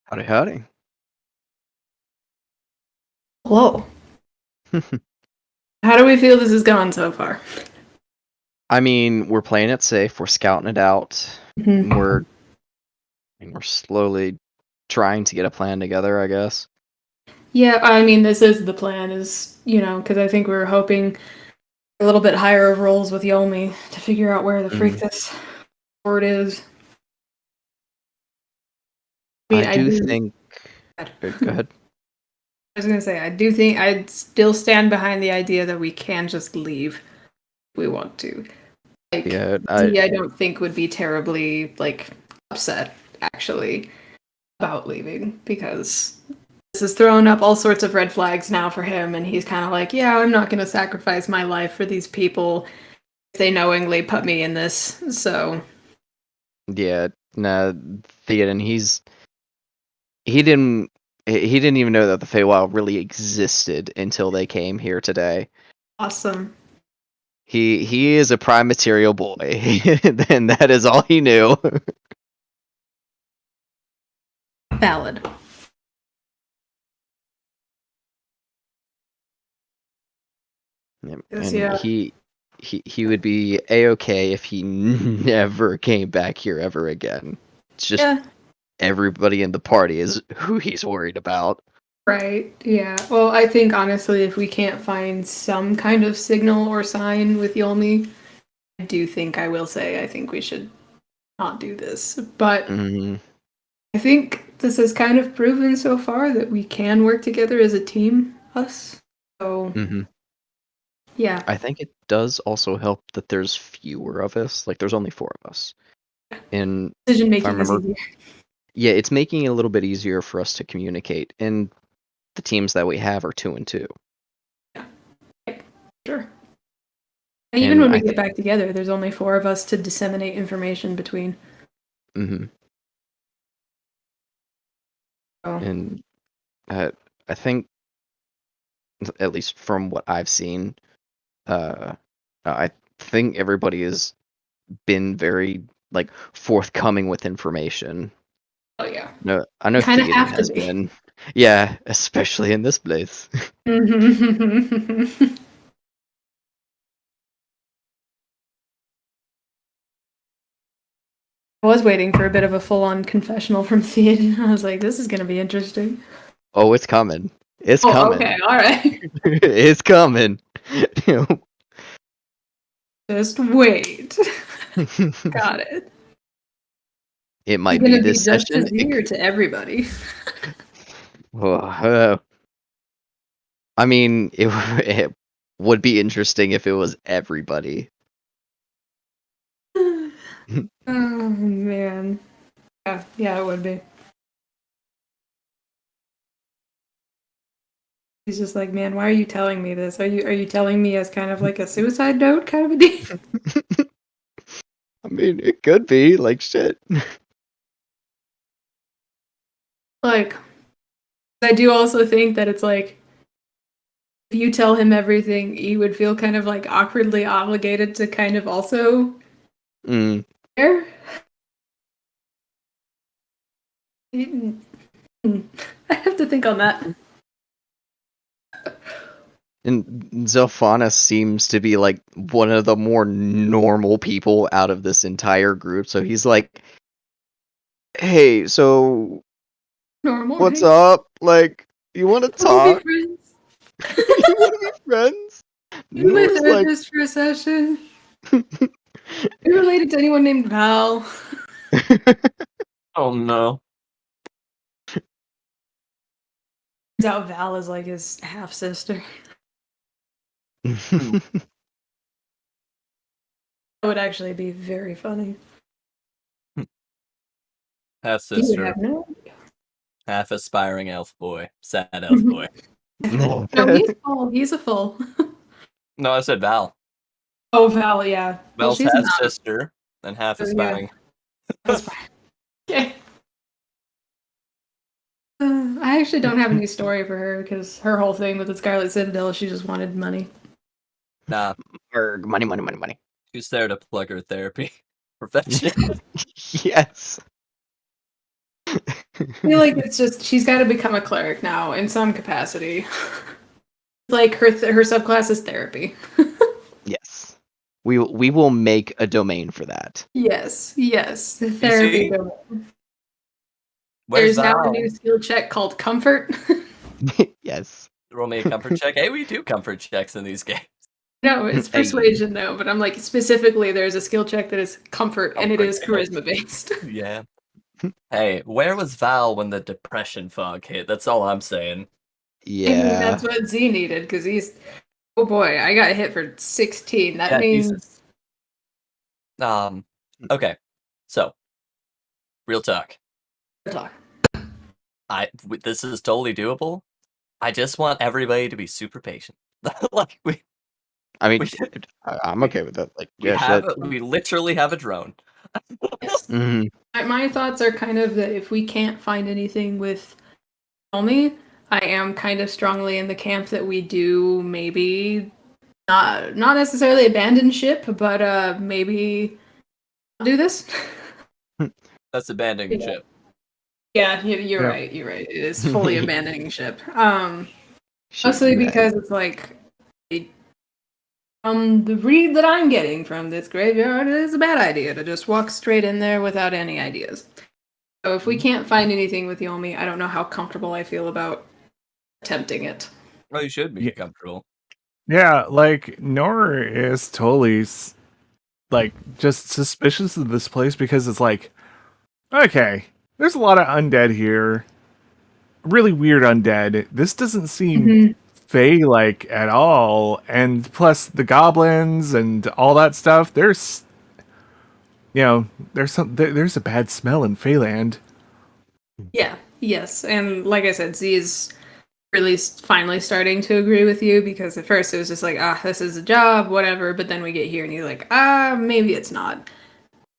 Howdy, howdy. Hello. How do we feel this has gone so far? I mean, we're playing it safe. We're scouting it out. Mhm. We're slowly trying to get a plan together, I guess. Yeah, I mean, this is the plan, because I think we were hoping a little bit higher of rolls with Yomi to figure out where the freak this word is. I mean, I I do do. think. Go ahead. I was gonna say, I do think I'd still stand behind the idea that we can just leave if we want to. Like, Yeah, I don't think would be terribly upset actually about leaving because this has thrown up all sorts of red flags now for him, and he's kind of like, yeah, I'm not gonna sacrifice my life for these people if they knowingly put me in this. So yeah. Nah, Theoden. He didn't. He didn't even know that the Feywild really existed until they came here today. awesome. He is a prime material boy, and that is all he knew. Valid. Yeah, Yes, and yeah. he would be a-okay if he never came back here ever again. It's just Yeah. everybody in the party is who he's worried about. Right. Yeah. Well, I think honestly, if we can't find some kind of signal or sign with Yolmi, I do think I will say I think we should not do this. But Mhm. I think this has kind of proven so far that we can work together as a team, us. So Mhm. yeah, I think it does also help that there's fewer of us. Like there's only 4 of us. And decision if I making is remember, easier. yeah, it's making it a little bit easier for us to communicate. And the teams that we have are 2 and 2. Sure. And even And when I we get think back together, there's only 4 of us to disseminate information between. mhm. So And I think at least from what I've seen, I think everybody has been very like forthcoming with information. oh yeah, No, I know kind of Theoden have to has be. been. Yeah, especially in this place. Mhm. I was waiting for a bit of a full-on confessional from Theoden. I was like, this is gonna be interesting. Oh, it's coming. It's Oh, okay, coming. all right. It's coming. Just wait. Got it. It It's might be gonna be this just session. as eager to everybody. Oh, I mean, it would be interesting if it was everybody. Oh man. Yeah, it would be. He's just like, man, why are you telling me this? Are you telling me as kind of like a suicide note kind of a deal? I mean, it could be like shit. Like, I do also think that it's like if you tell him everything, he would feel kind of like awkwardly obligated to kind of also Mm. care. Mm, I have to think on that. And Zelfana seems to be like one of the more normal people out of this entire group. So he's like, "Hey, so Normal, what's right? up? Like, you want to We'll be talk? friends. You want to be friends?" You're my Nora's like, therapist for a session. You related to anyone named Val? Oh no. Turns out Val is like his half sister. Hmm. That would actually be very funny. Half He would sister, have no. half aspiring elf boy, sad elf boy. No, he's full. He's a full. No, I said Val. Oh, Val, yeah. Well, Val's she's half not. sister and half So, yeah, aspiring. that's fine. Okay. I actually don't have any story for her because her whole thing with the Scarlet Citadel, she just wanted money. Nah, money, money, money, money. she's there to plug her therapy profession. Yes. I feel like it's just she's got to become a cleric now in some capacity. Like her subclass is therapy. Yes. We will make a domain for that. Yes, the You therapy see? domain. Where's There's now a Val? new skill check called comfort. Yes. Roll me a comfort check. Hey, we do comfort checks in these games. No, it's Hey. persuasion though, but I'm like specifically there's a skill check that is comfort and it is Comfort charisma based. Yeah. Hey, where was Val when the depression fog hit? That's all I'm saying. I mean, Yeah. that's what Z needed because he's oh boy, I got hit for 16. That Yeah, means Jesus. Okay. So, real talk. talk. This is totally doable. I just want everybody to be super patient. Like I mean, we I'm we, okay with that. Like, we yeah, shit. we literally have a drone. Yes. Mhm. My thoughts are kind of that if we can't find anything with Omi, I am kind of strongly in the camp that we do maybe not necessarily abandon ship, but maybe do this. That's abandoning Yeah. ship. Yeah, you're Yeah. right. You're right. It is fully abandoning ship. Shit, Mostly you right. because it's like the read that I'm getting from this graveyard, it is a bad idea to just walk straight in there without any ideas. So if we can't find anything with Yomi, I don't know how comfortable I feel about attempting it. Well, you should be Yeah. comfortable. Yeah, like Nora is totally like just suspicious of this place because it's like, okay, there's a lot of undead here, really weird undead. This doesn't seem Mhm. Fey like at all, and plus the goblins and all that stuff. There's a bad smell in Feyland. Yeah, yes. And like I said, Z is really finally starting to agree with you because at first it was just like, this is a job, whatever. But then we get here and you're like, maybe it's not.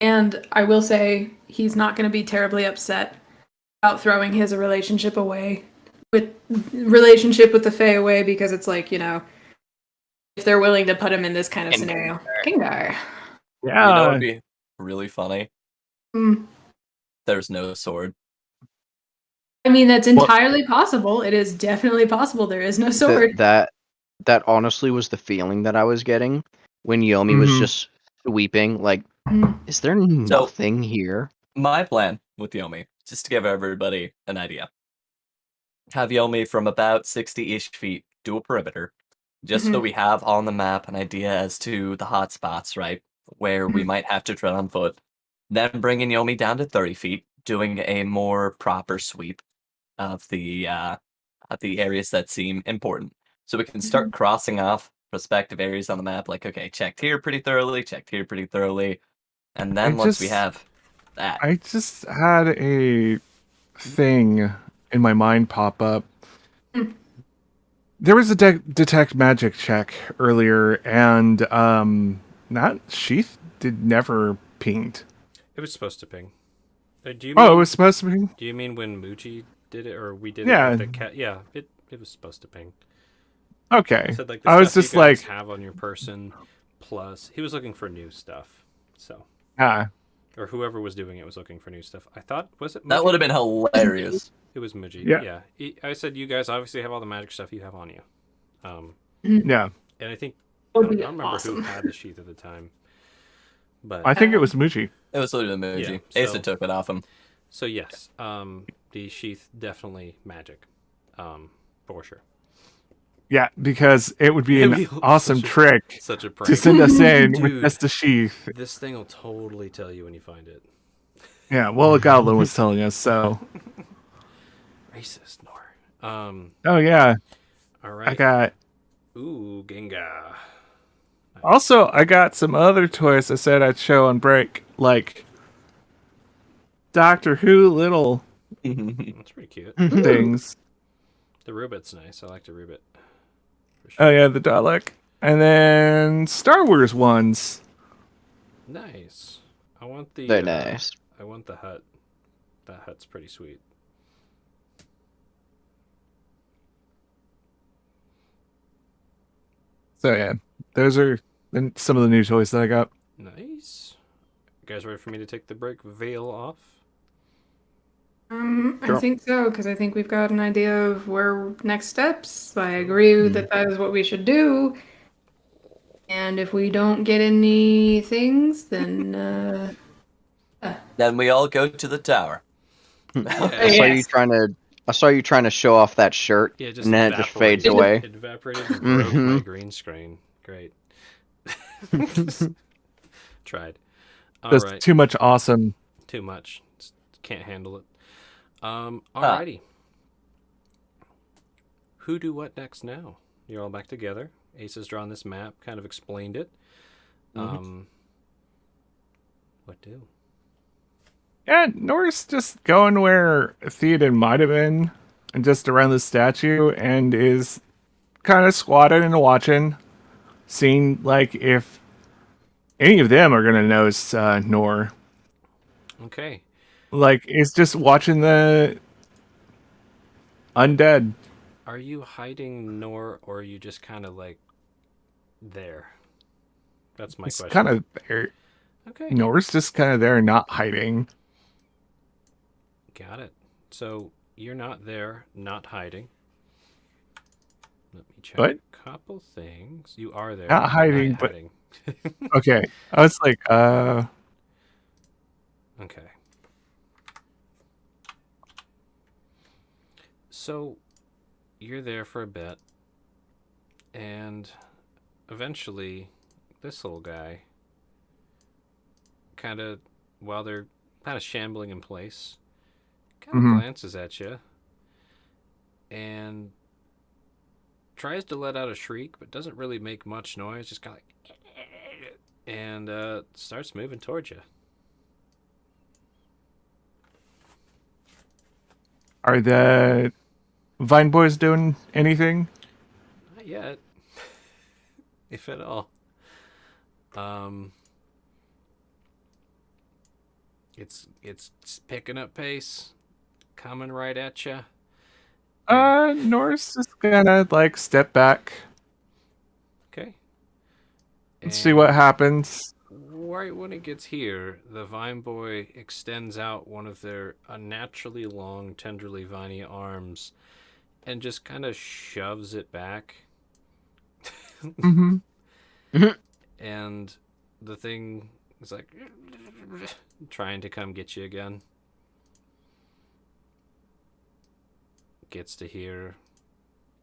And I will say he's not going to be terribly upset about throwing his relationship with the Fae away because it's like, if they're willing to put him in this kind of And scenario. Gengar. You know Yeah, what'd be really funny? Mm. There's no sword. I mean, that's Well- entirely possible. It is definitely possible. There is no sword. that honestly was the feeling that I was getting when Yomi was Mhm. just sweeping. Like, Mm. is there nothing here? My plan with Yomi, just to give everybody an idea, have Yomi from about 60-ish feet do a perimeter, just so Mhm. we have on the map an idea as to the hot spots, right? Where we Mhm. might have to tread on foot. Then bringing Yomi down to 30 feet, doing a more proper sweep of the areas that seem important. So we can start crossing off prospective areas on the map, like, okay, checked here pretty thoroughly, checked here pretty thoroughly. And I then once we just have that, I just had a thing in my mind pop up. There was a detect magic check earlier, and that sheath did never pinged. It was supposed to ping. Do you Oh, it mean was supposed to be. do you mean when Muji did it or we did it Yeah. with the cat? Yeah, it was supposed to ping. Okay. Said like the I was stuff you just guys like, have on your person plus he was looking for new stuff. So ah, or whoever was doing it was looking for new stuff. I thought was it Muji? that would have been hilarious. It was Muji. Yeah. Yeah. I said you guys obviously have all the magic stuff you have on you. yeah. And I think That I would don't, be I don't remember awesome. who had the sheath at the time. But I think it was Muji. It was literally the Muji. Yeah, Asa so- took it off him. so yes, the sheath definitely magic. For sure. Yeah, because it would be It'd an be awesome such a- trick Such a to prank. send us in with Dude. just a sheath. This thing will totally tell you when you find it. Yeah, well, a goblin was telling us so. Racist, Nor. Oh yeah, All I right. got. Ooh, Gengar. Also, I got some other toys I said I'd show on break, like Doctor Who little That's pretty cute. things. The Rubit's nice. I like the Rubit. For sure. Oh yeah, the Dalek, and then Star Wars ones. Nice. I want the. Very nice. I want the hut. That hut's pretty sweet. So yeah, those are some of the new toys that I got. Nice. You guys ready for me to take the break veil off? I Sure. think so, because I think we've got an idea of where next steps. I agree that that is what we should do. And if we don't get any things, then Then we all go to the tower. I saw you yes. trying to. I saw you trying to show off that shirt, Yeah, just and then it just fades evaporated. away. Evaporated and broke my Mm-hmm. green screen. Great. Tried. All Just right. too much awesome. Too much. Can't handle it. Ah, Alrighty. Who do what next now? You're all back together. Ace has drawn this map, kind of explained it. What do? Yeah, Nor's just going where Theoden might have been, and just around the statue, and is kind of squatting and watching, seeing like if any of them are gonna notice Nor. Okay. Like, is just watching the undead. Are you hiding Nor, or are you just kind of like there? That's my It's question. kind of there. Okay. Nor's just kind of there, not hiding. Got it. So you're not there, not hiding. Let me check What? a couple things. You are there, Not but hiding, not but hiding. okay. I was like, Okay. So you're there for a bit, and eventually this little guy kind of, while they're kind of shambling in place, kind of mhm. glances at you and tries to let out a shriek, but doesn't really make much noise, just kind of like, and starts moving towards you. Are the Vine Boys doing anything? Not yet, if at all. It's picking up pace, coming right at you. Nor's just gonna like step back Okay. and see what And happens. right when it gets here, the Vine Boy extends out one of their unnaturally long, tenderly viney arms and just kind of shoves it back. Mm-hmm. And the thing is like trying to come get you again. Gets to here,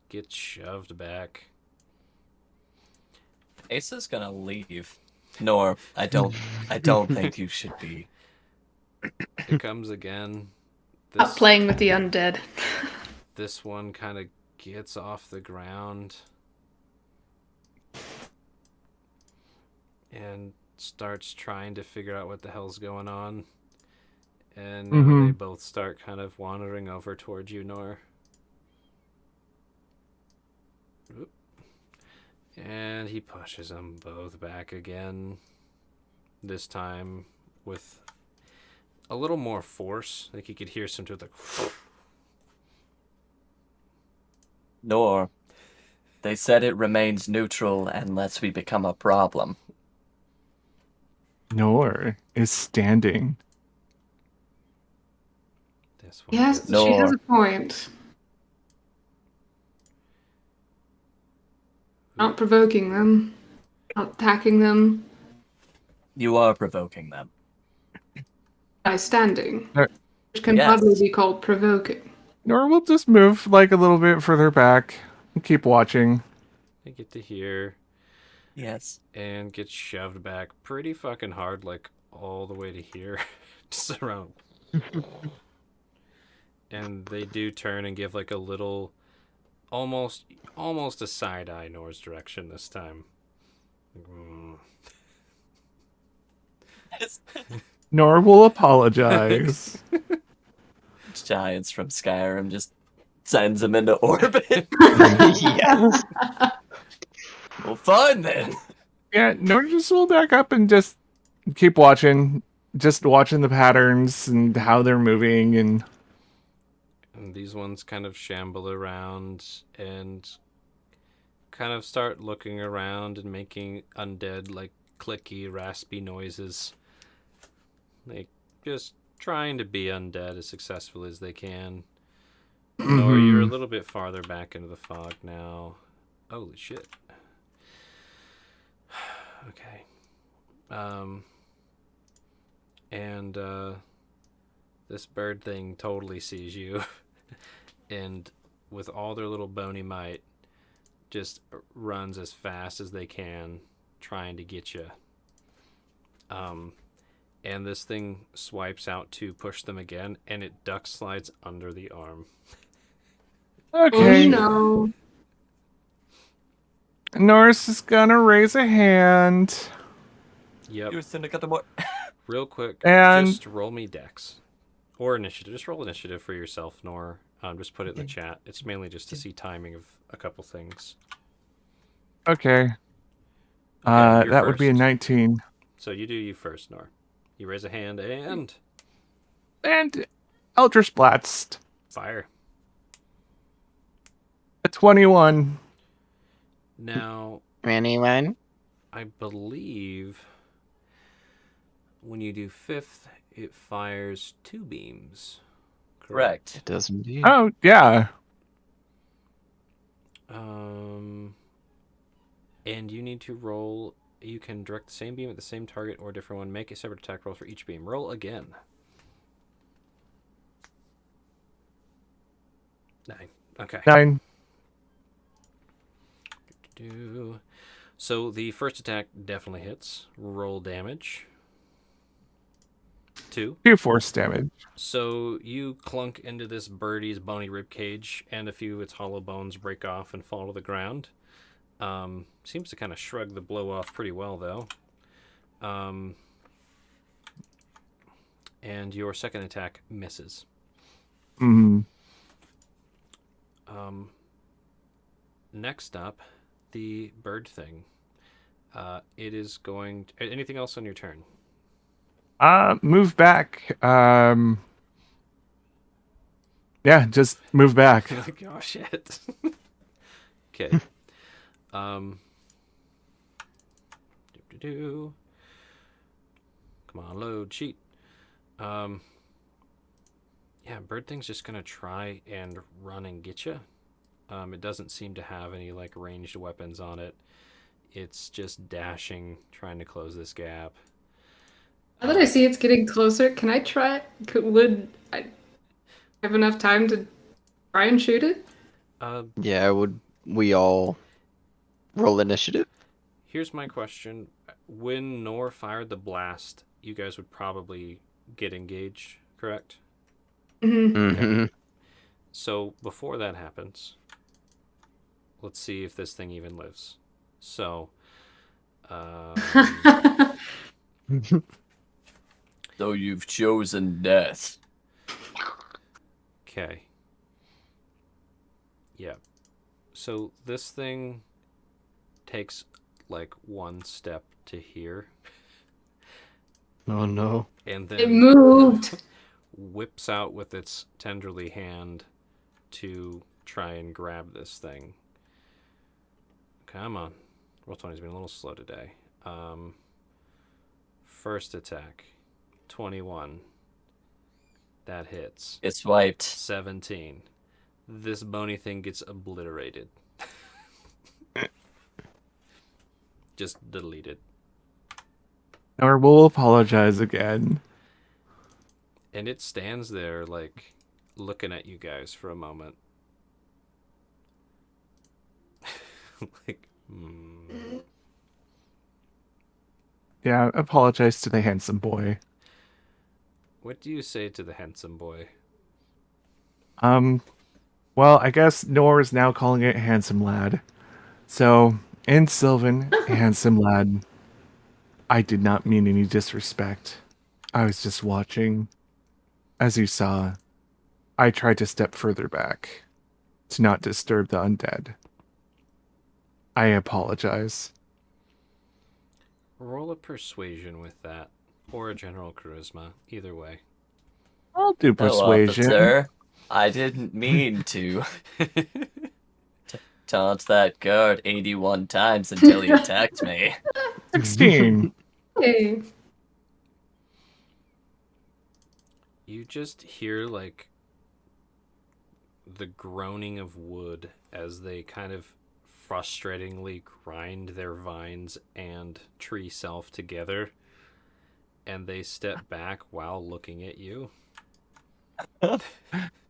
gets shoved back. Ace is gonna leave. Nor, I don't think you should be. It comes again. Stop playing with the undead. This one kind of gets off the ground and starts trying to figure out what the hell's going on. And now they both start kind of wandering over towards you, Nor. Oop. And he pushes them both back again. This time with a little more force. Like you could hear some to it like Nor, they said it remains neutral unless we become a problem. Nor is standing. this one. Yes, Gets No. she has a point. Not provoking them, not attacking them You are provoking them. by standing, Nor, which can Yes. probably be called provoking. Nor will just move like a little bit further back and keep watching. They get to here Yes. and get shoved back pretty fucking hard, like all the way to here. Just around. And they do turn and give like a little almost a side eye Nor's direction this time. Nor will apologize. Giants from Skyrim just sends him into orbit. Yes. Well, fine then. Yeah, Nor just will back up and just keep watching. Just watching the patterns and how they're moving and And these ones kind of shamble around and kind of start looking around and making undead, like clicky, raspy noises. Like just trying to be undead as successfully as they can. Nor you're a little bit farther back into the fog now. Holy shit. Okay. And this bird thing totally sees you, and with all their little bony might, just runs as fast as they can, trying to get you. And this thing swipes out to push them again, and it duck slides under the arm. Okay. Oh no. Norris is gonna raise a hand. Yep. You syndicate more. Real quick, And- just roll me dex. Or initiative. Just roll initiative for yourself, Nor. Just put it in the chat. It's mainly just to see timing of a couple things. Okay. you're That would be a first. 19. So you do you first, Nor. You raise a hand and And Eldritch Blast. fire. A 21. Now, 21. I believe when you do fifth, it fires 2 beams. Correct. It does indeed. Oh, yeah. And you need to roll. You can direct the same beam at the same target or a different one. Make a separate attack roll for each beam. Roll again. 9. Okay. 9. So the first attack definitely hits. Roll damage. 2. 2 force damage. So you clunk into this birdie's bony rib cage, and a few of its hollow bones break off and fall to the ground. Seems to kind of shrug the blow off pretty well, though. And your second attack misses. Next up, the bird thing. It is going... Anything else on your turn? Move back. Yeah, just move back. Like, oh, shit. Okay. Come on, load sheet. Yeah, bird thing's just gonna try and run and get you. It doesn't seem to have any like ranged weapons on it. It's just dashing, trying to close this gap. Now that I see it's getting closer, can I try? Would I have enough time to try and shoot it? Yeah, would we all roll initiative? Here's my question. When Nor fired the blast, you guys would probably get engaged, correct? Mm-hmm. So before that happens, let's see if this thing even lives. So, So you've chosen death. okay. Yeah. So this thing takes like one step to here, Oh no. and It then moved. whips out with its tenderly hand to try and grab this thing. Come on. Roll20's been a little slow today. First attack, 21. That hits. It's wiped. 17. This bony thing gets obliterated. Just deleted. Or we'll apologize again. And it stands there, like, looking at you guys for a moment. Like, Yeah, apologize to the handsome boy. What do you say to the handsome boy? Well, I guess Nor is now calling it handsome lad. So, in Sylvan, handsome lad. I did not mean any disrespect. I was just watching. As you saw, I tried to step further back to not disturb the undead. I apologize. Roll a persuasion with that, or a general charisma, either way. I'll do Hello, persuasion. officer. I didn't mean to taunt that guard 81 times until he attacked me. 16. Hey. You just hear like the groaning of wood as they kind of frustratingly grind their vines and tree self together, and they step back while looking at you.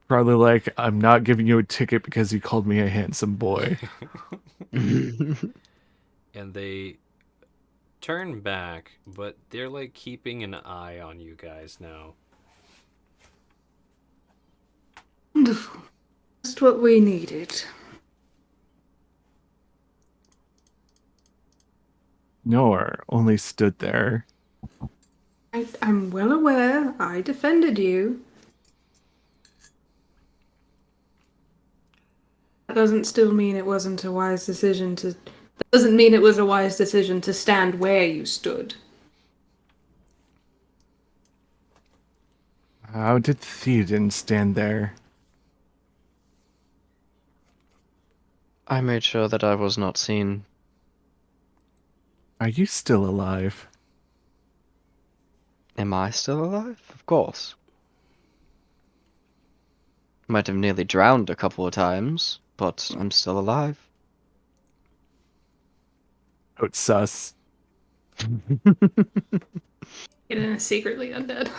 Probably like, I'm not giving you a ticket because you called me a handsome boy. And they turn back, but they're like keeping an eye on you guys now. Wonderful. Just what we needed. Nor only stood there. I'm well aware I defended you. That doesn't still mean it wasn't a wise decision to. That doesn't mean it was a wise decision to stand where you stood. How did Theoden stand there? I made sure that I was not seen. Are you still alive? Am I still alive? Of course. Might have nearly drowned a couple of times, but I'm still alive. Oh, it's sus. It is secretly undead.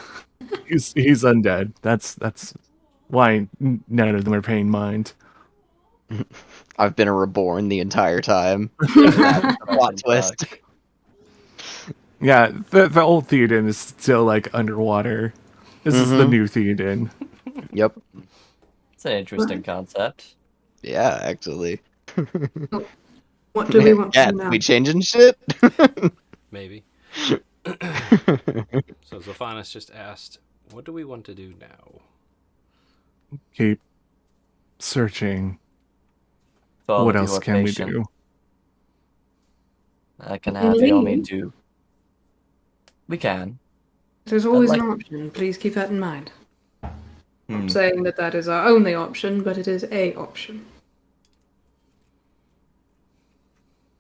He's undead. That's why none of them are paying mind. I've been a reborn the entire time. Plot twist. Yeah, the old Theoden is still like underwater. This is the new Theoden. Yep. It's an interesting concept. Yeah, actually. What do we want to Yeah, do now? we changing shit? Maybe. So Zophanis just asked, what do we want to do now? Keep searching. For all What of else your can we patient, do? I can have Yomi do. We can. There's always like- an option. Please keep that in mind. Hmm. I'm saying that that is our only option, but it is a option.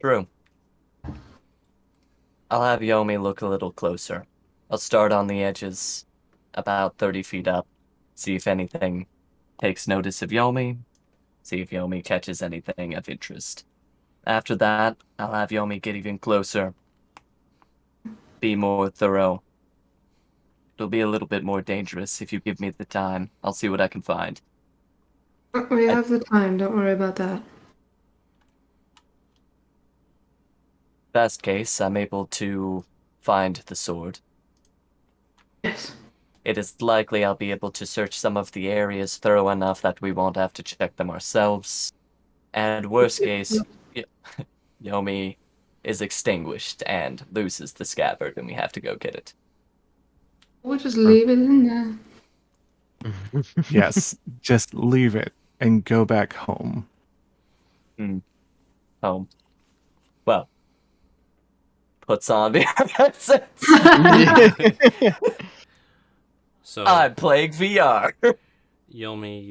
True. I'll have Yomi look a little closer. I'll start on the edges, about 30 feet up, see if anything takes notice of Yomi, see if Yomi catches anything of interest. After that, I'll have Yomi get even closer, be more thorough. It'll be a little bit more dangerous if you give me the time. I'll see what I can find. We have the time, don't worry about that. Best case, I'm able to find the sword. Yes. It is likely I'll be able to search some of the areas thorough enough that we won't have to check them ourselves. And worst case, Yomi is extinguished and loses the scabbard and we have to go get it. We'll just leave it in there. Yes, just leave it and go back home. Home. Well, puts on VR headsets. So I'm playing VR. Yomi,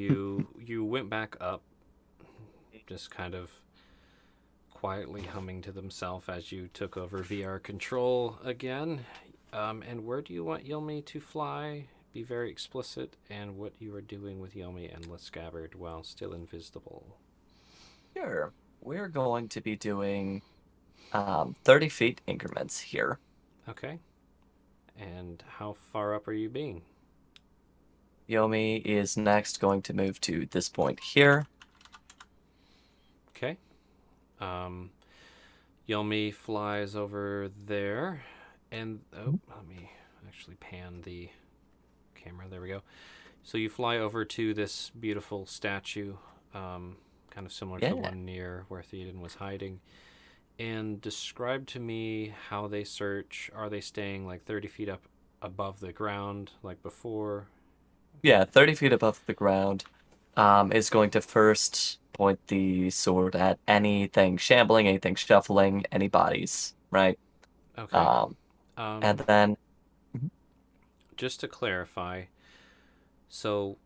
you went back up, just kind of quietly humming to themselves as you took over VR control again. And where do you want Yomi to fly? Be very explicit, and what you are doing with Yomi and Scabbard while still invisible. Sure. We're going to be doing 30 feet increments here. Okay. And how far up are you being? Yomi is next going to move to this point here. Okay. Yomi flies over there, and let me actually pan the camera. There we go. So you fly over to this beautiful statue, kind of similar to the one near where Theoden was hiding, and describe to me how they search. Are they staying like 30 feet up above the ground like before? Yeah, 30 feet above the ground. Is going to first point the sword at anything shambling, anything shuffling, any bodies, right? Okay. And then Just to clarify, so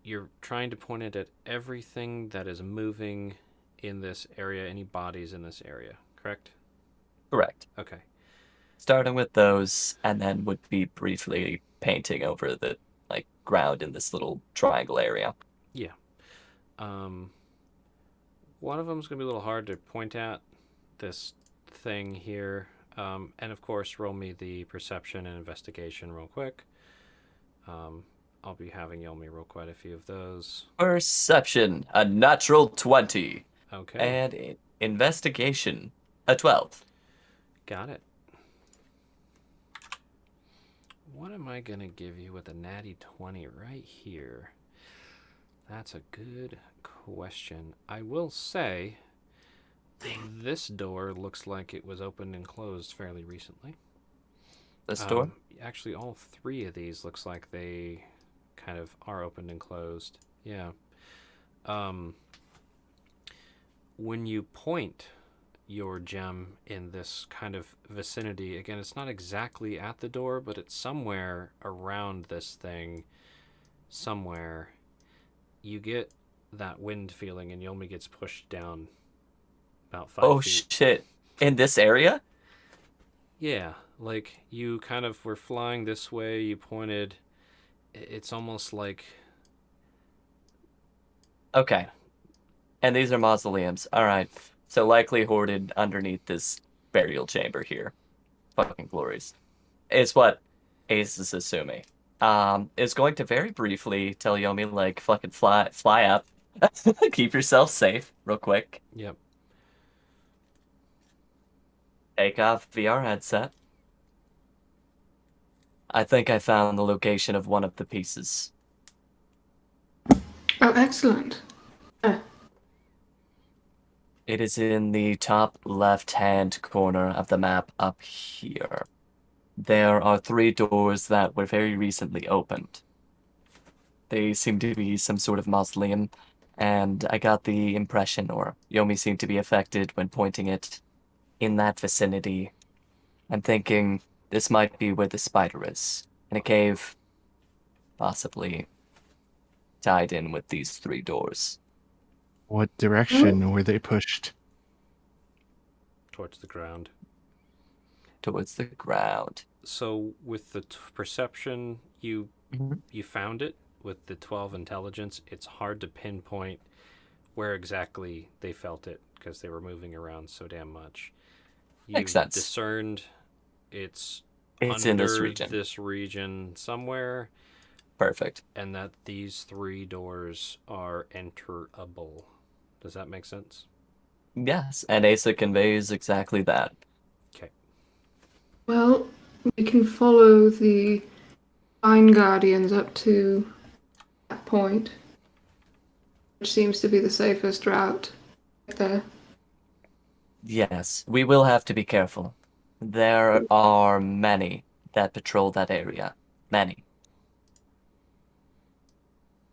you're trying to point it at everything that is moving in this area, any bodies in this area, correct? correct. Okay. Starting with those, and then would be briefly painting over the like ground in this little triangle area. Yeah. Um, one of them's gonna be a little hard to point at. This thing here, and of course, roll me the perception and investigation real quick. Um, I'll be having Yomi roll quite a few of those. Perception, a natural 20. Okay, And investigation, a 12. got it. What am I gonna give you with a natty 20 right here? That's a good question. I will say this door looks like it was opened and closed fairly recently. This door? Actually, all three of these looks like they kind of are opened and closed. Yeah. When you point your gem in this kind of vicinity, again, it's not exactly at the door, but it's somewhere around this thing, somewhere, you get that wind feeling, and Yomi gets pushed down about 5 Oh feet. shit. In this area? Yeah, like you kind of were flying this way, you pointed. It's almost like. Okay. And these are mausoleums. Alright. So likely hoarded underneath this burial chamber here. Fucking glories. Is what Ace is assuming. Is going to very briefly tell Yomi, like, fucking fly up. Keep yourself safe, real quick. Yep. Take off VR headset. I think I found the location of one of the pieces. Oh, excellent. It is in the top left-hand corner of the map up here. There are 3 doors that were very recently opened. They seem to be some sort of mausoleum, and I got the impression, or Yomi seemed to be affected when pointing it in that vicinity. I'm thinking this might be where the spider is, in a cave, possibly tied in with these 3 doors. What direction were they pushed? Towards the ground. Towards the ground. So with the perception, you found it. With the 12 intelligence, it's hard to pinpoint where exactly they felt it because they were moving around so damn much. You Makes sense. discerned it's It's under in this region. this region somewhere, Perfect. and that these 3 doors are enterable. Does that make sense? Yes, and Asa conveys exactly that. Okay. Well, we can follow the Vine Guardians up to that point, which seems to be the safest route there. Yes, we will have to be careful. There are many that patrol that area. Many.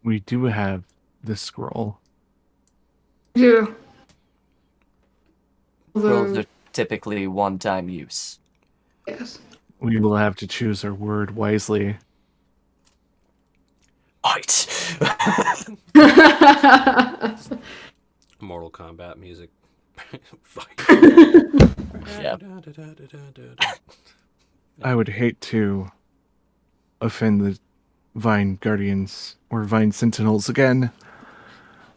We do have the scroll. Yeah. Scrolls Although, are typically one-time use. yes. We will have to choose our word wisely. Fight! Mortal Kombat music. Fight. Yeah. I would hate to offend the Vine Guardians or Vine Sentinels again,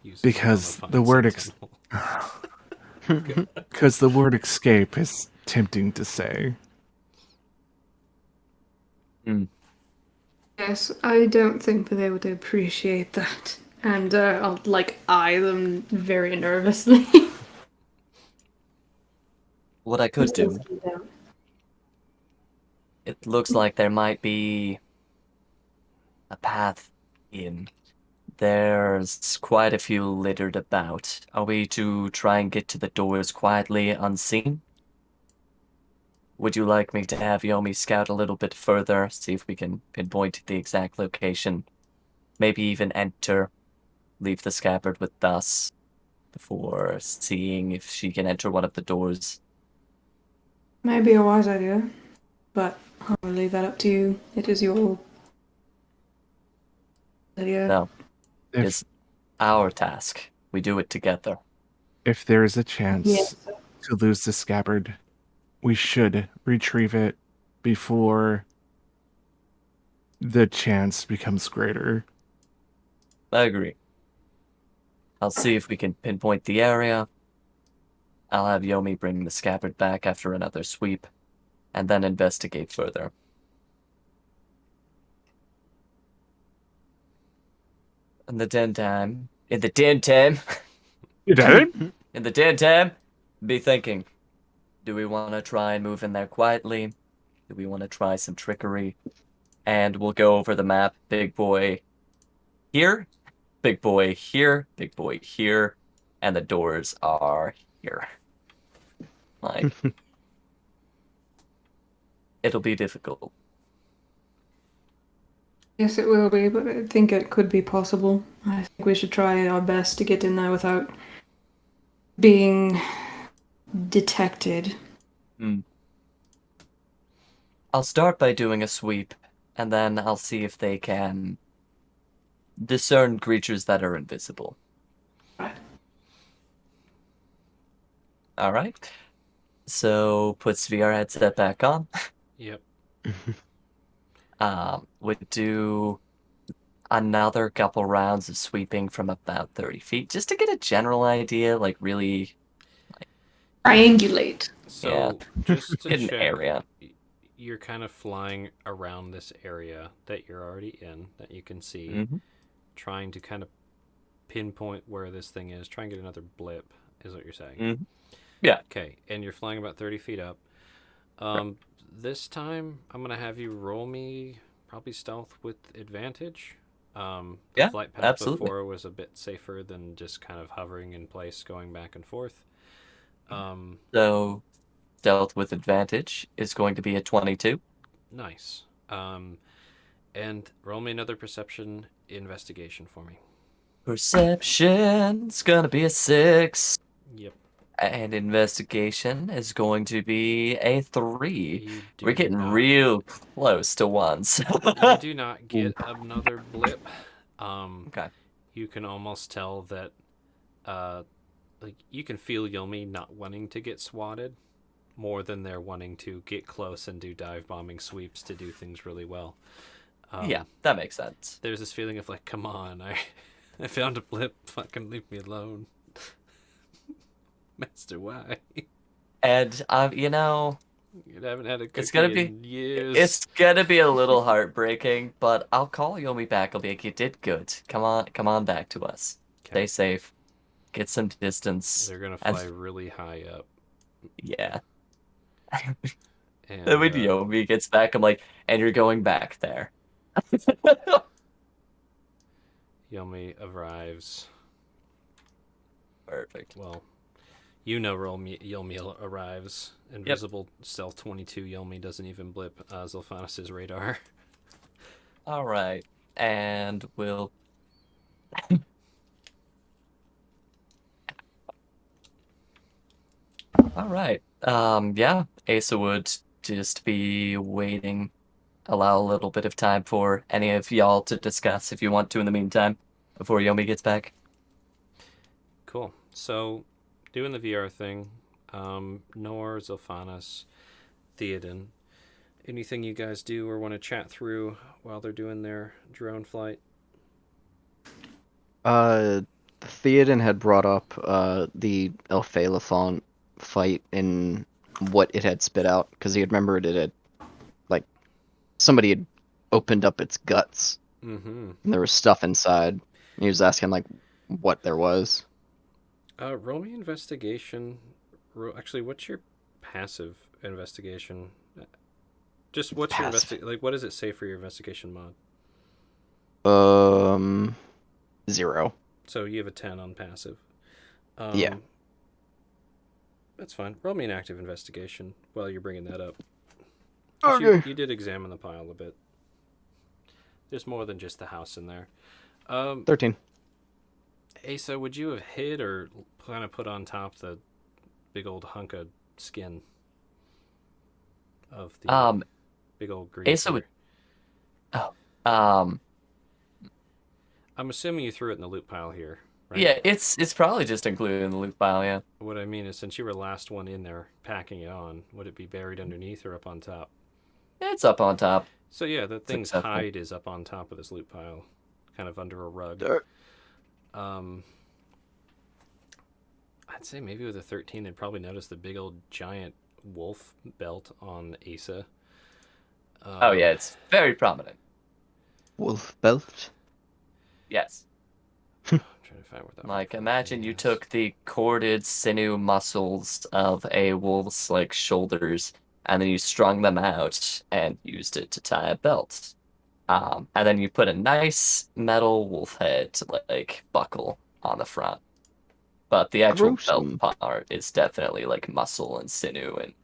Using because Vine the word Sentinel. because the word escape is tempting to say. Yes, I don't think that they would appreciate that. And I'll, eye them very nervously. What I could do, it looks like there might be a path in. There's quite a few littered about. Are we to try and get to the doors quietly, unseen? Would you like me to have Yomi scout a little bit further, see if we can pinpoint the exact location? Maybe even enter, leave the scabbard with us before seeing if she can enter one of the doors. Maybe a wise idea, but I'll leave that up to you. It is your idea. No, If it's our task. We do it together. if there is a chance Yes. to lose the scabbard, we should retrieve it before the chance becomes greater. I agree. I'll see if we can pinpoint the area. I'll have Yomi bring the scabbard back after another sweep, and then investigate further. In the daytime, in the daytime, You did it? in the daytime, be thinking, do we want to try and move in there quietly? Do we want to try some trickery? And we'll go over the map. Big boy here, big boy here, big boy here, and the doors are here. Like, it'll be difficult. Yes, it will be, but I think it could be possible. I think we should try our best to get in there without being detected. I'll start by doing a sweep, and then I'll see if they can discern creatures that are invisible. Right. All right. So puts VR headset back on. Yep. Would do another couple rounds of sweeping from about 30 feet, just to get a general idea, like really Triangulate. So just to get an check, area. you're kind of flying around this area that you're already in, that you can see, Mhm. trying to kind of pinpoint where this thing is, try and get another blip, is what you're saying. Mhm. Yeah. Okay, and you're flying about 30 feet up. This time, I'm going to have you roll me probably stealth with advantage. The Yeah, flight path absolutely. before was a bit safer than just kind of hovering in place, going back and forth. So stealth with advantage is going to be a 22. Nice. And roll me another perception investigation for me. Perception's gonna be a 6. Yep. And investigation is going to be a 3. You do We're getting not- real close to ones. You do not get another blip. Okay. You can almost tell that, like, you can feel Yomi not wanting to get swatted more than they're wanting to get close and do dive bombing sweeps to do things really well. Yeah, that makes sense. There's this feeling of like, come on, I found a blip. Fucking leave me alone, Master. Why? And you know, You haven't had a cookie it's gonna be in years. it's gonna be a little heartbreaking, but I'll call Yomi back. I'll be like, you did good. Come on back to us. Stay Okay. safe. Get some distance. They're gonna And- fly really high up. Yeah. And Then when Yomi gets back, I'm like, and you're going back there. Yomi arrives. Perfect. Well, you know, Yomi arrives. Invisible stealth 22. Yomi doesn't even blip Zilphanis' radar. All right, and we'll. All right. Yeah, Asa would just be waiting. Allow a little bit of time for any of y'all to discuss if you want to in the meantime, before Yomi gets back. Cool. So, doing the VR thing, Nor, Zilphanis, Theoden, anything you guys do or want to chat through while they're doing their drone flight? Theoden had brought up the Elphalethon fight and what it had spit out because he had remembered it had like somebody had opened up its guts Mm-hmm. and there was stuff inside. He was asking like what there was. Roll me investigation. Actually, what's your passive investigation? Just what's your Passive. like? What does it say for your investigation mod? 0. So you have a 10 on passive. Yeah. That's fine. Roll me an active investigation while you're bringing that up. Okay. You did examine the pile a bit. There's more than just the house in there. 13. Asa, would you have hid or kind of put on top the big old hunk of skin of the big old green Asa critter? would. Oh. I'm assuming you threw it in the loot pile here, right? Yeah, it's probably just included in the loot pile. Yeah. What I mean is, since you were the last one in there packing it on, would it be buried underneath or up on top? It's up on top. So yeah, the thing's Successful. hide is up on top of this loot pile, kind of under a rug. Um, I'd say maybe with a 13, they'd probably notice the big old giant wolf belt on Asa. Oh yeah, it's very prominent. Wolf belt. Yes. I'm trying to find where that Like, one imagine you is. took the corded sinew muscles of a wolf's like shoulders, and then you strung them out and used it to tie a belt. And then you put a nice metal wolf head like buckle on the front. But the actual belt Gruesome. part is definitely like muscle and sinew and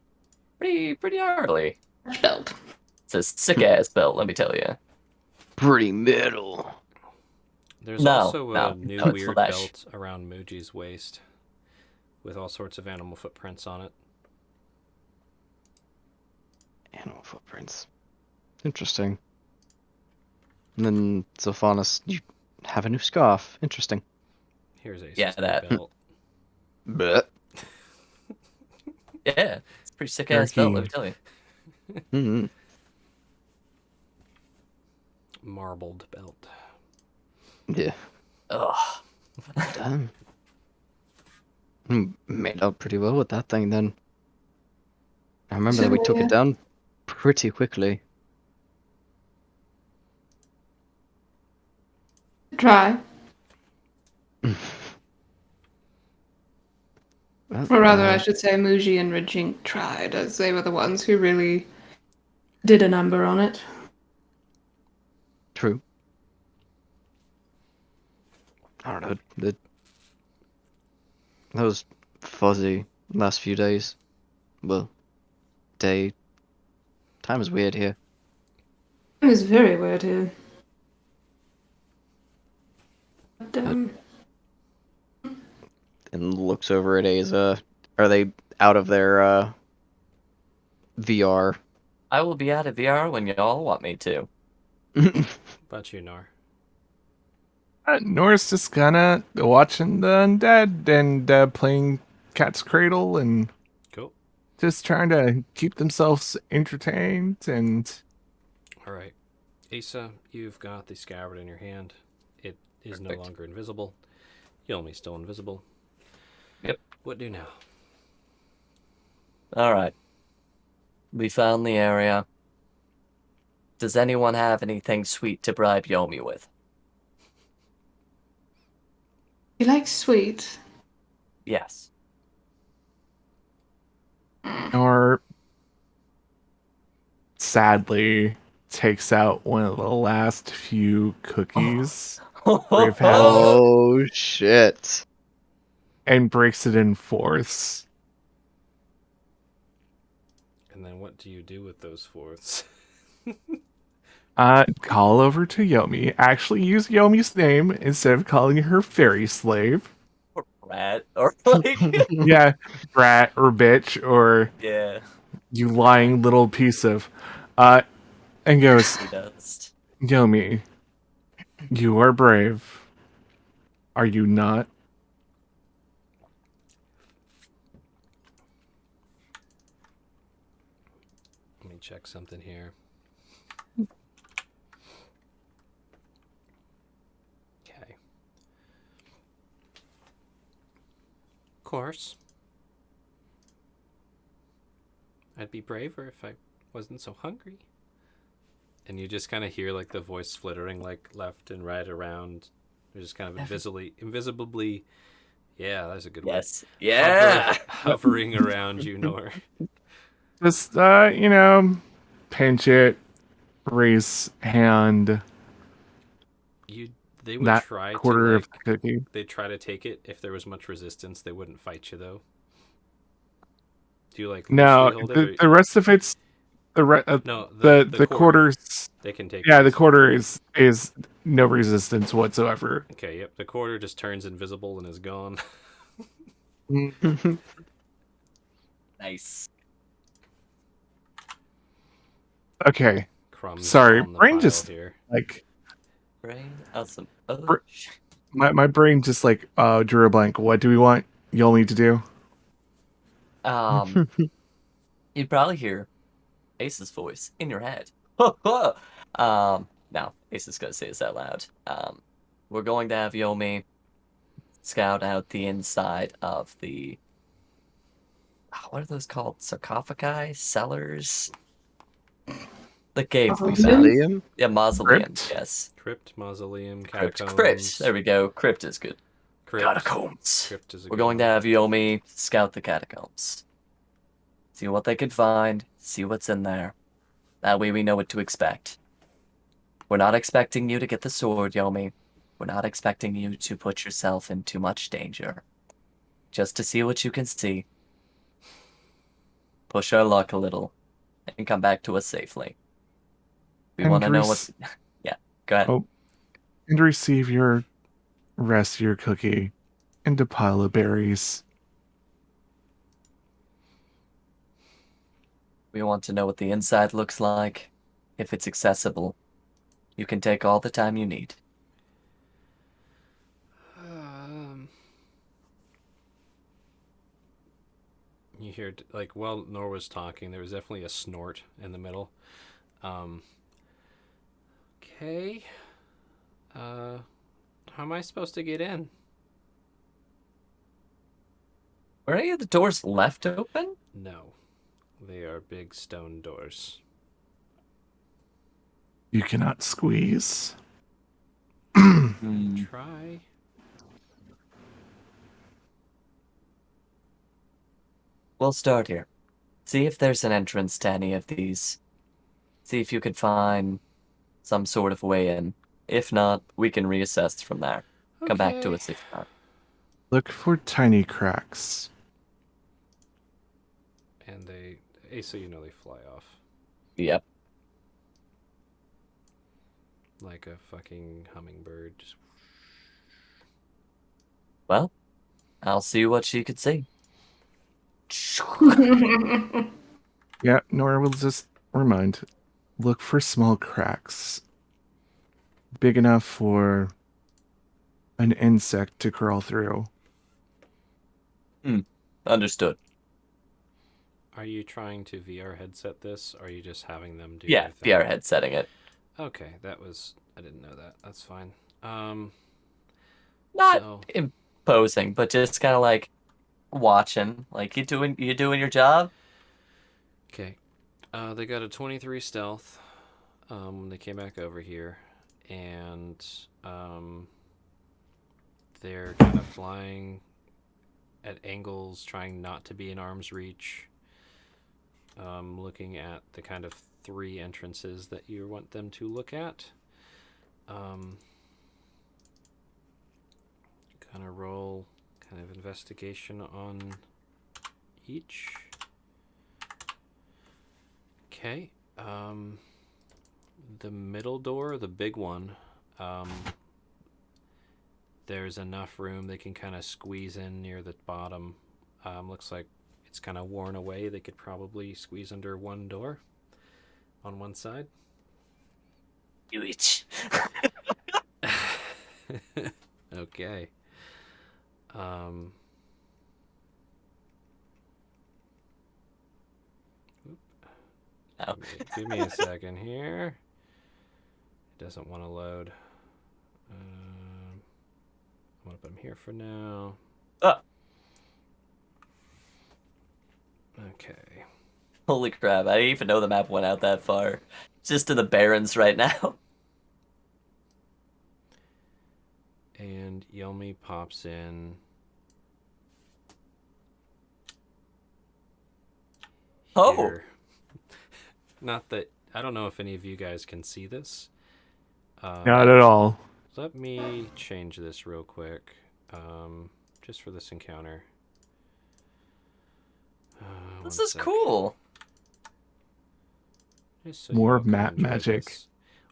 pretty gnarly. Belt. It's a sick ass belt, let me tell you. Pretty metal. There's No, also a no, new no, it's weird flesh. belt around Muji's waist with all sorts of animal footprints on it. Animal footprints. Interesting. And then Zophanis, you have a new scarf. Interesting. Here's Asa's Yeah, new that. belt. But Yeah, it's a pretty sick ass belt, let me tell you. mm Marbled belt. yeah, Ugh. damn. Made out pretty well with that thing then. I remember that we took Yeah. it down pretty quickly. Try. Well, Or rather, I should say Muji and Rajink tried, as they were the ones who really did a number on it. true. I don't know. That was fuzzy last few days. Well, day. Time is weird here. It was very weird here. But, And looks over at Aza. Are they out of their VR? I will be out of VR when y'all want me to. About you, Nar. Nora's just kinda watching the undead and playing Cat's Cradle and Cool. just trying to keep themselves entertained. And All right. Asa, you've got the scabbard in your hand. It is no Perfect. longer invisible. Yomi's still invisible. Yep. What do now? All right. We found the area. Does anyone have anything sweet to bribe Yomi with? you like sweet? Yes. Nor sadly takes out one of the last few cookies Brave had Oh shit! and breaks it in fourths. And then what do you do with those fourths? Call over to Yomi. Actually use Yomi's name instead of calling her fairy slave. Or rat, or like, Yeah, brat or bitch or yeah, you lying little piece of and goes, he does. Yomi, you are brave. Are you not? Let me check something here. Okay. Of course. I'd be braver if I wasn't so hungry. And you just kind of hear like the voice flittering like left and right around. They're just kind of invisibly, yeah, that's a good Yes. word. Yeah. Hovering around you, Nor. Just pinch it, raise hand, They would that try quarter to of the cookie. they'd try to take it if there was much resistance. They wouldn't fight you though. Do you like No, loosely hold it? the rest of it's No, the quarter. quarters. They can take. Yeah, the this. quarter is no resistance whatsoever. Okay, yep. The quarter just turns invisible and is gone. Nice. Okay, Crumbs. sorry, on the brain pile just here. like Brain awesome. Oh, Br- my brain just like drew a blank. What do we want Yomi to do? you'd probably hear Ace's voice in your head. No, Ace is gonna say this out loud. We're going to have Yomi scout out the inside of the what are those called? Sarcophagi? Cellars? The cave we found. Mausoleum? Mausoleum? Yeah, mausoleum. Crypt? Yes. Crypt, mausoleum, Crypt. catacombs. There we go. Crypt is good. Crypt. Catacombs. Crypt is a We're good going to one. have Yomi scout the catacombs. See what they can find. See what's in there. That way we know what to expect. We're not expecting you to get the sword, Yomi. We're not expecting you to put yourself in too much danger. Just to see what you can see. Push our luck a little. And come back to us safely. We And want to know rec- what's... Yeah, go ahead. Oh, and receive your rest your cookie into pile of berries. We want to know what the inside looks like. If it's accessible. You can take all the time you need. You hear, like, while Nor was talking, there was definitely a snort in the middle. Okay. How am I supposed to get in? Were any of the doors left open? No. They are big stone doors. You cannot squeeze. Try. We'll start here. See if there's an entrance to any of these. See if you can find some sort of way in. If not, we can reassess from there. Come back to Okay. us if not. Look for tiny cracks. And they, so you know they fly off. Yep. Like a fucking hummingbird. Just... Well, I'll see what she could see. Yeah, Nora will just remind. Look for small cracks. Big enough for an insect to crawl through. Understood. Are you trying to VR headset this, or are you just having them do Yeah, their thing? VR head setting it. Okay, that was... I didn't know that. That's fine. Not So... imposing, but just kind of like watching. Like you doing your job. Okay. They got a 23 stealth when they came back over here, and they're kind of flying at angles, trying not to be in arm's reach. Looking at the kind of 3 entrances that you want them to look at. Kind of roll kind of investigation on each. Okay. The middle door, the big one, there's enough room they can kind of squeeze in near the bottom. Looks like it's kind of worn away. They could probably squeeze under one door on one side. Do it. Okay. Oh. Give me a second here. It doesn't want to load. I'm gonna put them here for now. Okay. Holy crap! I didn't even know the map went out that far. Just to the Barrens right now. And Yomi pops in. Oh. Here. Not that I don't know if any of you guys can see this. Not at all. Let me change this real quick, just for this encounter. This One is sec. cool. Just so More you all can map enjoy magic. this.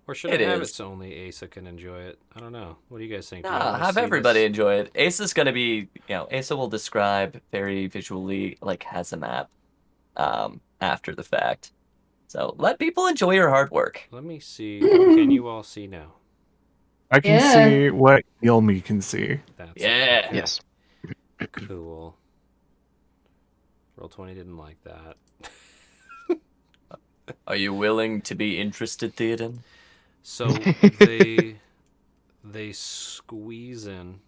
Or should It I have is. it so only Asa can enjoy it? I don't know. What do you guys think? Do you Nah, wanna have see everybody this? enjoy it. Asa's gonna be, Asa will describe very visually, like, has a map, after the fact. So let people enjoy your hard work. Let me see. Can you all see now? I can Yeah. see what Yilmi can see. That's Yeah. okay. Yes. Cool. Roll 20 didn't like that. Are you willing to be interested, Theoden? So they squeeze in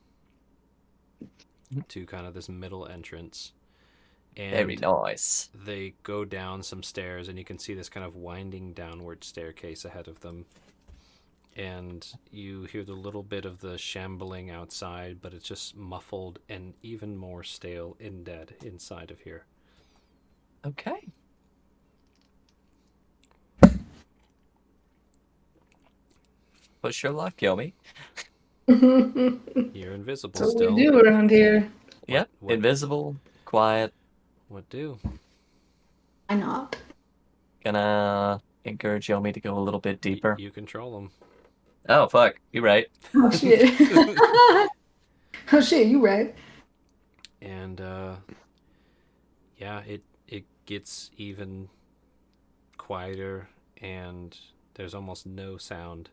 to kind of this middle entrance, Very and nice. they go down some stairs, and you can see this kind of winding downward staircase ahead of them. And you hear the little bit of the shambling outside, but it's just muffled and even more stale and dead inside of here. Okay. Push your luck, Yomi. You're invisible That's what still. we do around here. Yep. What- Invisible, quiet. What do? Why not? Gonna encourage Yomi to go a little bit deeper. You control them. Oh, fuck. You're right. Oh shit. Oh shit, you right. And yeah, it gets even quieter, and there's almost no sound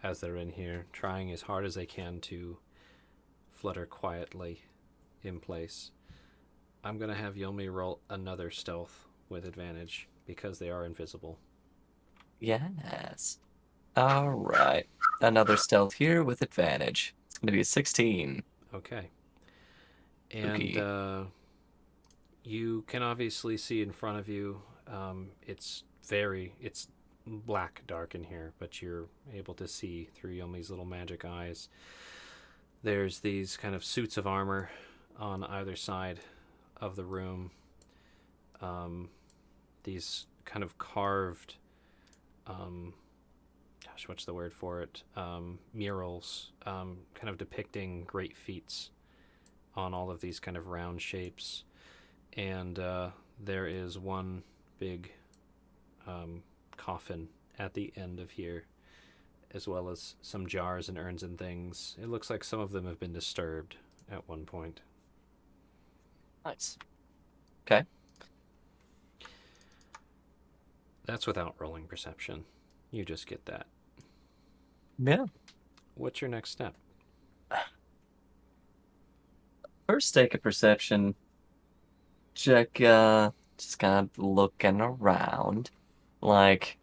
as they're in here, trying as hard as they can to flutter quietly in place. I'm gonna have Yomi roll another stealth with advantage because they are invisible. Yes. All right. Another stealth here with advantage. It's gonna be a 16. Okay. And Okay. you can obviously see in front of you. It's black dark in here, but you're able to see through Yomi's little magic eyes. There's these kind of suits of armor on either side of the room. These kind of carved, gosh, what's the word for it? Murals, kind of depicting great feats on all of these kind of round shapes. And there is one big coffin at the end of here, as well as some jars and urns and things. It looks like some of them have been disturbed at one point. Nice. Okay. That's without rolling perception. You just get that. Yeah. What's your next step? First, take a perception check. Just kind of looking around, like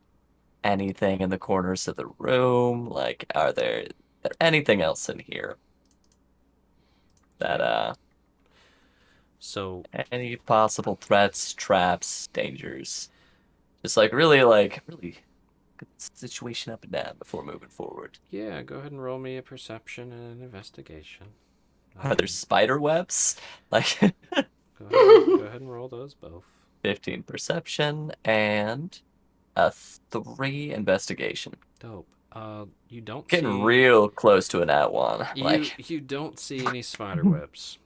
anything in the corners of the room. Like, are there anything else in here that So any possible threats, traps, dangers? Just really good situation up and down before moving forward. yeah, go ahead and roll me a perception and an investigation. Are there spider webs? Like Go ahead and roll those both. 15 perception and a 3 investigation. Dope. You don't Getting see real close to an at one. Like, you don't see any spider webs.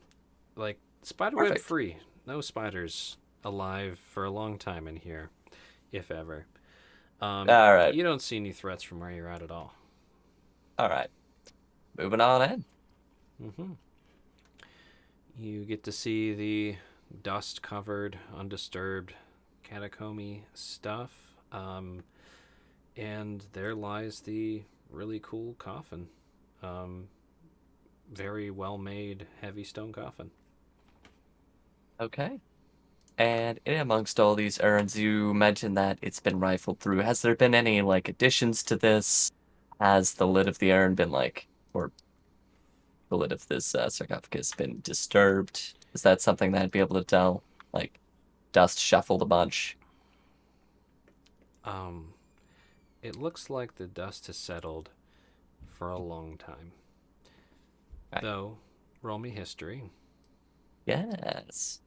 Like spider web Perfect. free. No spiders alive for a long time in here, if ever. all right, You don't see any threats from where you're at all. all right. Moving on in. Mm-hmm. You get to see the dust-covered, undisturbed catacomby stuff, and there lies the really cool coffin. Very well-made, heavy stone coffin. Okay. And in amongst all these urns, you mentioned that it's been rifled through. Has there been any like additions to this? Has the lid of the urn been or the lid of this sarcophagus been disturbed? Is that something that I'd be able to tell? Like, dust shuffled a bunch. It looks like the dust has settled for a long time. Okay. Though, roll me history. Yes.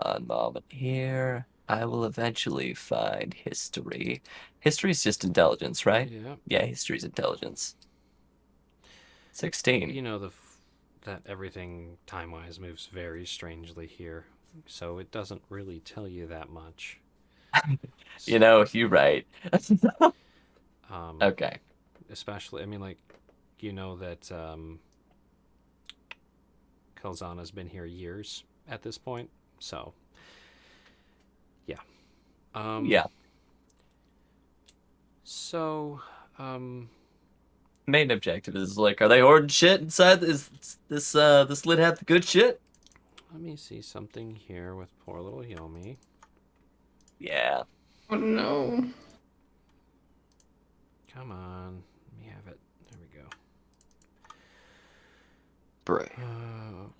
One moment here. I will eventually find history. History is just intelligence, right? Yeah. Yeah, history's intelligence. 16. You know that everything time-wise moves very strangely here, so it doesn't really tell you that much. You're right. Um, Okay. Especially, I mean, like, you know that Kelzana's been here years at this point, so yeah. Yeah. So, Main objective is like, are they hoarding shit inside? Is this lid have the good shit? Let me see something here with poor little Yomi. Yeah. Oh no. Come on. Let me have it. There we go. Bray.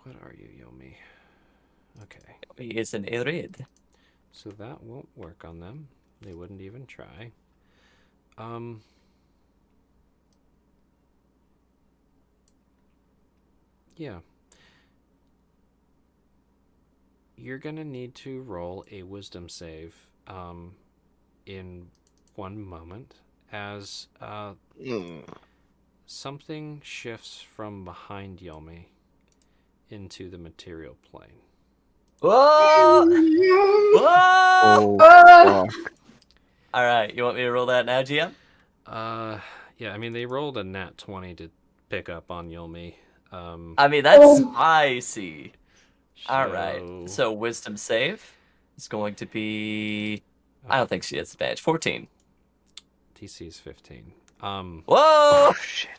What are you, Yomi? Okay. He is an Irid. So that won't work on them. They wouldn't even try. Yeah. You're gonna need to roll a wisdom save in one moment as something shifts from behind Yomi into the material plane. Whoa! Whoa! Oh, Ah! fuck. All right, you want me to roll that now, GM? Yeah, I mean, they rolled a nat 20 to pick up on Yomi. I mean, that's Oh. spicy. All right, So so wisdom save is going to be. I don't think she has advantage. 14. DC is 15. Whoa! Oh, shit.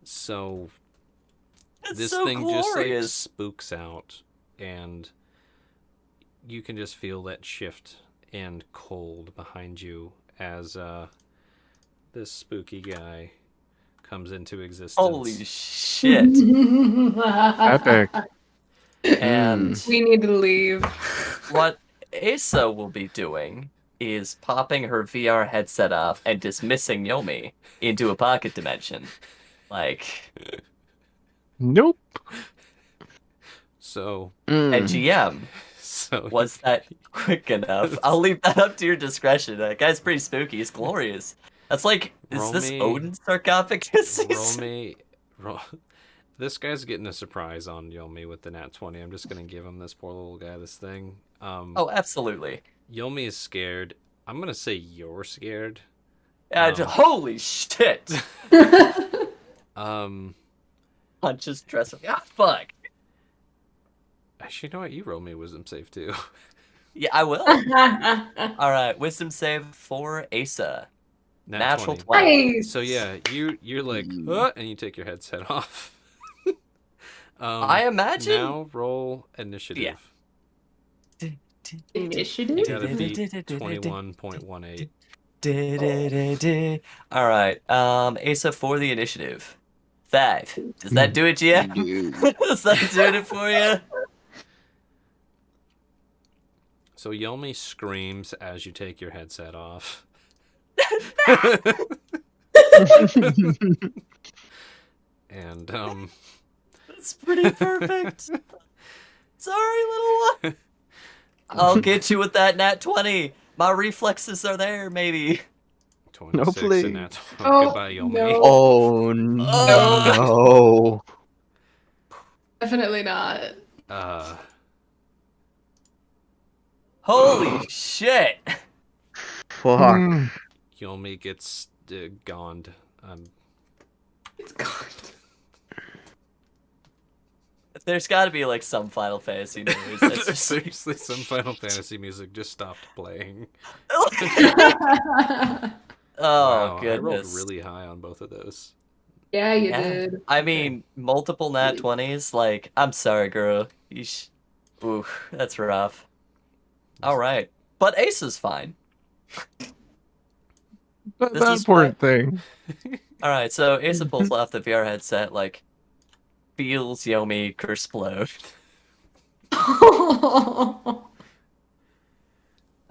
So That's this so thing just like glorious. spooks out, and you can just feel that shift and cold behind you as this spooky guy comes into existence. Holy shit! Epic. And We need to leave. what Asa will be doing is popping her VR headset off and dismissing Yomi into a pocket dimension. Like, Nope. So, and GM, so was that quick enough? I'll leave that up to your discretion. That guy's pretty spooky. He's glorious. That's like, is Roll this me- Odin's sarcophagus? roll. This guy's getting a surprise on Yomi with the nat 20. I'm just gonna give him this poor little guy this thing. Oh, absolutely. Yomi is scared. I'm gonna say you're scared. Holy shit! Punches dress. Ah, fuck. Actually, you know what? You roll me a wisdom save too. Yeah, I will. All right, wisdom save for Asa. Nat Natural 20. 20. Nice. So yeah, you're like, huh? And you take your headset off. I imagine. Now roll initiative. Initiative? You gotta beat 21.18. All right, Asa for the initiative. 5. Does that do it, GM? Does that do it for you? So Yomi screams as you take your headset off. And That's pretty perfect. Sorry, little one. I'll get you with that nat 20. My reflexes are there, maybe. 26 Hopefully. and that. Oh, Goodbye, Yomi. no. Oh, no. Definitely not. Holy shit. Fuck. Mm. Yomi gets goned. It's gone. There's got to be like some Final Fantasy news. That's just Seriously, some Final Fantasy music just stopped playing. Oh, Wow, goodness. I rolled really high on both of those. Yeah, you Yeah. did. I mean, multiple nat 20s. Like, I'm sorry, girl. Ooh, that's rough. All right. But Ace is fine. That's This the is important thing. All right, so Asa pulls off the VR headset, like, feels Yomi explode.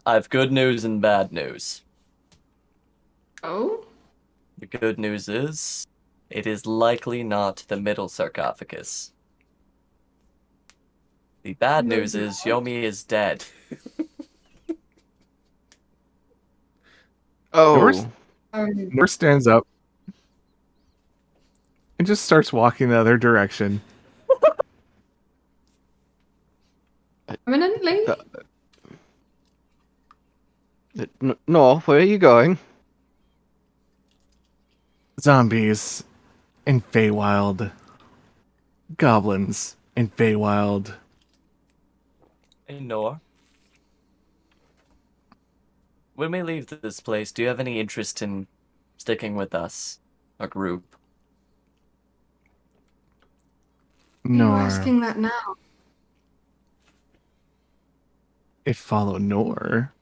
I have good news and bad news. Oh? The good news is, it is likely not the middle sarcophagus. The bad No, news is Yomi is dead. Oh. Nor stands up and just starts walking the other direction. Permanently? No, where are you going? Zombies in Feywild. Goblins in Feywild. Hey, Nor. When we leave this place, do you have any interest in sticking with us? Our group? Why are you Nor. asking that now? If follow nor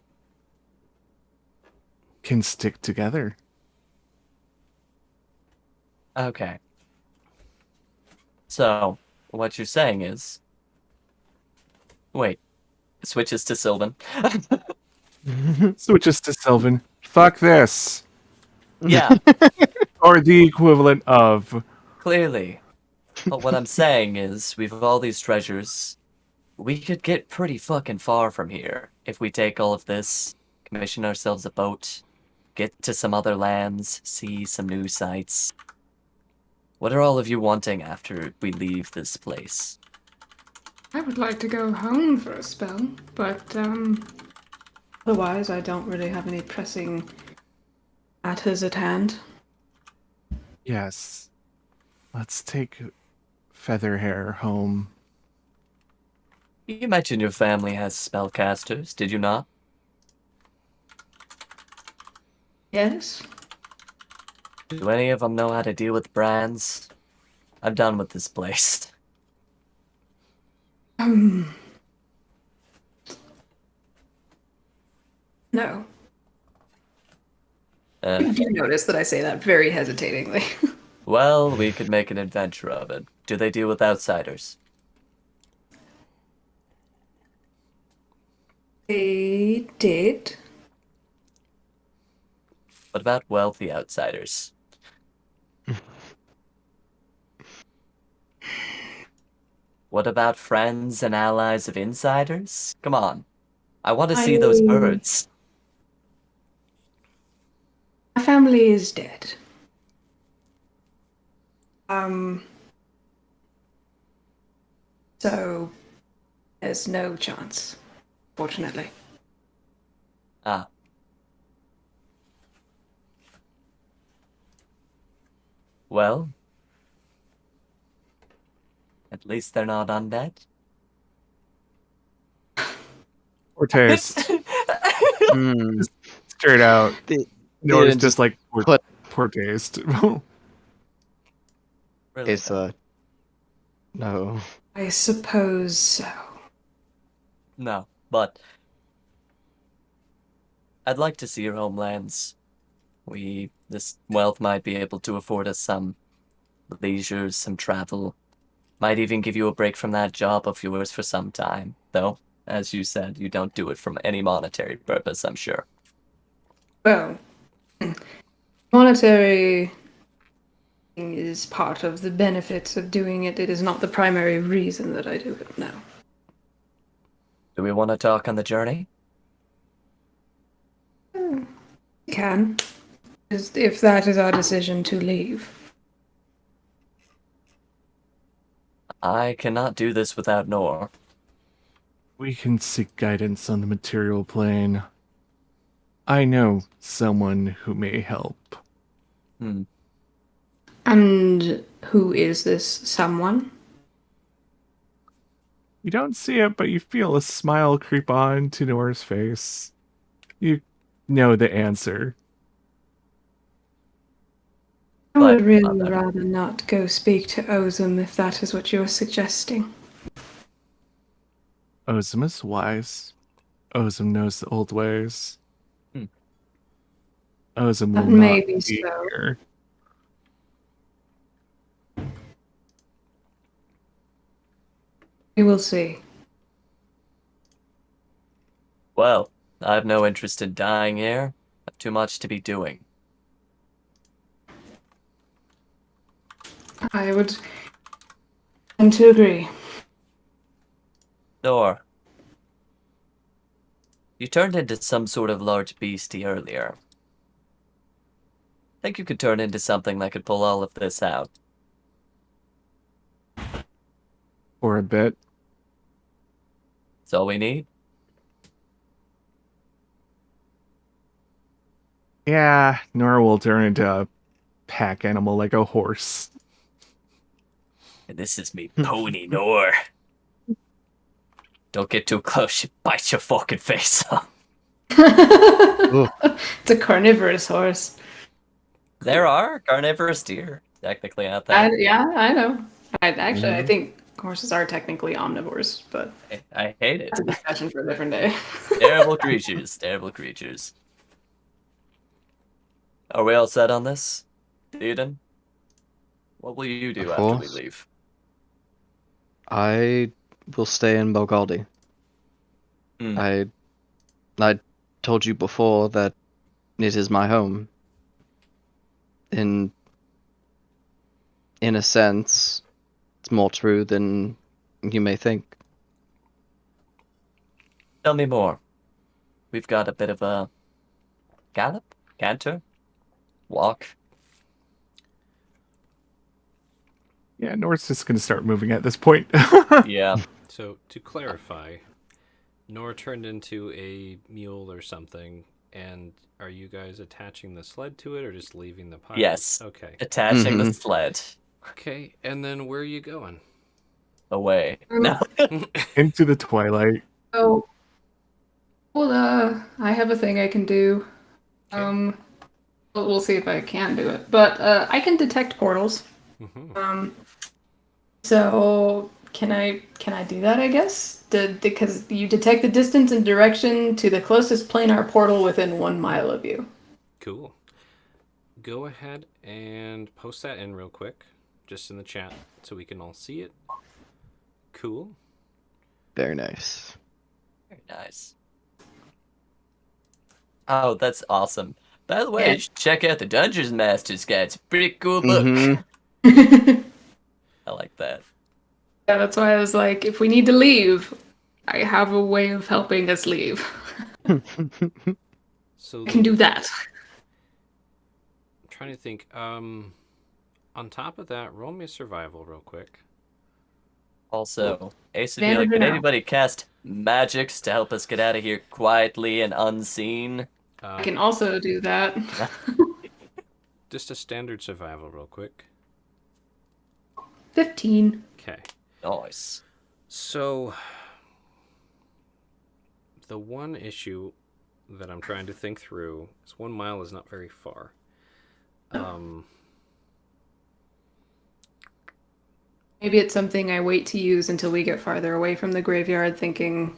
can stick together. Okay. So, what you're saying is... Wait. It switches to Sylvan. Switches to Sylvan. Fuck this. Yeah, Or the equivalent of. clearly. But what I'm saying is, we've all these treasures. We could get pretty fucking far from here if we take all of this, commission ourselves a boat, get to some other lands, see some new sights. What are all of you wanting after we leave this place? I would like to go home for a spell, but otherwise I don't really have any pressing matters at hand. Yes. Let's take Featherhair home. You mentioned your family has spellcasters, did you not? Yes? Do any of them know how to deal with brands? I'm done with this place. No. Uh, You do notice that I say that very hesitatingly. well, we could make an adventure of it. Do they deal with outsiders? They did. What about wealthy outsiders? What about friends and allies of insiders? Come on. I want to see those birds. My family is dead. So there's no chance, fortunately. Ah. Well, at least they're not undead. Or taste. Hmm. Straight out. They Nor is didn't just like put- poor taste. Really It's don't. no. I suppose so. No, but I'd like to see your homelands. This wealth might be able to afford us some leisure, some travel. Might even give you a break from that job of yours for some time. Though, as you said, you don't do it from any monetary purpose, I'm sure. Well, monetary is part of the benefits of doing it. It is not the primary reason that I do it, no. Do we want to talk on the journey? You can. If that is our decision to leave. I cannot do this without Nor. We can seek guidance on the material plane. I know someone who may help. And who is this someone? You don't see it, but you feel a smile creep on to Nora's face. You know the answer. I would But, really mother. rather not go speak to Ozum if that is what you're suggesting. Ozum is wise. Ozum knows the old ways. Hmm. Ozum That will may not be be so. here. We will see. Well, I have no interest in dying here. I have too much to be doing. I would tend to agree. Nor, you turned into some sort of large beastie earlier. Think you could turn into something that could pull all of this out? For a bit. That's all we need? Yeah, Nora will turn into a pack animal like a horse. And this is me pony Nor. Don't get too close, she bites your fucking face off. It's a carnivorous horse. There are carnivorous deer, technically, out there. Yeah, I know. I think horses are technically omnivores, but I hate it. that's a discussion for a different day. Terrible creatures. Terrible creatures. Are we all set on this, Theoden? What will you do Of after we course. leave? I will stay in Bogaldi. Hmm. I told you before that it is my home. In a sense, it's more true than you may think. Tell me more. We've got a bit of a gallop, canter, walk. Yeah, Nor's just gonna start moving at this point. Yeah. So, to clarify, Nor turned into a mule or something, and are you guys attaching the sled to it or just leaving the pilot? Yes. Okay. Attaching the Mhm. sled Okay, and then where are you going? away. No. Into the twilight. So, well, I have a thing I can do. Okay. We'll see if I can do it, but I can detect portals. Mm-hmm. So can I do that? I guess because you detect the distance and direction to the closest planar portal within 1 mile of you. Cool. Go ahead and post that in real quick, just in the chat, so we can all see it. Cool. Very nice. Very nice. Oh, that's awesome. By the way, you should check out the Dungeons Master's Guide. It's a pretty cool book. Mhm. Yeah, I like that. that's why I was like, if we need to leave, I have a way of helping us leave. So I can do that. I'm trying to think. On top of that, roll me a survival real quick. Also, Ace would be Advantage like, or could no? anybody cast magics to help us get out of here quietly and unseen? I can also do that. Just a standard survival real quick. 15. Okay. Nice. So, the one issue that I'm trying to think through is 1 mile is not very far. Maybe it's something I wait to use until we get farther away from the graveyard, thinking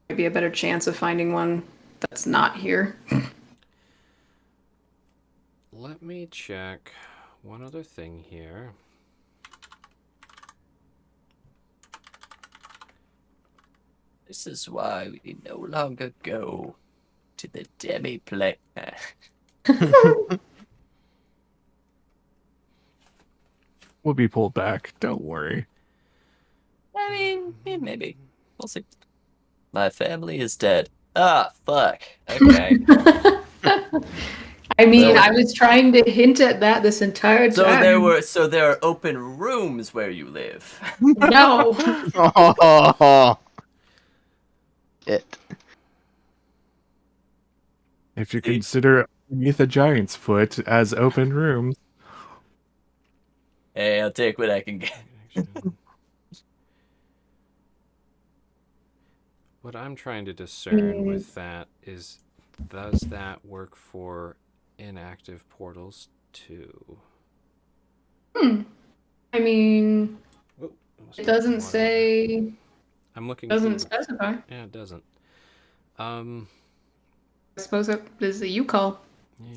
maybe a better chance of finding one that's not here. Let me check one other thing here. This is why we no longer go to the demi-plane. We'll be pulled back. Don't worry. I mean, yeah, maybe. We'll see. My family is dead. Ah, fuck. Okay. I mean, So- I was trying to hint at that this entire time. So there are open rooms where you live. No. Oh, it. If you consider underneath a giant's foot as open rooms. Hey, I'll take what I can get. What I'm trying to discern with that is, does that work for inactive portals too? I mean, Whoa, almost it knocked doesn't water over. say, I'm looking. doesn't through- specify. Yeah, it doesn't. I suppose it is a you call.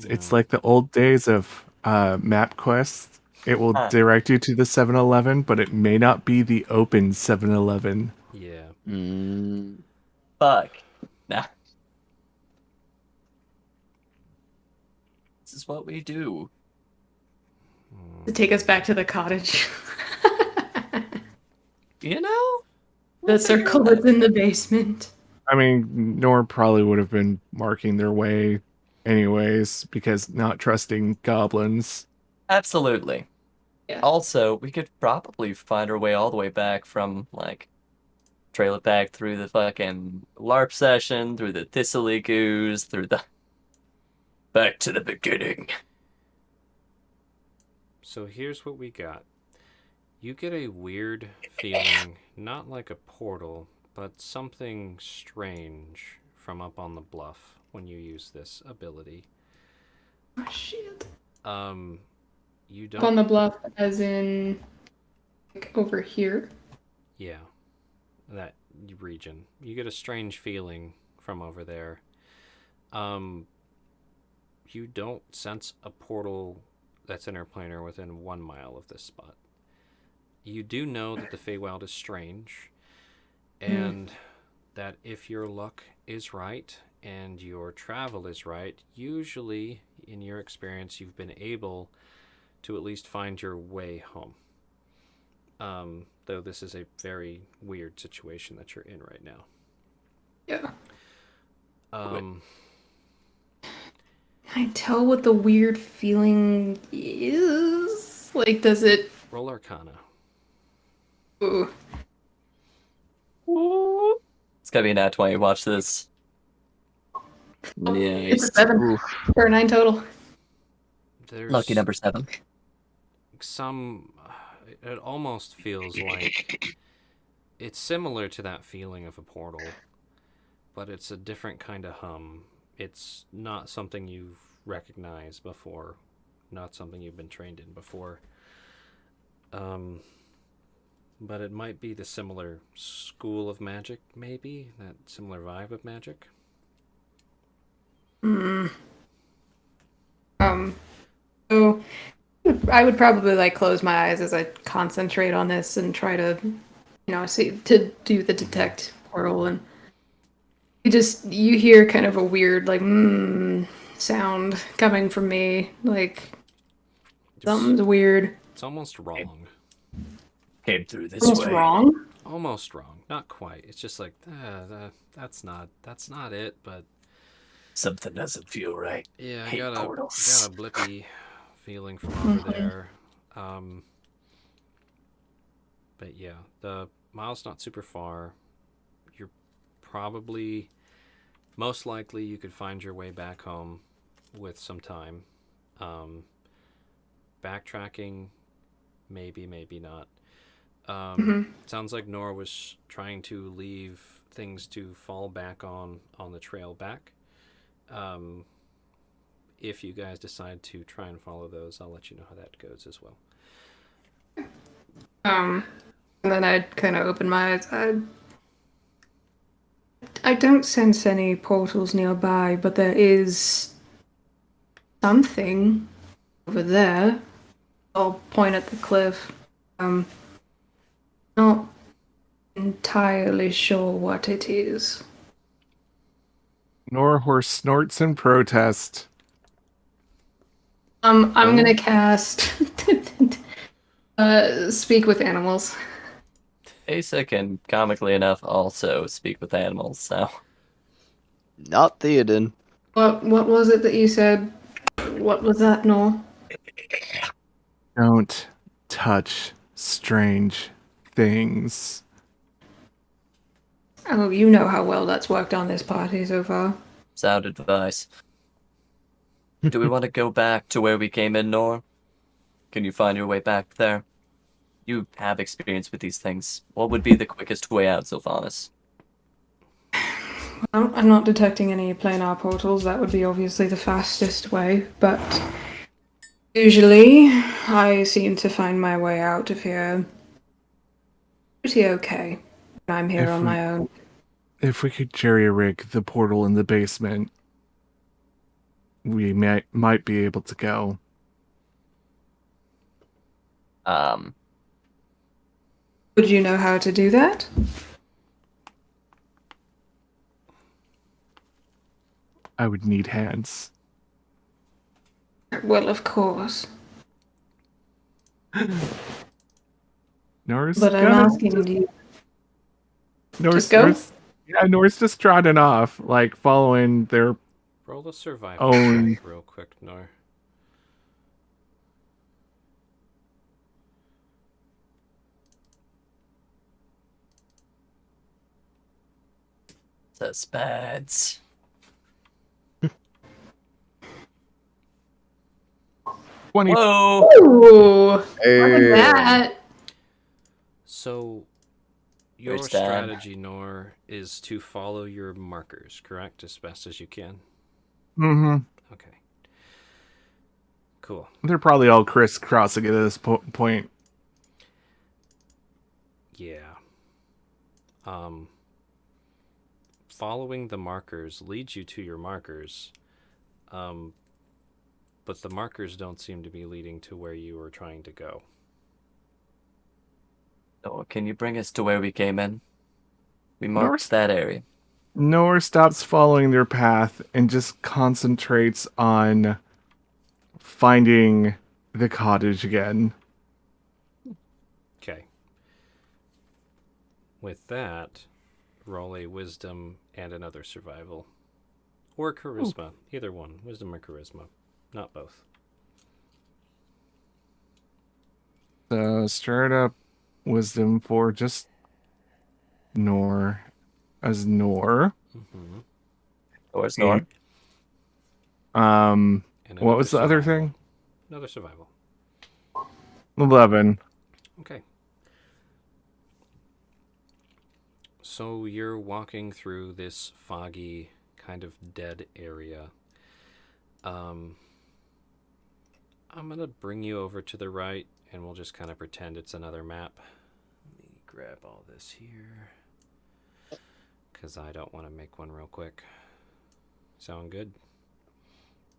It's like the old days of map quests. It will direct you to the 7-Eleven, but it may not be the open 7-Eleven. Yeah. Mm. Fuck. Nah. This is what we do. To take us back to the cottage. You know? The circle that's in the basement. I mean, Nor probably would have been marking their way anyways, because not trusting goblins. Absolutely. Yeah. Also, we could probably find our way all the way back from, like, trail it back through the fucking LARP session, through the Thistly Goose, through the... Back to the beginning. So here's what we got. You get a weird feeling, not like a portal, but something strange from up on the bluff when you use this ability. Oh, shit. You Up on don't. the bluff, as in, like, over here. Yeah, that region. You get a strange feeling from over there. You don't sense a portal that's interplanar within 1 mile of this spot. You do know that the Feywild is strange, and that if your luck is right and your travel is right, usually, in your experience, you've been able to at least find your way home. Though this is a very weird situation that you're in right now. Yeah. Um, Can I tell what the weird feeling is? Like, does it? roll Arcana. Ooh. It's gotta be a nat 20. Watch this. It's a Nice. 7 Oof. for a 9 total. There's Lucky number 7. some. It almost feels like it's similar to that feeling of a portal, but it's a different kind of hum. It's not something you've recognized before, not something you've been trained in before. But it might be the similar school of magic, maybe that similar vibe of magic. So I would probably like close my eyes as I concentrate on this and try to, see to do the detect portal, and you hear kind of a weird like sound coming from me, like something's weird. It's almost wrong. Came through this Almost way. wrong. Almost wrong. Not quite. It's just like that's not it. But Something doesn't feel right. yeah, I Hate got a portals. blippy feeling from over there. But yeah, the mile's not super far. You're probably, most likely, you could find your way back home with some time. Backtracking, maybe, maybe not. Sounds like Nora was trying to leave things to fall back on the trail back. If you guys decide to try and follow those, I'll let you know how that goes as well. And then I'd kind of open my eyes. I don't sense any portals nearby, but there is something over there. I'll point at the cliff. Not entirely sure what it is. Norhorse snorts in protest. I'm gonna cast speak with animals. Asa can, comically enough, also speak with animals, so. Not Theoden. What was it that you said? What was that, Nor? Don't touch strange things. Oh, you know how well that's worked on this party so far. Sound advice. Do we want to go back to where we came in, Nor? Can you find your way back there? You have experience with these things. What would be the quickest way out, Sylvanas? Well, I'm not detecting any planar portals. That would be obviously the fastest way, but usually I seem to find my way out of here pretty okay when I'm here on my own. If we could jerry-rig the portal in the basement, we might be able to go. Would you know how to do that? I would need hands. Well, of course. Nor's But I'm asking you. Nor's, Just go? Nor's just trotting off, like following their Roll a survival own. check real quick, Nor. Suspense. 20. Whoa! Ooh, look Hey. at that. So, your Where's Dad? strategy, Nor, is to follow your markers, correct? As best as you can. Mm-hmm. Okay. Cool. They're probably all crisscrossing at this point. Yeah. following the markers leads you to your markers, but the markers don't seem to be leading to where you were trying to go. Oh, can you bring us to where we came in? We North- marked that area. Nor stops following their path and just concentrates on finding the cottage again. Okay. With that, roll a wisdom and another survival. Or charisma. Either one. Wisdom or charisma. Not both. So start up wisdom for just Nor as Nor. Mm-hmm. Or Snore. And What was the other survival. thing? Another survival. 11. Okay. So you're walking through this foggy, kind of dead area. I'm going to bring you over to the right, and we'll just kind of pretend it's another map. Let me grab all this here, because I don't want to make one real quick. Sound good?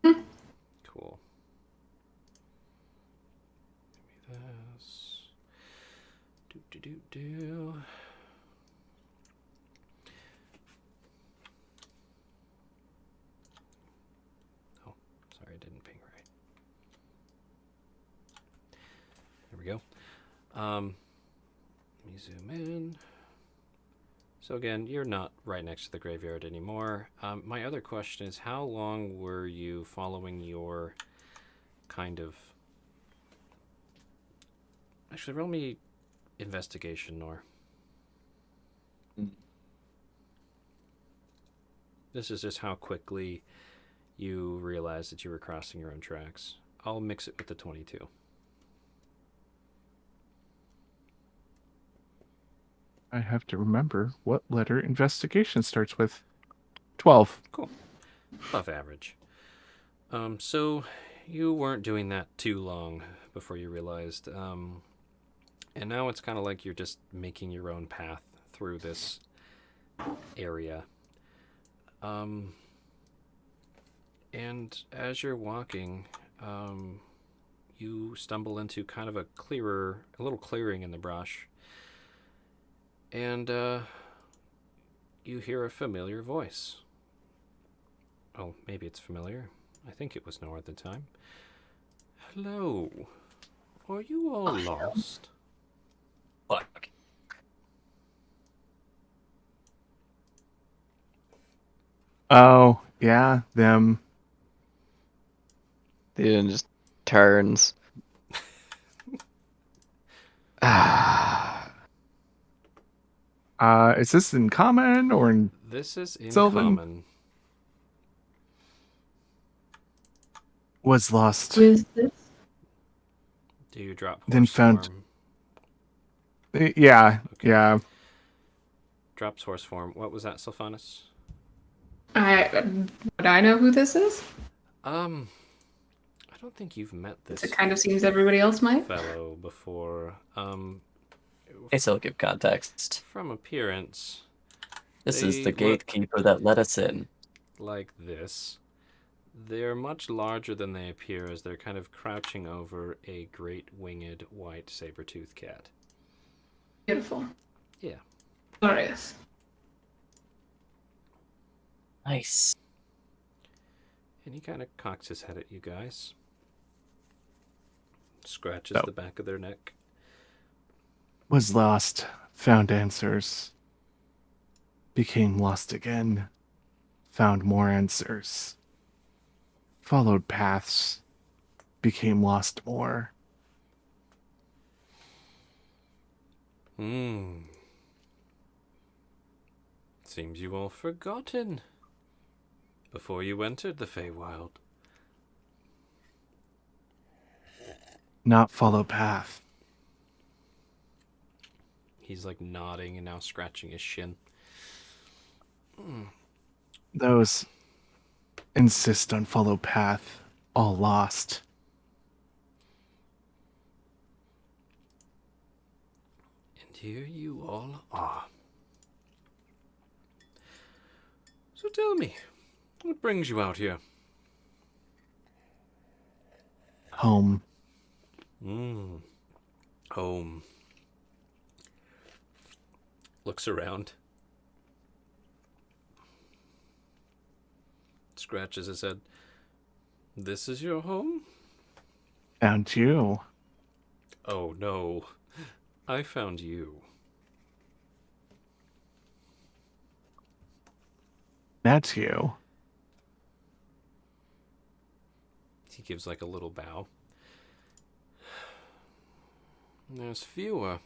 Cool. Give me this. Do. Oh, sorry, it didn't ping right. There we go. Let me zoom in. So again, you're not right next to the graveyard anymore. My other question is, how long were you following your kind of... Actually, roll me investigation, Nor. This is just how quickly you realized that you were crossing your own tracks. I'll mix it with the 22. I have to remember what letter investigation starts with. 12. Cool. Above average. So you weren't doing that too long before you realized. And now it's kind of like you're just making your own path through this area. And as you're walking, you stumble into kind of a little clearing in the brush. And you hear a familiar voice. Oh, maybe it's familiar. I think it was Nor at the time. Hello. Are you all lost? Fuck. Oh, yeah, them. The Eden just turns. Is this in common or in This is in Sylvan? common. Was lost? Who is this? Do you drop Then horse found- form? Yeah, Okay. yeah. Drops horse form. What was that, Sylphanus? Would I know who this is? I don't think you've met this It kind of seems everybody else might. fellow before. Guess I'll give context. From appearance, This is They the look- gatekeeper that let us in. like this. They're much larger than they appear, as they're kind of crouching over a great winged white saber-toothed cat. Beautiful. Yeah. Glorious. Nice. And he kind of cocks his head at you guys. Scratches Oh. the back of their neck. Was lost. Found answers. Became lost again. Found more answers. Followed paths. Became lost more. Seems you all forgotten before you entered the Feywild. Not follow path. He's like nodding and now scratching his shin. Those insist on follow path. All lost. And here you all are. So tell me, what brings you out here? Home. Home. Looks around. Scratches his head. This is your home? Found you. Oh no. I found you. That's you. He gives like a little bow. There's fewer.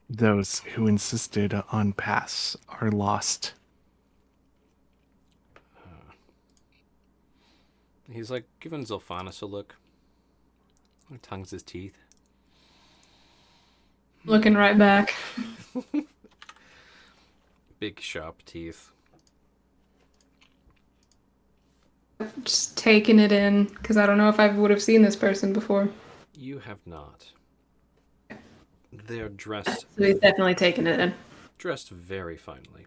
Those who insisted on pass are lost. He's like giving Zilphanis a look. He tongues his teeth. Looking right back. Big sharp teeth. Just taking it in, because I don't know if I would have seen this person before. You have not. They're dressed So he's definitely taking it in. dressed very finely.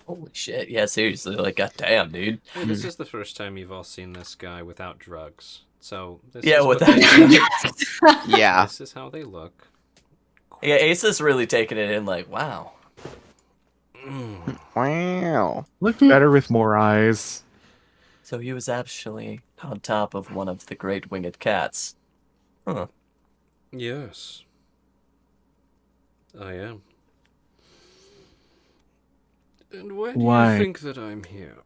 Holy shit. Yeah, seriously. Like, goddamn, dude. Hey, this is the first time you've all seen this guy without drugs. So this Yeah, is with what that. Yeah. this is how they look. Yeah, Ace is really taking it in like, wow. Wow. Look better with more eyes. So he was actually on top of one of the great winged cats. Huh. Yes. I am. And why do Why? you think that I'm here?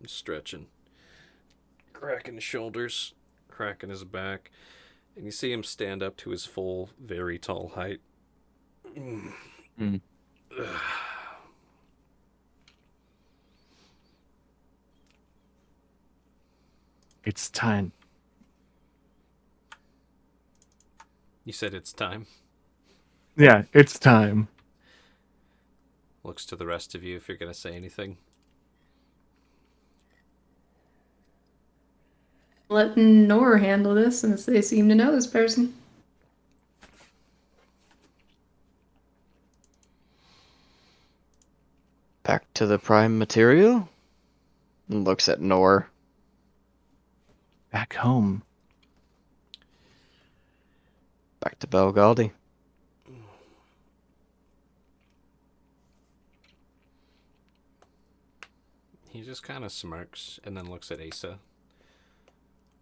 Stretching. Cracking his shoulders. Cracking his back. And you see him stand up to his full, very tall height. It's time. You said it's time. Yeah, it's time. Looks to the rest of you if you're going to say anything. Let Nor handle this since they seem to know this person. Back to the prime material? And looks at Nor. Back home. Back to Belgaldi. He just kind of smirks and then looks at Asa.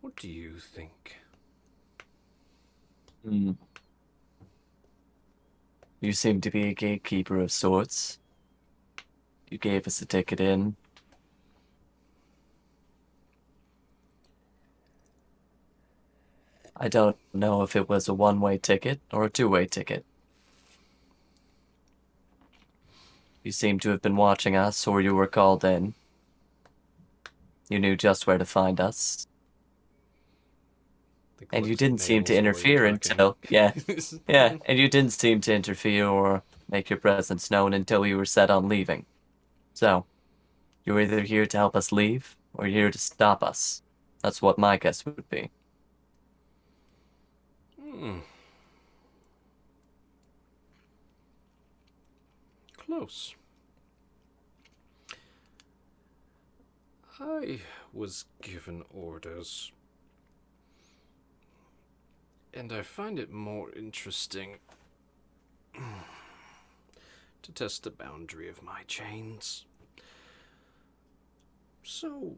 What do you think? Hmm. You seem to be a gatekeeper of sorts. You gave us a ticket in. I don't know if it was a one-way ticket or a two-way ticket. You seem to have been watching us, or you were called in. You knew just where to find us. And you didn't seem to interfere until, yeah, and you didn't seem to interfere or make your presence known until we were set on leaving. So, you're either here to help us leave, or you're here to stop us. That's what my guess would be. Close. I was given orders. And I find it more interesting to test the boundary of my chains. So,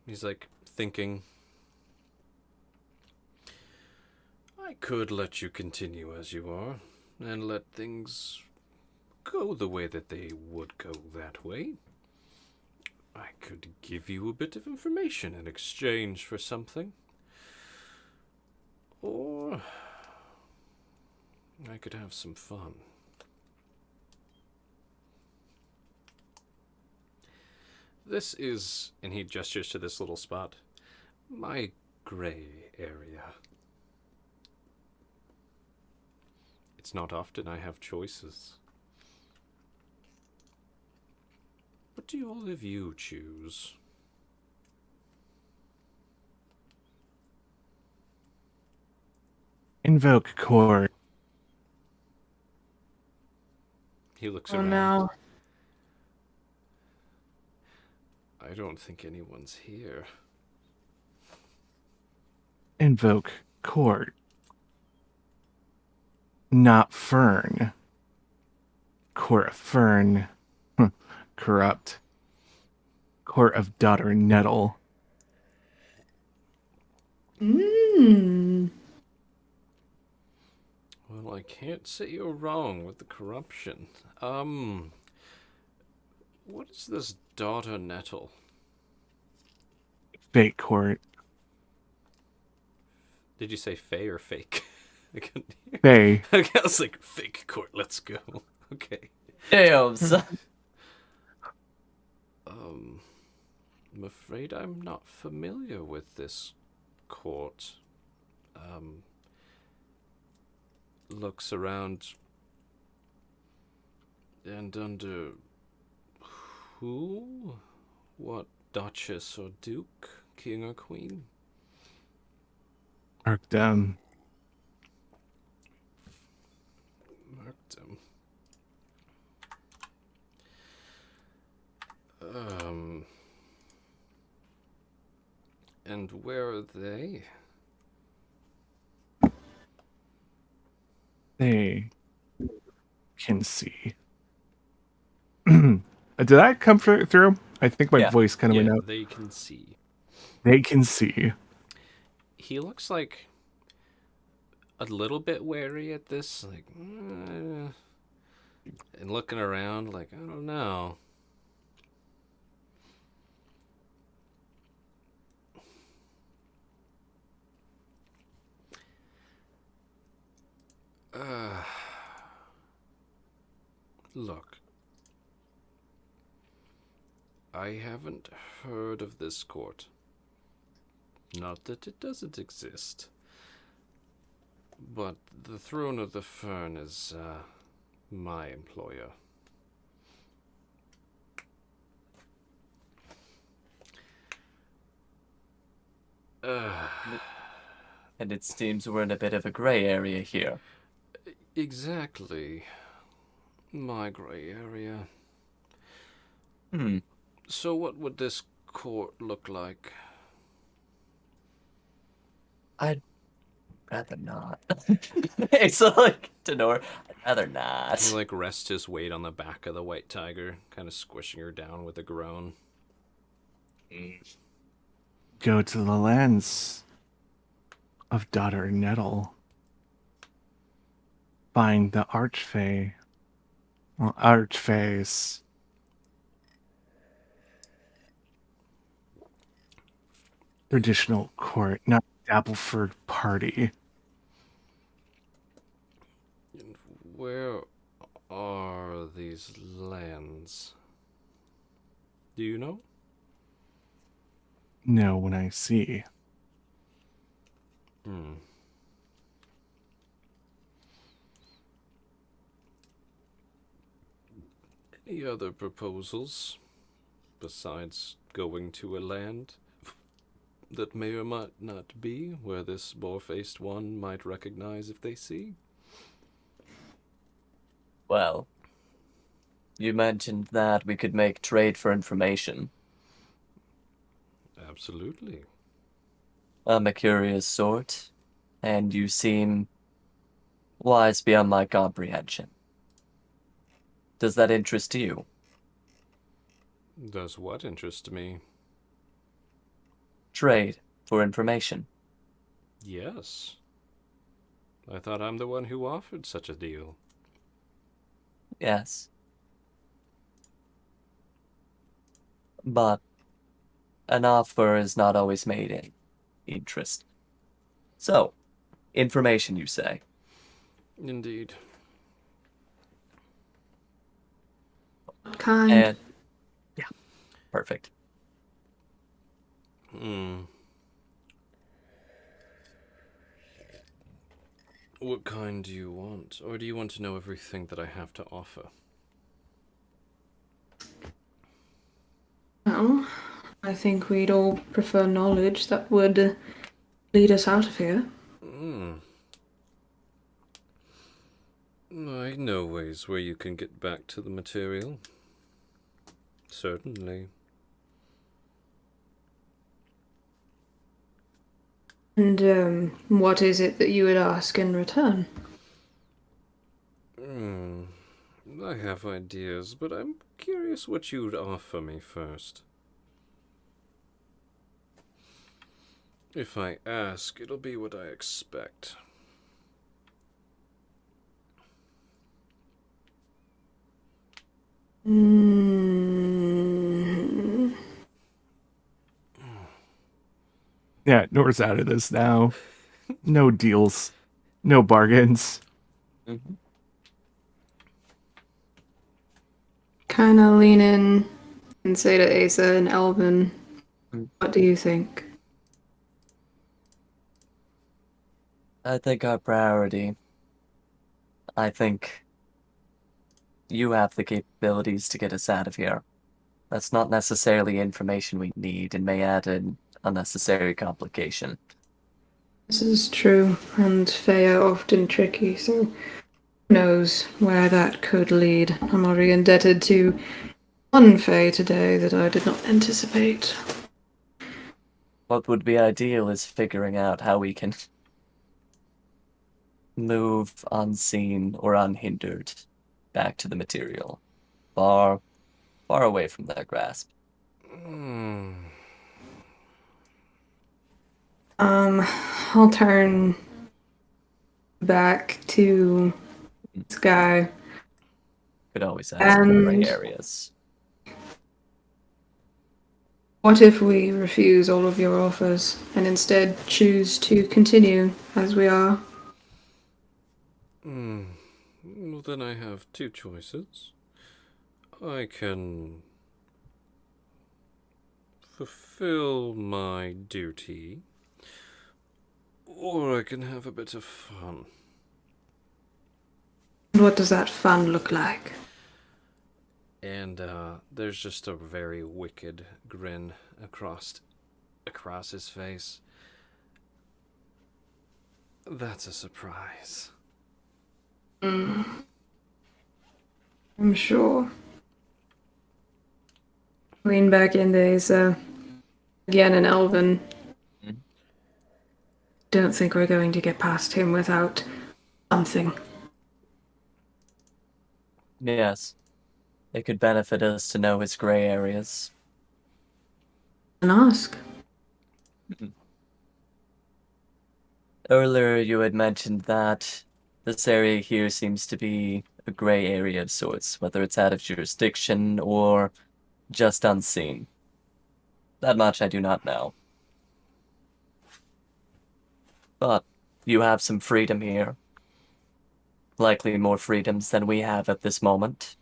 he's like thinking. I could let you continue as you are and let things go the way that they would go that way. I could give you a bit of information in exchange for something. Or I could have some fun. This is, and he gestures to this little spot, my gray area. It's not often I have choices. What do all of you choose? Invoke court. He looks Oh around. no. I don't think anyone's here. Invoke court. Not Fern. Court of Fern. Corrupt. Court of Daughter Nettle. Mmm. Well, I can't say you're wrong with the corruption. What is this daughter nettle? Fake court. Did you say fey or fake? I couldn't hear. Fae. Okay, I was like, fake court, let's go. Okay. Damn, son. I'm afraid I'm not familiar with this court. Looks around and under who? What duchess or duke? King or queen? Markdom. Markdom. And where are they? They can see. Did that come through? I think my Yeah. voice kind of Yeah, went out. they can see. They can see. He looks like a little bit wary at this, like, and looking around, like, I don't know. Look, I haven't heard of this court. Not that it doesn't exist. But the Throne of the Fern is, my employer. And it seems we're in a bit of a gray area here. Exactly. My gray area. Hmm. So what would this court look like? I'd rather not. It's like, Tenor, I'd rather not. He, like, rests his weight on the back of the white tiger, kind of squishing her down with a groan. Go to the lands of Daughter Nettle. Find the Archfey. Well, Archfays. Traditional court, not Dappleford party. And where are these lands? Do you know? Know when I see. Any other proposals besides going to a land that may or might not be where this boar-faced one might recognize if they see? Well, you mentioned that we could make trade for information. Absolutely. I'm a curious sort, and you seem wise beyond my comprehension. Does that interest you? Does what interest me? Trade for information. Yes. I thought I'm the one who offered such a deal. Yes. But an offer is not always made in interest. So, information, you say? Indeed. Kind. And yeah, perfect. What kind do you want? Or do you want to know everything that I have to offer? Well, I think we'd all prefer knowledge that would lead us out of here. I know ways where you can get back to the material. Certainly. And what is it that you would ask in return? I have ideas, but I'm curious what you'd offer me first. If I ask, it'll be what I expect. Mm, Yeah, Nora's out of this now. No deals. No bargains. Mhm. kind of lean in and say to Asa and Elvin, Mm. what do you think? I think our priority, I think you have the capabilities to get us out of here. That's not necessarily information we need and may add an unnecessary complication. This is true, and Fae are often tricky, so who knows where that could lead. I'm already indebted to one Fae today that I did not anticipate. What would be ideal is figuring out how we can move unseen or unhindered back to the material, far, far away from their grasp. I'll turn back to this guy. Could always have some gray And areas. what if we refuse all of your offers and instead choose to continue as we are? Well, then I have two choices. I can fulfill my duty, or I can have a bit of fun. What does that fun look like? And there's just a very wicked grin across his face. That's a surprise. I'm sure. Lean back in there, Asa. Again, an Elven. Mhm. Don't think we're going to get past him without something. Yes, it could benefit us to know his gray areas. And ask. Earlier, you had mentioned that this area here seems to be a gray area of sorts, whether it's out of jurisdiction or just unseen. That much I do not know. But you have some freedom here. Likely more freedoms than we have at this moment.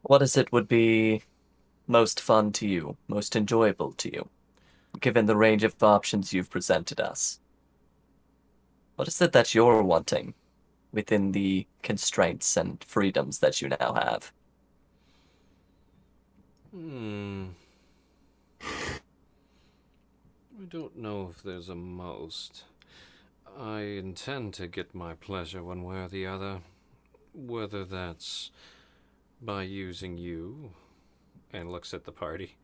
What is it would be most fun to you, most enjoyable to you, given the range of options you've presented us? What is it that you're wanting within the constraints and freedoms that you now have? I don't know if there's a most. I intend to get my pleasure one way or the other. Whether that's by using you, and looks at the party,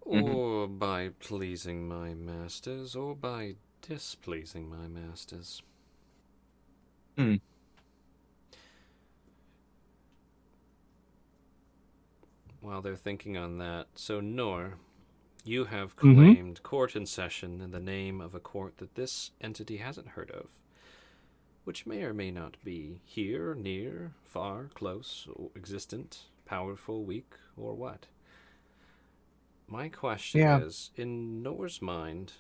or by pleasing my masters, or by displeasing my masters. Hmm. While they're thinking on that, so Nor, you have Mm-hmm. claimed court in session in the name of a court that this entity hasn't heard of, which may or may not be here, near, far, close, existent, powerful, weak, or what. My question Yeah. is, in Nor's mind,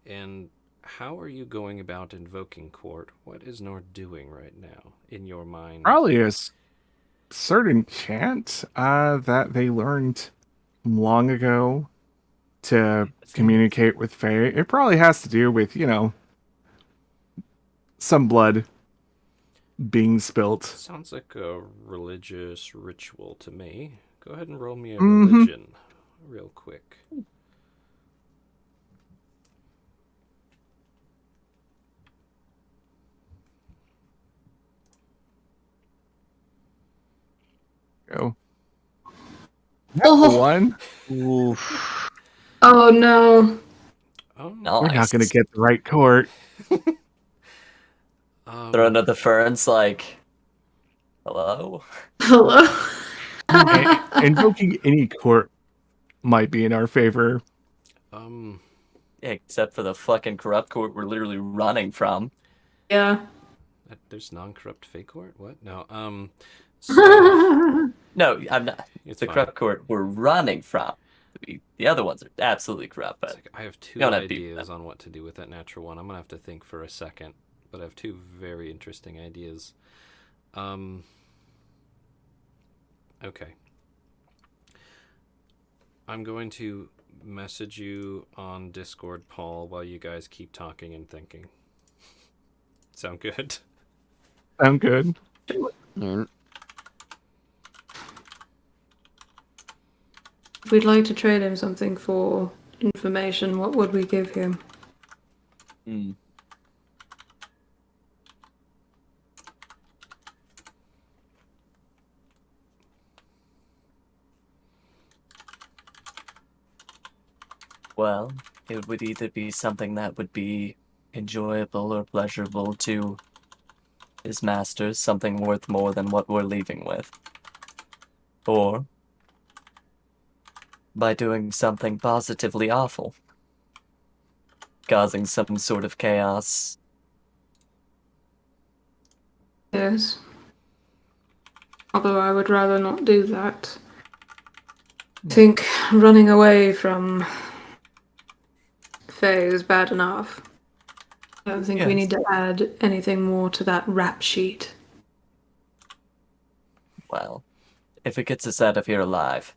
and how are you going about invoking court? What is Nor doing right now, in your mind? Probably a certain chant that they learned long ago to communicate with Fae. It probably has to do with, some blood being spilt. Sounds like a religious ritual to me. Go ahead and roll me a Mm-hmm. religion, real quick. go. Oh. One. Oof. Oh no. We're not Nice. gonna get the right court. Throw another ferns like, hello? Hello. Invoking any court might be in our favor. Yeah, except for the fucking corrupt court we're literally running from. Yeah. There's non-corrupt fake court? What? No. So No, I'm not. it's The fine. corrupt court we're running from. The other ones are absolutely corrupt, It's but like, I have two don't have beef with ideas them. on what to do with that natural one. I'm gonna have to think for a second, but I have two very interesting ideas. Okay. I'm going to message you on Discord, Paul, while you guys keep talking and thinking. Sound good? Sound good? Mm. If we'd like to trade him something for information, what would we give him? Hmm. Well, it would either be something that would be enjoyable or pleasurable to his masters, something worth more than what we're leaving with. Or by doing something positively awful, causing some sort of chaos. Yes. Although I would rather not do that. I think running away from Faye is bad enough. I don't think we Yes. need to add anything more to that rap sheet. Well, if it gets us out of here alive.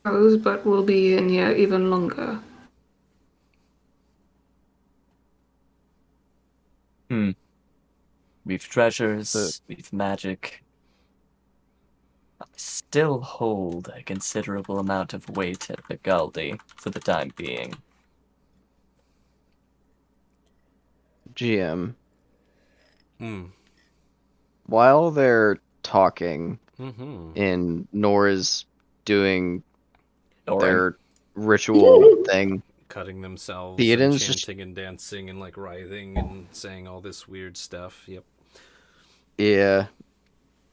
But we'll be in here even longer. We've treasures, we've magic. I still hold a considerable amount of weight at the Galdi for the time being. GM. Hmm. While they're talking Mm-hmm. and Nora's doing Snoring. their ritual thing, Cutting themselves and Theoden's just chanting and dancing and like writhing and saying all this weird stuff. Yep. yeah.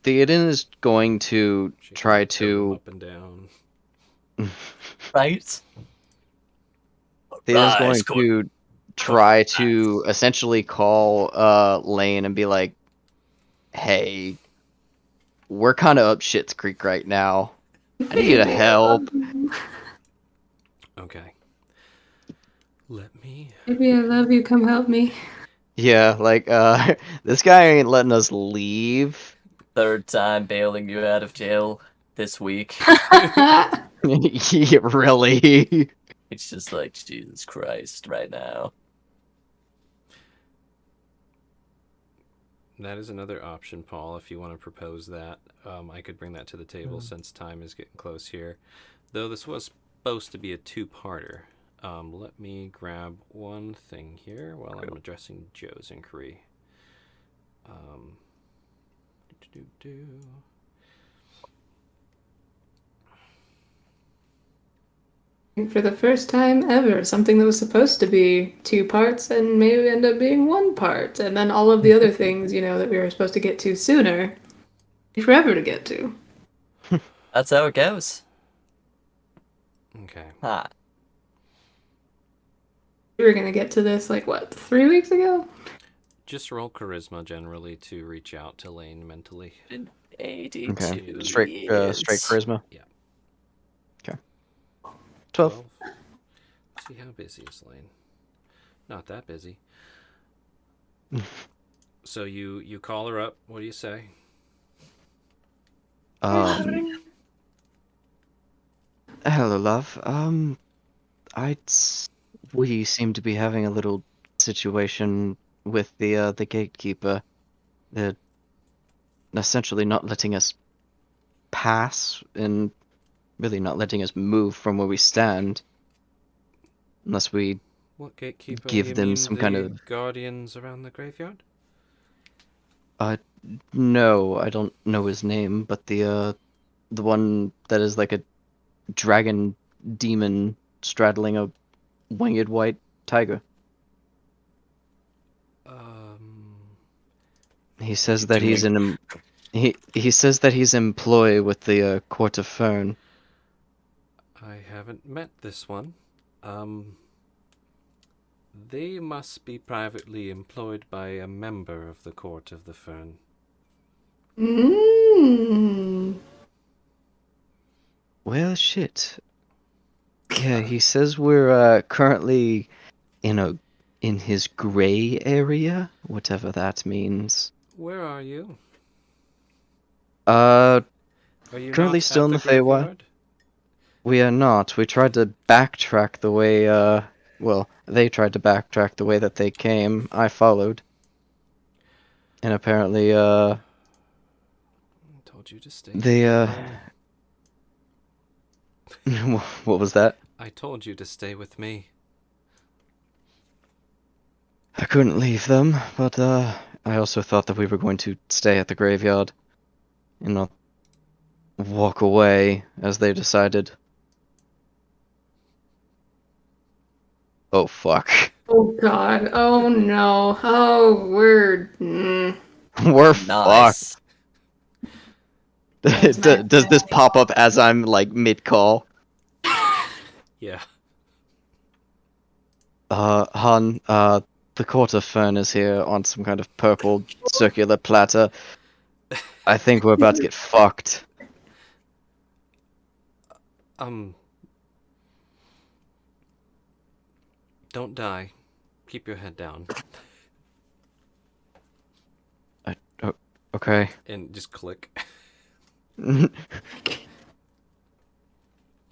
Theoden is going to She can try tilt them to up and down. Right? Theoden's going Rise, to try to essentially call Lane and be like, "Hey, we're kind of up shit's creek right now. I need you to help." Okay. Let me. Baby, I love you. Come help me. Yeah, like this guy ain't letting us leave. Third time bailing you out of jail this week. Yeah, really. It's just like, Jesus Christ, right now. That is another option, Paul, if you want to propose that. I could bring that to the table since time is getting close here. Though this was supposed to be a two-parter. Let me grab one thing here while I'm addressing Joe's inquiry. For the first time ever, something that was supposed to be 2 parts and maybe end up being 1 part. And then all of the other things, that we were supposed to get to sooner, take forever to get to. That's how it goes. Okay. Huh. We were going to get to this, 3 weeks ago? Just roll charisma generally to reach out to Lane mentally. 82 Okay, straight years. charisma. Yeah. Okay. 12. Let's see how busy is Lane. Not that busy. So you call her up. What do you say? Hello, love. We seem to be having a little situation with the gatekeeper. They're essentially not letting us pass and really not letting us move from where we stand unless we What gatekeeper? give You them mean some the kind of... guardians around the graveyard? No, I don't know his name, but the one that is like a dragon demon straddling a winged white tiger. Um, He says You that he's doing- in he says that he's in ploy with the court of Fern. I haven't met this one. They must be privately employed by a member of the Court of the Fern. Mm. Well, shit. Yeah, he says we're currently in his gray area, whatever that means. Where are you? Uh, Are you Currently not still at in the the Feywild. graveyard? We are not. We tried to backtrack the way, well, they tried to backtrack the way that they came. I followed. And apparently, I told you to stay they, here. what was that? I told you to stay with me. I couldn't leave them, but, I also thought that we were going to stay at the graveyard and not walk away as they decided. Oh, fuck. Oh God. Oh no. Oh, we're. We're fucked. Nice. That's not Does this pop up as I'm, like, mid-call? Yeah. Han, the Court of Fern is here on some kind of purple circular platter. I think we're about to get fucked. Don't die. Keep your head down. Okay. And just click.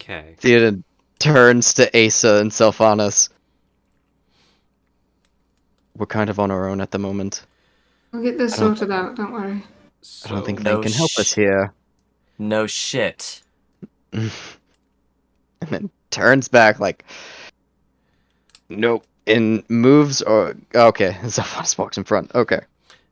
Okay. Theoden turns to Asa and Selphanus. We're kind of on our own at the moment. We'll get this I don't- sorted out. Don't worry. I don't think So, they No can help us sh- here. No shit. And then turns back like, nope. And moves or okay. Selphanus walks in front. Okay.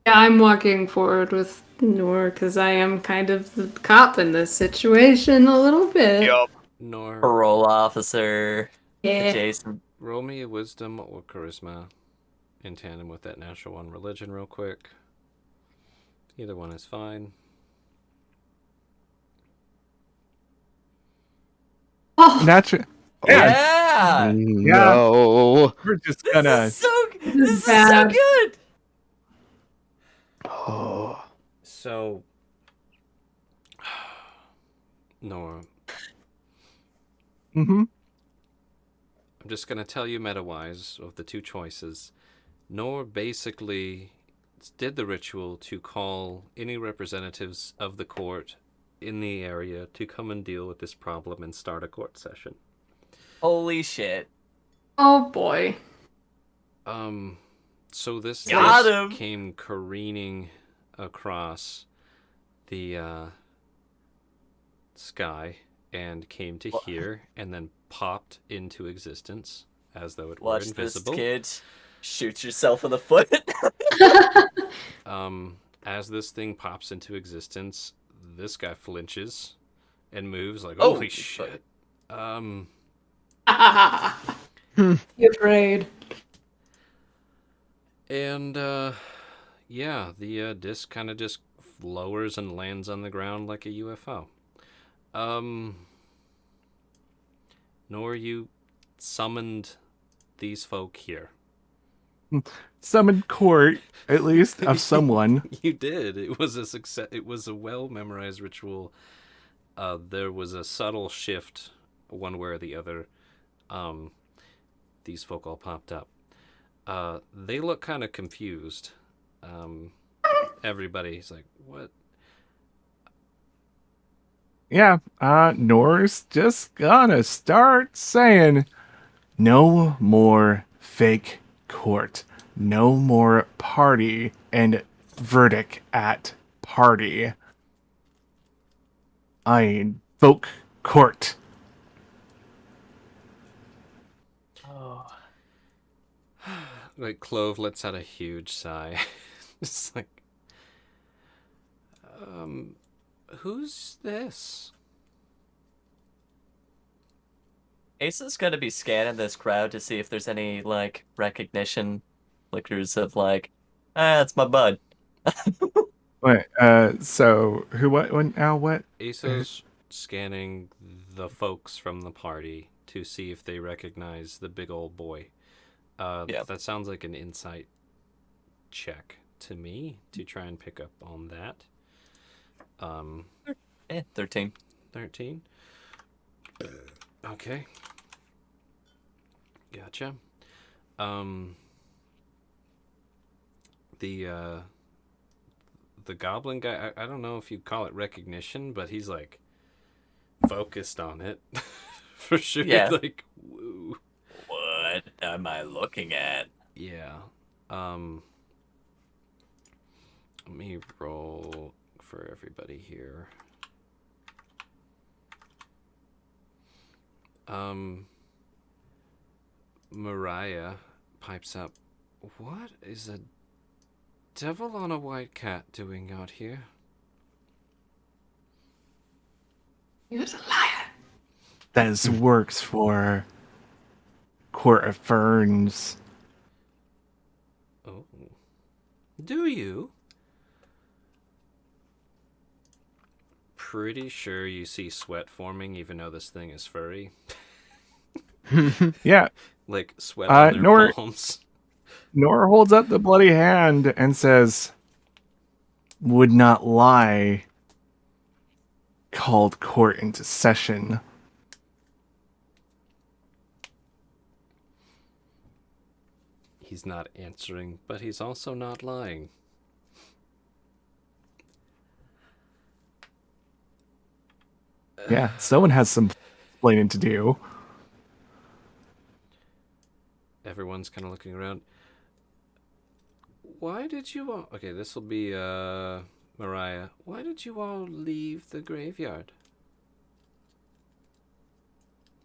Yeah, I'm walking forward with Noor because I am kind of the cop in this situation a little bit. Nor Parole officer. Yeah. Jason. roll me a wisdom or charisma in tandem with that natural one religion real quick. Either one is fine. Oh, Natural. Yeah, Yeah. No. we're just This gonna. is so. This This is is so bad. good. Oh. So, Nora, Mm-hmm. I'm just going to tell you meta-wise of the two choices. Nor basically did the ritual to call any representatives of the court in the area to come and deal with this problem and start a court session. Holy shit. oh boy. So this Got disk him. came careening across the sky and came to here and then popped into existence as though it were Watch invisible. this, kid. Shoot yourself in the foot. As this thing pops into existence, this guy flinches and moves like, Oh, holy shit. You afraid? And yeah, the disc kind of just lowers and lands on the ground like a UFO. Nor you summoned these folk here. Summoned court, at least, of someone. You did. It was a success. It was a well memorized ritual. There was a subtle shift, one way or the other. These folk all popped up. They look kind of confused. Everybody's like, "What?" Yeah, Nor's just gonna start saying, no more fake court. No more party and verdict at party. I invoke court. Oh. Like Clove lets out a huge sigh. It's like, Who's this? Asa's gonna be scanning this crowd to see if there's any, like, recognition flickers of, like, ah, that's my bud. Wait, so who, what now, what? Asa's scanning the folks from the party to see if they recognize the big old boy. Yeah. That sounds like an insight check to me to try and pick up on that. 13. 13. Okay. Gotcha. The goblin guy, I don't know if you call it recognition, but he's like focused on it. For sure. Yeah. Like, woo. What am I looking at? Yeah. Let me roll for everybody here. Mariah pipes up. What is a devil on a white cat doing out here? He was a liar. This works for Court of Ferns. Oh. Do you? Pretty sure you see sweat forming even though this thing is furry. Yeah, Like sweat on their Nor- palms. Nor holds up the bloody hand and says, "Would not lie. Called court into session." He's not answering, but he's also not lying. Yeah, someone has some explaining to do. Everyone's kind of looking around. Why did you all... Okay, this will be Mariah. Why did you all leave the graveyard?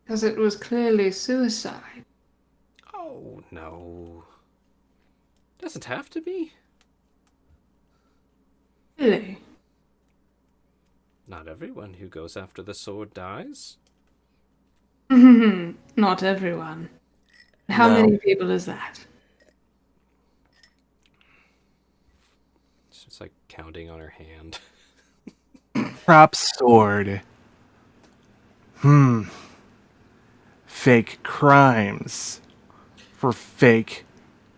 Because it was clearly suicide. Oh, no. Doesn't have to be. Really? Not everyone who goes after the sword dies. Not everyone. How No. many people is that? It's just like counting on her hand. Prop sword. Fake crimes for fake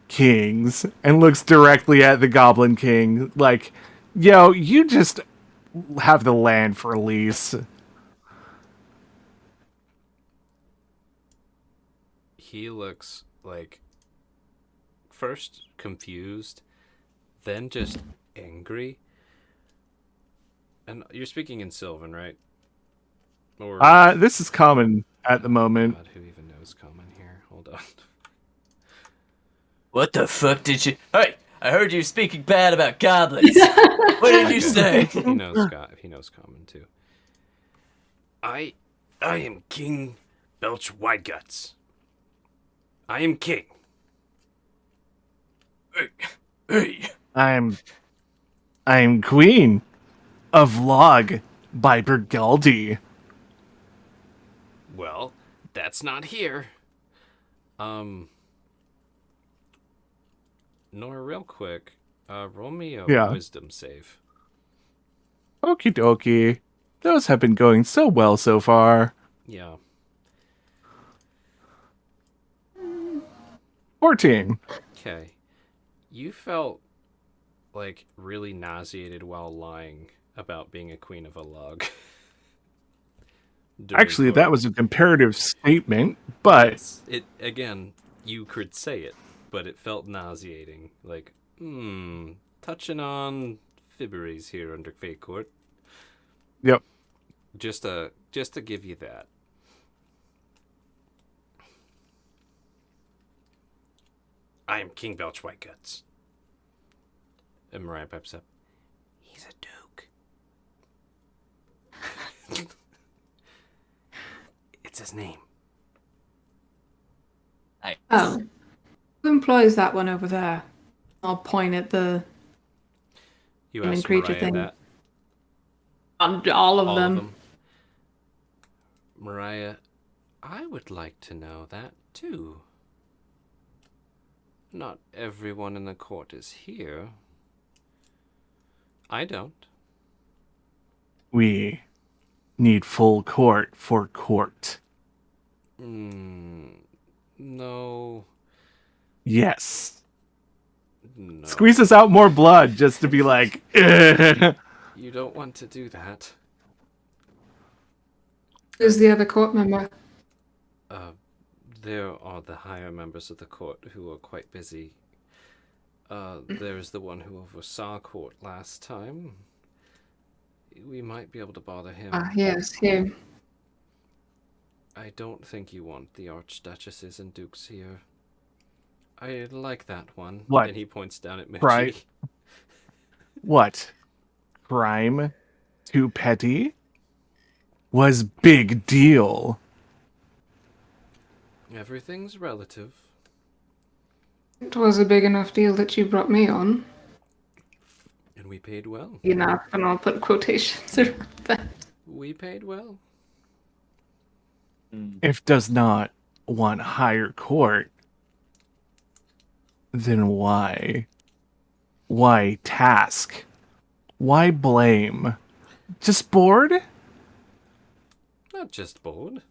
kings. And looks directly at the Goblin King like, yo, you just have the land for lease. He looks like first confused, then just angry. And you're speaking in Sylvan, right? Or This is common at the moment. God, who even knows common here? Hold on. What the fuck did you... Hey, I heard you speaking bad about goblins. What did you say? He knows he knows common too. I am King Belch Whiteguts. I am king. Hey. I'm queen of Log by Burgaldi. Well, that's not here. Nora, real quick, roll me a Yeah. wisdom save. Okie dokie. Those have been going so well so far. Yeah. 14. Okay. You felt like really nauseated while lying about being a queen of a log. During Actually, court. that was a comparative statement, but Yes, it again, you could say it, but it felt nauseating. Like, touching on fibberies here under Fate Court. yep. Just to give you that. I am King Belch Whiteguts. And Mariah pipes up. He's a duke. It's his name. Oh. Who employs that one over there? I'll point at the You Human asked creature Mariah thing. that. On all of All them. of them. Mariah, I would like to know that too. Not everyone in the court is here. I don't. We need full court for court. No. Yes. No. Squeezes out more blood just to be like, "Ugh." You don't want to do that. Who's the other court member? There are the higher members of the court who are quite busy. There's the one who oversaw court last time. We might be able to bother him. Ah, yes, him. I don't think you want the archduchesses and dukes here. I like that one. What? And he points down at Muji. Right. What? Crime? Too petty? Was big deal. Everything's relative. It was a big enough deal that you brought me on. And we paid well. Enough, and I'll put quotations around that. We paid well. If does not want higher court, then why? Why task? Why blame? Just bored? Not just bored.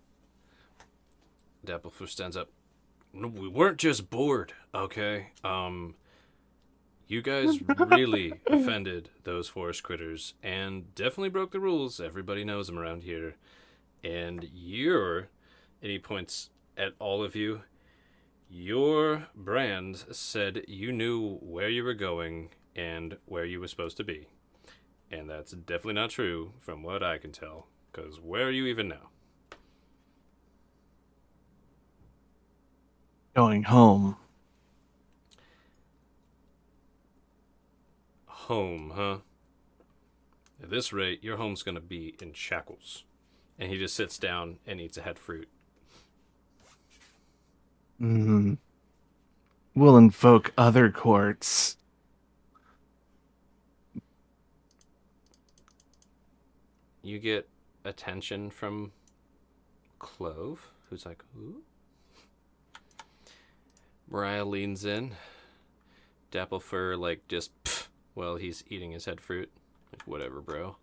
Dapplefur stands up. No, we weren't just bored, okay? You guys really offended those forest critters and definitely broke the rules. Everybody knows them around here. And and he points at all of you, your brand said you knew where you were going and where you were supposed to be. And that's definitely not true from what I can tell, because where are you even now? Going home. Home, huh? At this rate, your home's gonna be in shackles. And he just sits down and eats a head fruit. We'll invoke other courts. You get attention from Clove, who's like, "Who?" Mariah leans in. Dapplefur, like, just, while he's eating his head fruit. Like, whatever, bro.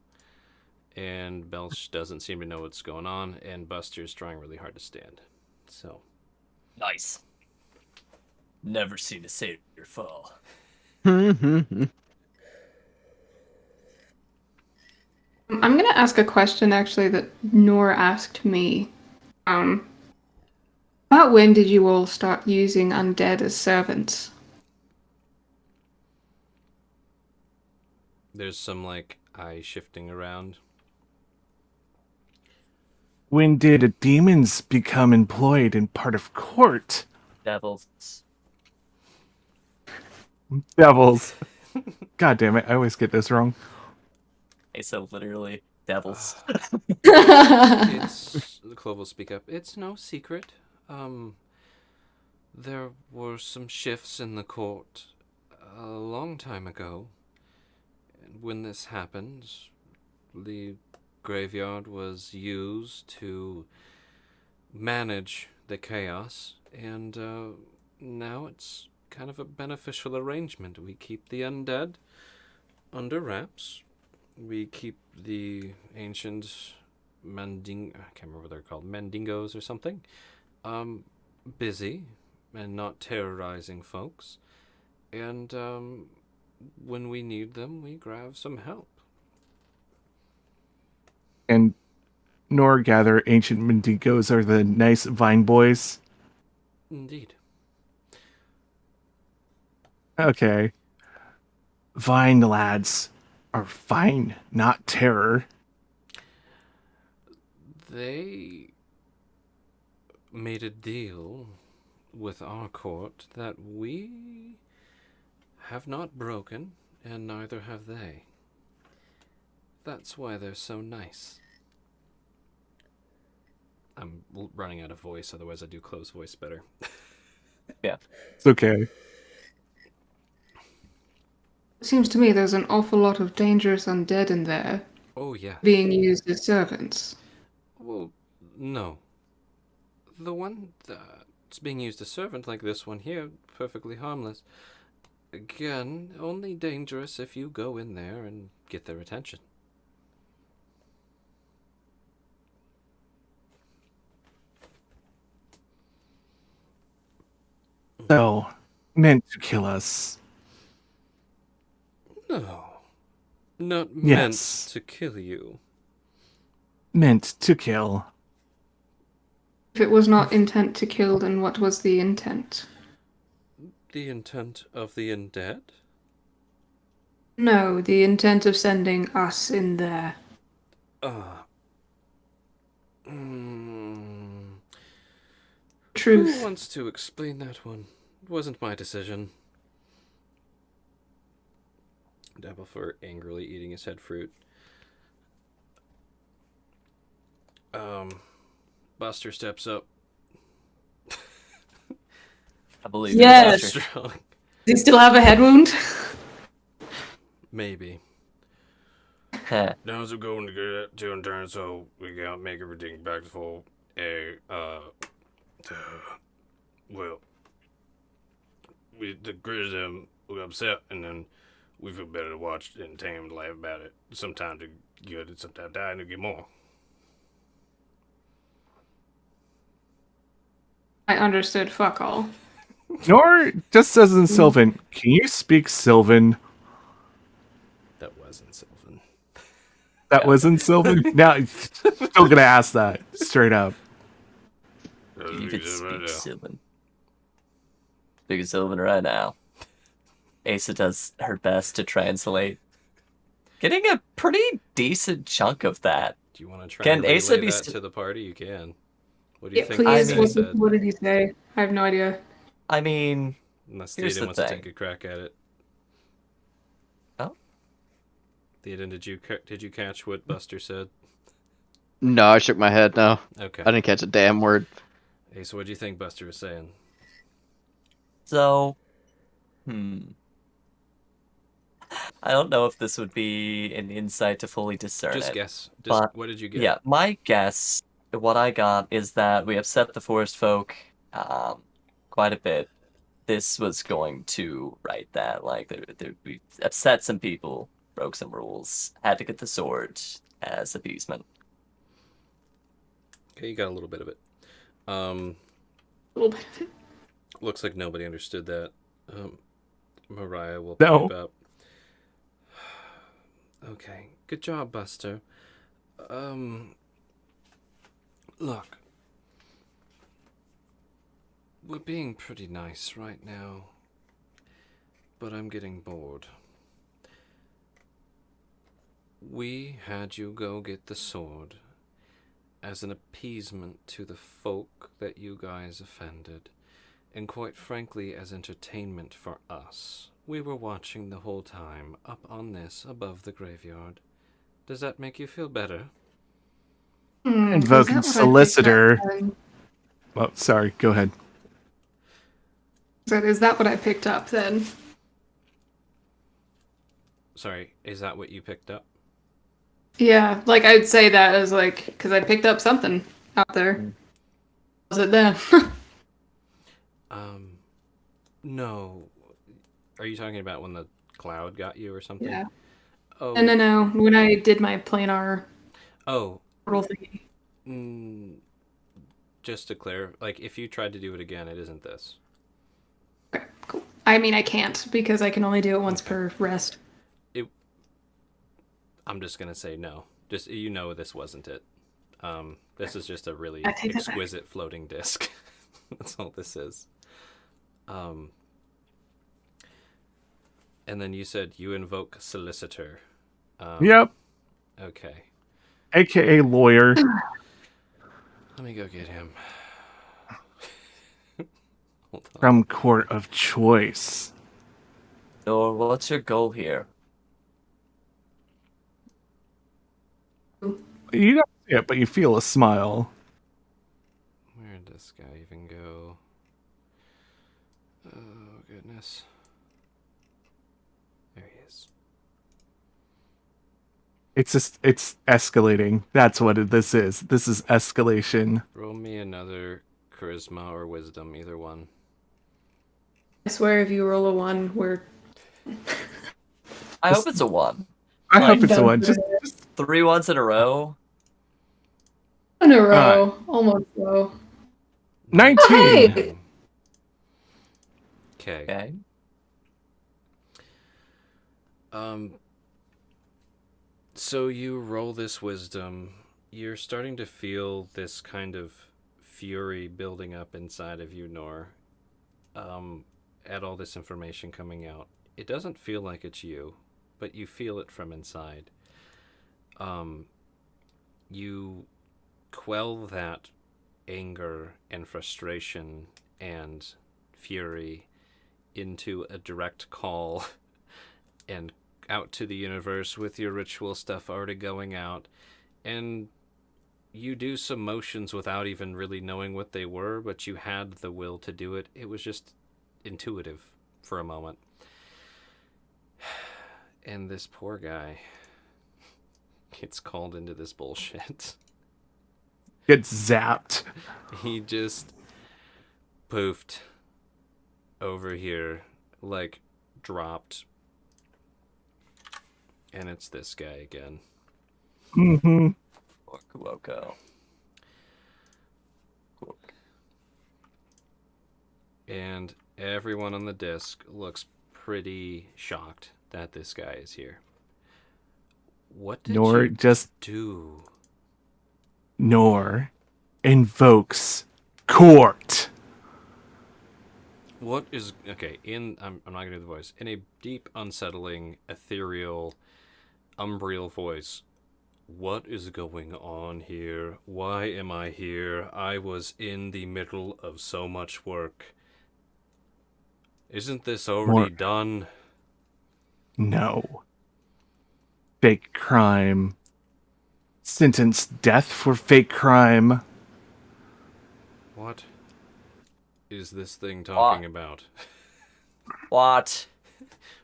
And Belch doesn't seem to know what's going on, and Buster's trying really hard to stand. So. Nice. Never seen a satyr fall. I'm gonna ask a question actually that Nor asked me. About when did you all start using undead as servants? There's some, like, eye shifting around. When did demons become employed in part of court? Devils. Devils. God damn it, I always get this wrong. Hey, so literally, devils. It's Clove will speak up. It's no secret. There were some shifts in the court a long time ago. And when this happened, the graveyard was used to manage the chaos, and now it's kind of a beneficial arrangement. We keep the undead under wraps. We keep the ancient I can't remember what they're called, Mandingos or something, busy and not terrorizing folks. And when we need them, we grab some help. And nor gather ancient Mendigos are the nice vine boys. Indeed. Okay. Vine lads are fine, not terror. They made a deal with our court that we have not broken, and neither have they. That's why they're so nice. I'm running out of voice, otherwise I do Clove's voice better. Yeah. It's okay. Seems to me there's an awful lot of dangerous undead in there. Oh, yeah. being used as servants. Well, no. The one that's being used as servant, like this one here, perfectly harmless. Again, only dangerous if you go in there and get their attention. So, meant to kill us. No. Not meant Yes. to kill you. Meant to kill. If it was not intent to kill, then what was the intent? The intent of the undead? No, the intent of sending us in there. Ah. Mm. Who Truth. wants to explain that one? It wasn't my decision. Dabblefur angrily eating his head fruit. Buster steps up. I believe Yes. you, Buster. Strong. Do you still have a head wound? Maybe. Heh. Now's it going to get it to in turn, so we gotta make everything back to full. Well, the Grism were upset, and then we feel better to watch and tame and laugh about it. Sometimes to good, and sometimes die and to get more. I understood fuck all. Nor just says in Sylvan. Can you speak Sylvan? That wasn't Sylvan. That was in Sylvan? Now, still gonna ask that straight up. You could speak Sylvan. Speak Sylvan right now. Asa does her best to translate. Getting a pretty decent chunk of that. Do you want to try Can and relay Asa be that to the party? You can. What do you Yeah, think please. Asa said? What did he say? I have no idea. I mean, Unless here's Theoden the wants to thing. take a crack at it. Oh? Theoden, did you catch what Buster said? No, I shook my head. No, Okay. I didn't catch a damn word. Hey, so what do you think Buster was saying? So, I don't know if this would be an insight to fully discern Just it. guess. But What did you get? yeah, my guess, what I got is that we upset the forest folk quite a bit. This was going to write that. Like, we upset some people, broke some rules, had to get the sword as appeasement. Okay, you got a little bit of it. A little bit of it. Looks like nobody understood that. Mariah will No. pipe up. Okay, good job, Buster. Look. We're being pretty nice right now, but I'm getting bored. We had you go get the sword as an appeasement to the folk that you guys offended, and quite frankly as entertainment for us. We were watching the whole time, up on this, above the graveyard. Does that make you feel better? Invoking solicitor. Oh, sorry. Go ahead. Is that what I picked up then? Sorry, is that what you picked up? Yeah, like I'd say that as like because I picked up something out there. Was it then? No. Are you talking about when the cloud got you or something? Yeah. Oh. No. When I did my planar Oh. portal thingy. Just to clarify, like, if you tried to do it again, it isn't this. Okay, cool. I mean, I can't because I can only do it once per rest. I'm just gonna say no. Just this wasn't it. This is just a really I take that back. exquisite floating disc. That's all this is. And then you said you invoke solicitor. Yep. Okay. AKA lawyer. Let me go get him. Hold on. From court of choice. So, what's your goal here? You don't see it, but you feel a smile. Where did this guy even go? Oh, goodness. There he is. it's escalating. That's what this is. This is escalation. Roll me another charisma or wisdom, either one. I swear, if you roll a 1, we're I hope it's a 1. I hope Like, it's the done one. for Just it. 3 ones in a row. In a uh row, almost low. 19. Hey! Okay. Okay. So you roll this wisdom. You're starting to feel this kind of fury building up inside of you, Nor. At all this information coming out. It doesn't feel like it's you, but you feel it from inside. You quell that anger and frustration and fury into a direct call and out to the universe with your ritual stuff already going out. And you do some motions without even really knowing what they were, but you had the will to do it. It was just intuitive for a moment. And this poor guy gets called into this bullshit. Gets zapped. He just poofed over here, like dropped. And it's this guy again. Mm-hmm. Or Kuoko. And everyone on the disc looks pretty shocked that this guy is here. What did Nor you just do? Nor invokes court. What is okay? I'm not gonna do the voice. In a deep, unsettling, ethereal, umbrial voice. What is going on here? Why am I here? I was in the middle of so much work. Isn't this already done? No. Fake crime. Sentenced death for fake crime. What is this thing talking about? What?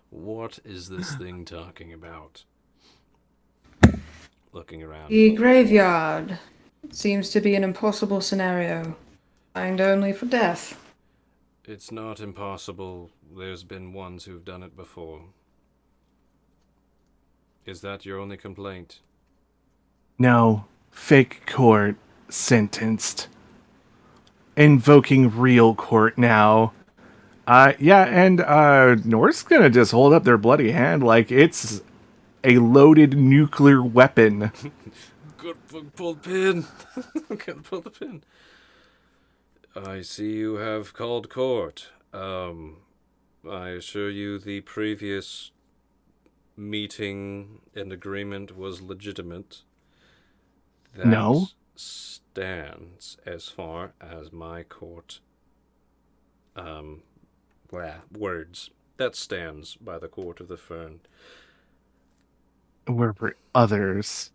What is this thing talking about? Looking around. The graveyard. It seems to be an impossible scenario. Signed only for death. It's not impossible. There's been ones who've done it before. Is that your only complaint? No. Fake court. Sentenced. Invoking real court now. Yeah, and North's gonna just hold up their bloody hand like it's a loaded nuclear weapon. Good pull the pin. Good pull the pin. I see you have called court. I assure you the previous meeting and agreement was legitimate. That No. stands as far as my court words. That stands by the court of the Fern. Where were others?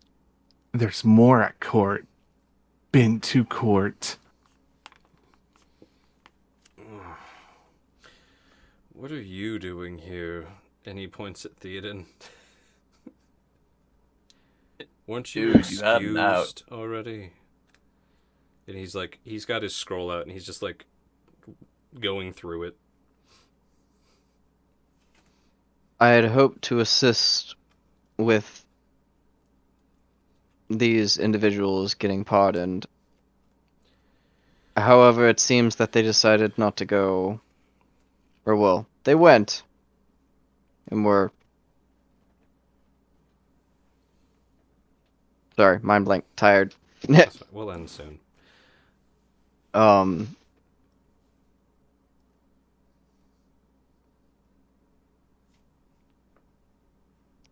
There's more at court. Been to court. What are you doing here? And he points at Theoden. Weren't you Dude, you had him out. excused already? And he's like, he's got his scroll out and he's just like going through it. I had hoped to assist with these individuals getting pardoned. However, it seems that they decided not to go. Or, well, they went. And were. Sorry, mind blank, tired. That's fine. We'll end soon.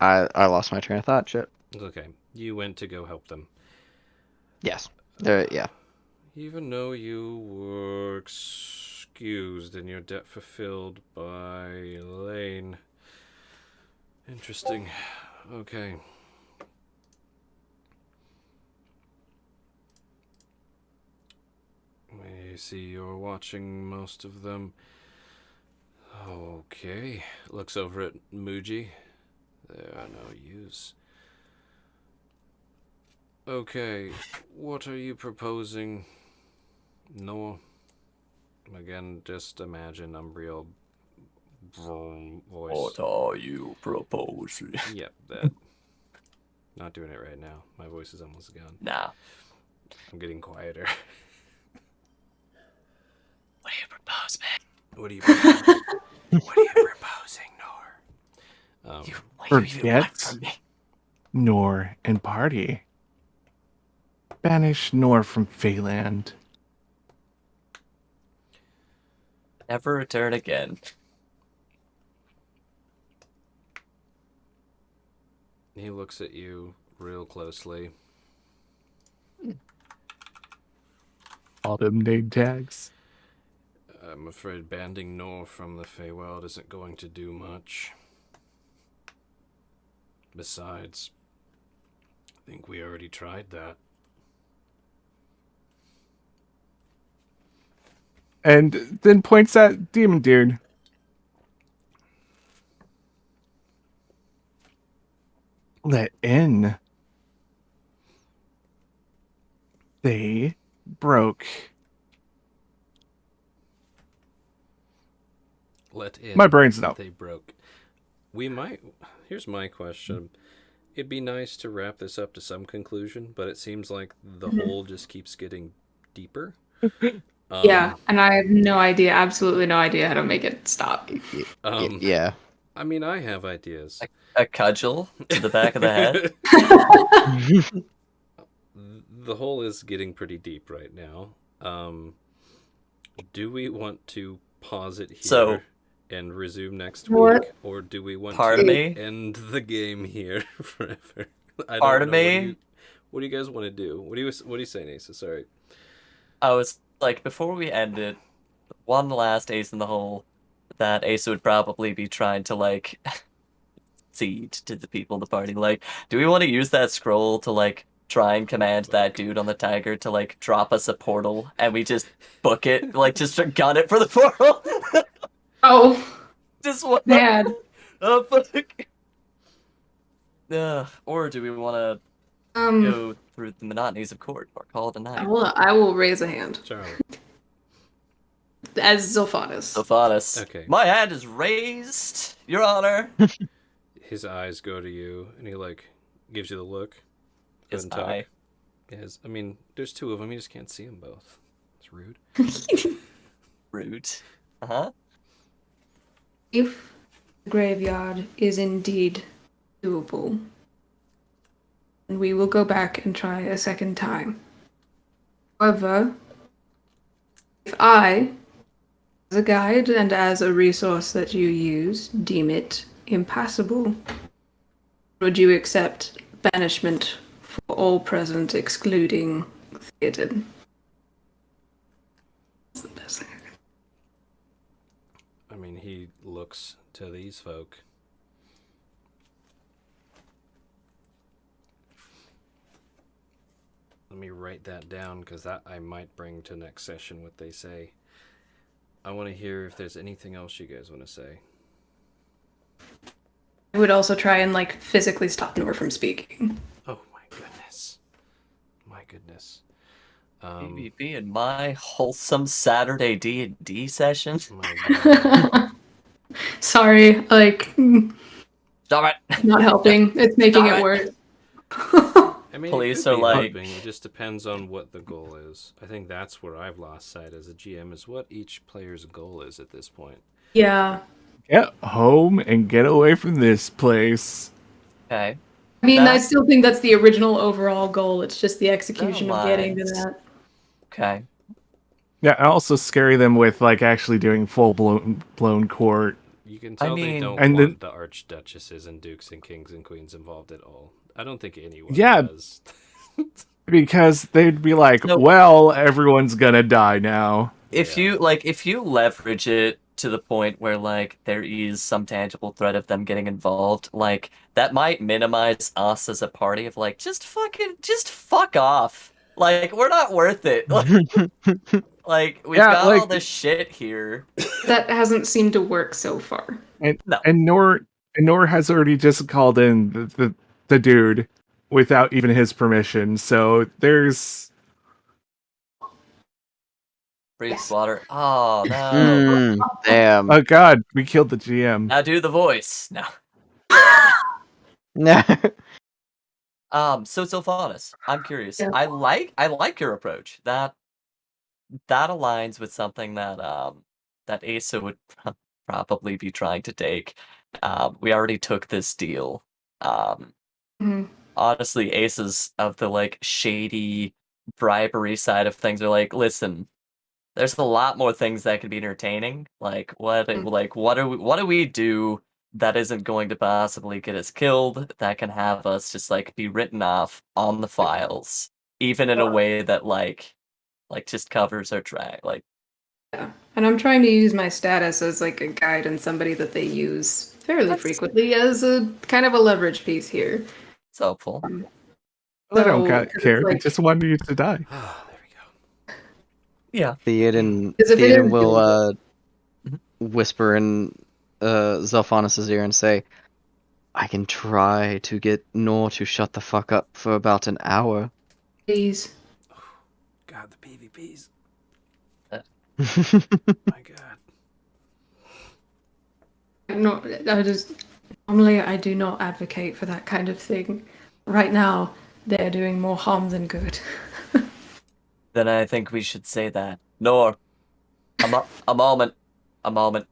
I lost my train of thought. Shit. It's okay. You went to go help them. Yes. There. Yeah. Even though you were excused and your debt fulfilled by Elaine. Interesting. Okay. I see you're watching most of them. Okay. Looks over at Muji. There are no use. Okay, what are you proposing? No. Again, just imagine Umbriel voice. What are you proposing? Yep, that. Not doing it right now. My voice is almost gone. Nah. I'm getting quieter. What do you propose, man? What are you proposing? What are you proposing, Nor? What do you even want Forget from me? Nor and party. Banish Nor from Feyland. Never return again. He looks at you real closely. All them name tags. I'm afraid banning Nor from the Feywild isn't going to do much. Besides, I think we already tried that. And then points at Demon Dude. Let in. They broke. Let in. My brain's out. They broke. We might. Here's my question. It'd be nice to wrap this up to some conclusion, but it seems like the hole just keeps getting deeper. Yeah, and I have no idea, absolutely no idea how to make it stop. Yeah. I mean, I have ideas. A cudgel to the back of the head. The hole is getting pretty deep right now. Do we want to pause it here and resume next What? week, or do we want Pardon to me? end the game here forever? I Pardon don't know. me? What do you guys want to do? What do you say, Nasa? Sorry. I was like, before we end it, one last ace in the hole that Ace would probably be trying to like seed to the people in the party. Like, do we want to use that scroll to like try and command that dude on the tiger to like drop us a portal and we just book it, like just gun it for the portal? Oh, Just what? man. Oh fuck. Or do we want to go through the monotonies of court or call it a night? I will raise a hand. Charlie. As Zilphanis. Zilphanis. Okay. My hand is raised, Your Honor. His eyes go to you, and he like gives you the look. Go His ahead and talk. eye. Yes, I mean, there's two of them. You just can't see them both. It's rude. Rude. Uh-huh. If the graveyard is indeed doable, then we will go back and try a second time. However, if I, as a guide and as a resource that you use, deem it impassable, would you accept banishment for all present, excluding Theoden? That's the best thing I can. I mean, he looks to these folk. Let me write that down, because that I might bring to next session what they say. I want to hear if there's anything else you guys want to say. I would also try and like physically stop Nor from speaking. Oh my goodness. My goodness. PvP in my wholesome Saturday D&D session. My God. Sorry, like Stop it. not helping. It's making Stop it it. worse. I mean, Police it could are be like- helping. It just depends on what the goal is. I think that's where I've lost sight as a GM, is what each player's goal is at this point. Yeah. Get home and get away from this place. Okay. I mean, I That- still think that's the original overall goal. It's just the execution of getting to aligns. that. Okay. Yeah, and also scare them with like actually doing full blown court. You can tell they mean- don't And want the archduchesses and dukes and kings and queens involved at all. I don't think anyone Yeah. does. Because they'd be like, No. well, everyone's gonna die now. If Yeah. if you leverage it to the point where like there is some tangible threat of them getting involved, like that might minimize us as a party of like just fuck off. Like we're not worth it. Like we've Yeah, got like- all this shit here. That hasn't seemed to work so far. And No. and Nor has already just called in the dude without even his permission. So there's Breathe Yes. water. Oh no. Damn. oh god, we killed the GM. Now do the voice. No. So Sylvanas, I'm curious. Yeah. I like your approach. That aligns with something that Asa would probably be trying to take. We already took this deal. Mhm. Honestly, Aces of the like shady bribery side of things are like, listen, there's a lot more things that could be entertaining. Like what do we do that isn't going to possibly get us killed, that can have us just like be written off on the files, even in a way that like just covers our track. Like Yeah. And I'm trying to use my status as like a guide and somebody that they use fairly frequently as a kind of a leverage piece here. it's helpful. Well, I don't So, 'cause care. it's They like, just wanted you to die. Oh, there we go. Yeah. Theoden, because if it Theoden is will Mhm. whisper in Zelphanus' ear and say, I can try to get Nor to shut the fuck up for about an hour. please, God, the PvPs. Uh, My God. no, I just normally I do not advocate for that kind of thing. Right now, they're doing more harm than good. Then I think we should say that. Nor, a moment, a moment.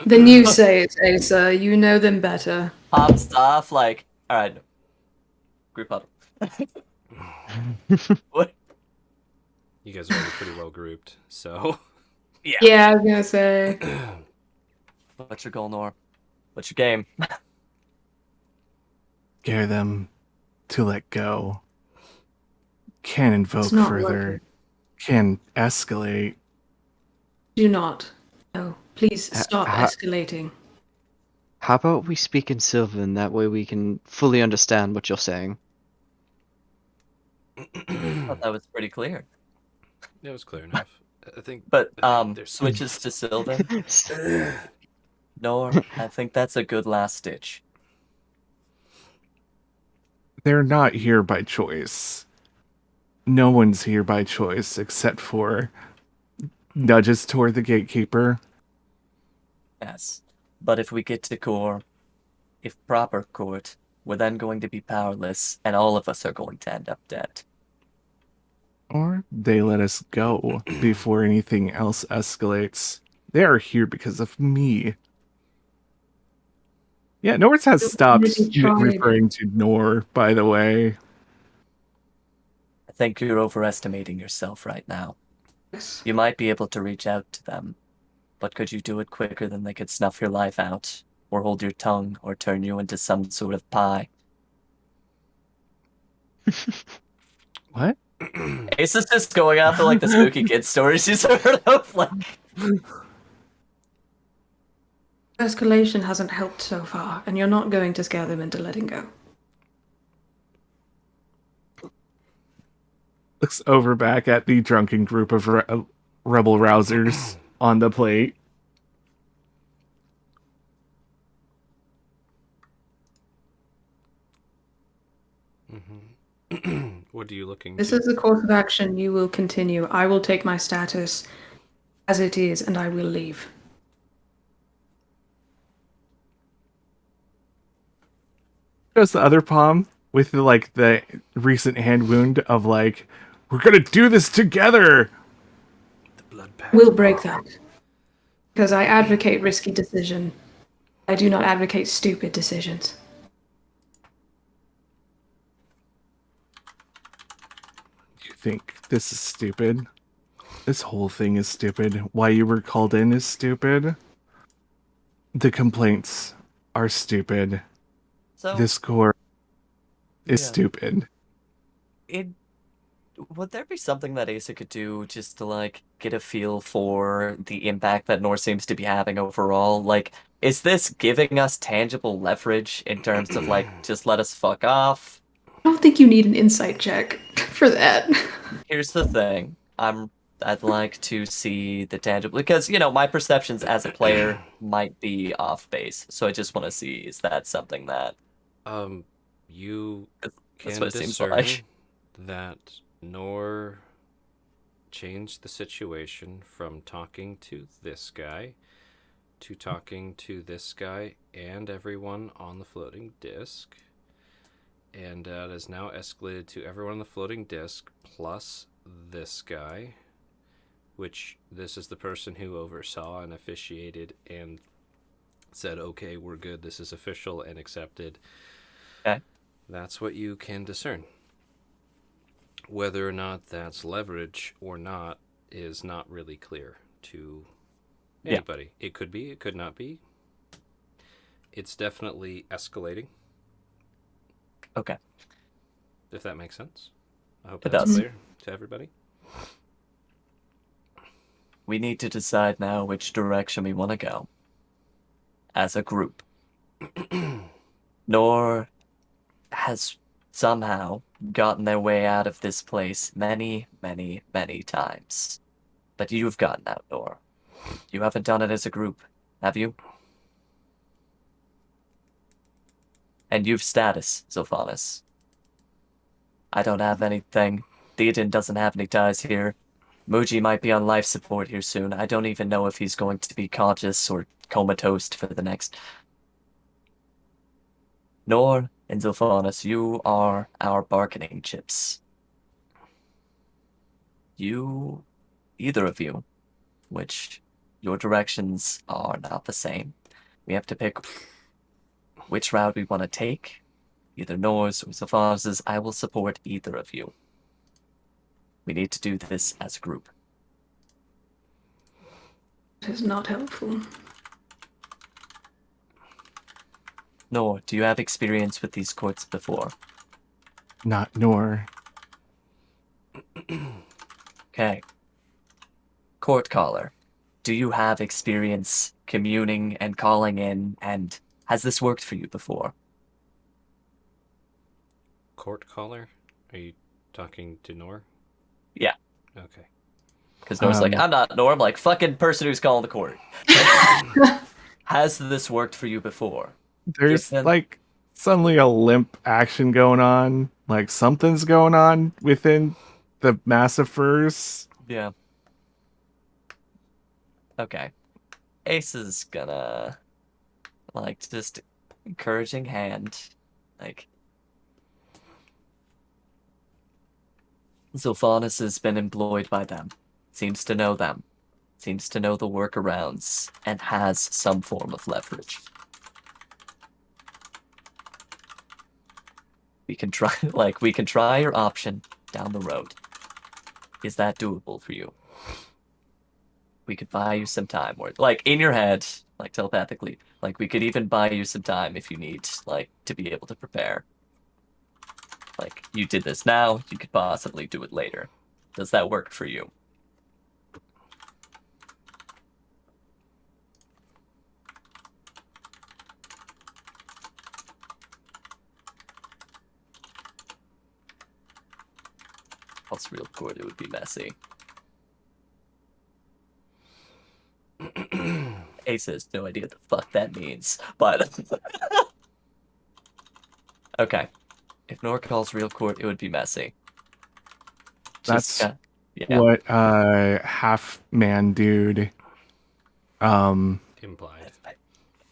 Then you say it, Asa. You know them better. Pops off like, all right, group up. What? You guys are already pretty well grouped, so. Yeah, I was gonna say. What's your goal, Nor? What's your game? Scare them to let go. Can invoke It's not further. working. Can escalate. Do not. No, please stop ha- escalating. How about we speak in Sylvan, that way we can fully understand what you're saying. I thought that was pretty clear. It was clear enough. I think. But I think there's switches to Sylvan. Nor, I think that's a good last stitch. They're not here by choice. No one's here by choice except for nudges toward the gatekeeper. Yes. But if we get to core, if proper court, we're then going to be powerless, and all of us are going to end up dead. Or they let us go before anything else escalates. They are here because of me. Yeah, Norris has stopped Maybe tried. referring to Nor, by the way. I think you're overestimating yourself right now. Yes. You might be able to reach out to them, but could you do it quicker than they could snuff your life out, or hold your tongue, or turn you into some sort of pie? What? Ace is just going after like the spooky kid stories he's heard of. Like, Escalation hasn't helped so far, and you're not going to scare them into letting go. Looks over back at the drunken group of rebel rousers on the plate. What are you looking This to? is the course of action you will continue. I will take my status as it is, and I will leave. Goes the other palm with like the recent hand wound of like, we're gonna do this together. The blood pact. We'll break that. Because I advocate risky decision. I do not advocate stupid decisions. You think this is stupid? This whole thing is stupid. Why you were called in is stupid. The complaints are stupid. so This core is Yeah. stupid. Would there be something that Asa could do just to like get a feel for the impact that Norse seems to be having overall? Like, is this giving us tangible leverage in terms of like just let us fuck off? I don't think you need an insight check for that. Here's the thing. I'd like to see the tangible because my perceptions as a player might be off base. So I just want to see is that something that Um, You That's can what it seems discern like. that Nor changed the situation from talking to this guy to talking to this guy and everyone on the floating disc. And it is now escalated to everyone on the floating disc plus this guy, which this is the person who oversaw and officiated and said, okay, we're good, this is official and accepted. Okay. That's what you can discern. Whether or not that's leverage or not is not really clear to anybody. It could be, it could not be. It's definitely escalating, Okay. if that makes sense. I hope It that's does. clear to everybody. We need to decide now which direction we want to go as a group. Nor has somehow gotten their way out of this place many, many, many times. But you've gotten out, Nor. You haven't done it as a group, have you? And you've status, Zophanis. I don't have anything. Theoden doesn't have any ties here. Muji might be on life support here soon. I don't even know if he's going to be conscious or comatose for the next. Nor and Zophanis, you are our bargaining chips. You, either of you, which your directions are not the same. We have to pick which route we want to take. Either Nor's or Zophanis's. I will support either of you. We need to do this as a group. It is not helpful. Nor, do you have experience with these courts before? Not Nor. Okay. Court caller, do you have experience communing and calling in, and has this worked for you before? Court caller? Are you talking to Nor? Yeah. Okay. Because Nor's like, Um, I'm not Nor, I'm like, fucking person who's calling the court. Has this worked for you before? There's Given- like suddenly a limp action going on. Like something's going on within the massive furs. Yeah. Okay. Ace is gonna, like, just encouraging hand. Like, Zophanis has been employed by them. Seems to know them. Seems to know the workarounds, and has some form of leverage. We can try, like, we can try your option down the road. Is that doable for you? We could buy you some time, or like in your head, like telepathically. Like we could even buy you some time if you need, like, to be able to prepare. Like you did this now, you could possibly do it later. Does that work for you? Plus real court, it would be messy. Ace has no idea what the fuck that means, but okay. If Nor calls real court, it would be messy. That's yeah. what half man dude Implied.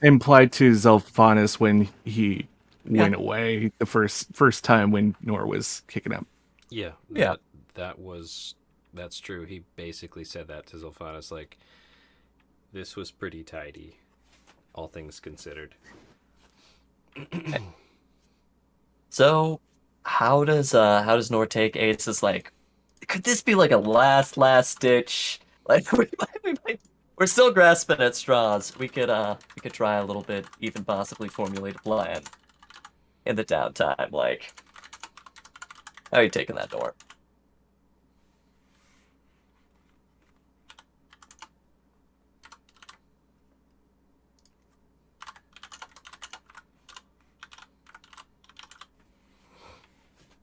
implied to Zelphanus when he Yeah. went away the first time when Nor was kicking up. Yeah. Yeah. That's true. He basically said that to Zolfanus, like, this was pretty tidy, all things considered. So, how does Nor take Ace's, like, could this be like a last ditch? Like we're still grasping at straws. We could try a little bit, even possibly formulate a plan in the downtime. Like, how are you taking that, Nor?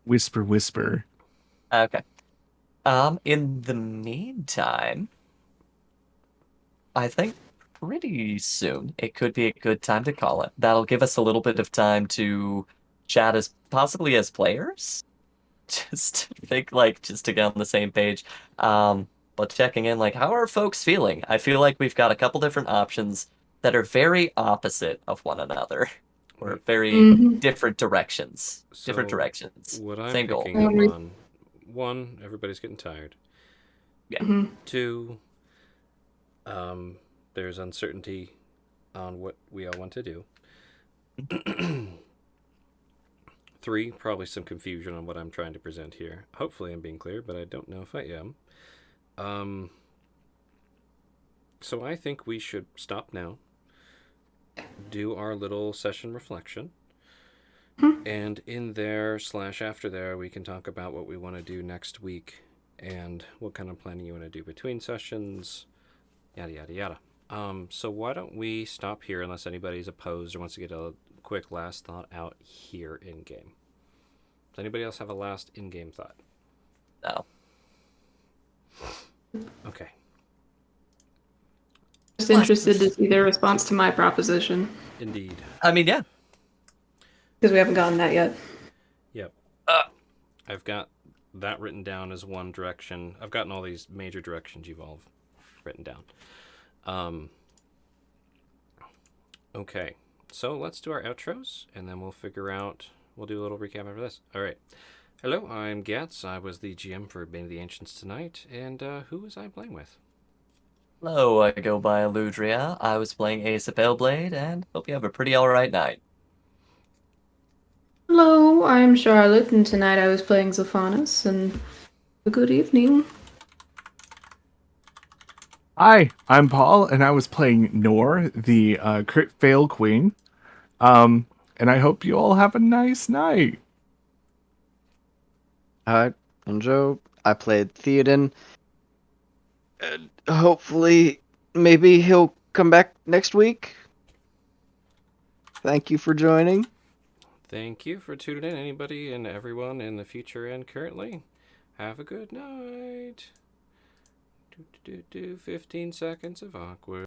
Whisper, whisper. Okay. In the meantime, I think pretty soon it could be a good time to call it. That'll give us a little bit of time to chat as possibly as players. Just think like just to get on the same page. But checking in, like, how are folks feeling? I feel like we've got a couple different options that are very opposite of one another, or We, very Mm-hmm. different directions. Different so directions. what I'm Same goal. picking up on, one, everybody's getting tired. Yeah. Two, there's uncertainty on what we all want to do. Three, probably some confusion on what I'm trying to present here. Hopefully I'm being clear, but I don't know if I am. So I think we should stop now, do our little session reflection, and in there / after there, we can talk about what we want to do next week and what kind of planning you want to do between sessions, yada yada yada. So why don't we stop here unless anybody's opposed or wants to get a quick last thought out here in game. Does anybody else have a last in-game thought? No. Okay. Just interested to see their response to my proposition Indeed. I mean, yeah. because we haven't gotten that yet. Yep. I've got that written down as one direction. I've gotten all these major directions you've all written down. Okay. So let's do our outros, and then we'll figure out. We'll do a little recap after this. All right. Hello, I'm Gats. I was the GM for Bane of the Ancients tonight, and who was I playing with? Hello, I go by Eludria. I was playing Ace of Paleblade, and hope you have a pretty alright night. Hello, I'm Charlotte, and tonight I was playing Zophanis, and a good evening. Hi, I'm Paul, and I was playing Nor, the crit fail queen. And I hope you all have a nice night. Hi, I'm Joe. I played Theoden. Hopefully, maybe he'll come back next week. Thank you for joining. Thank you for tuning in, anybody and everyone in the future and currently. Have a good night. 15 seconds of awkward.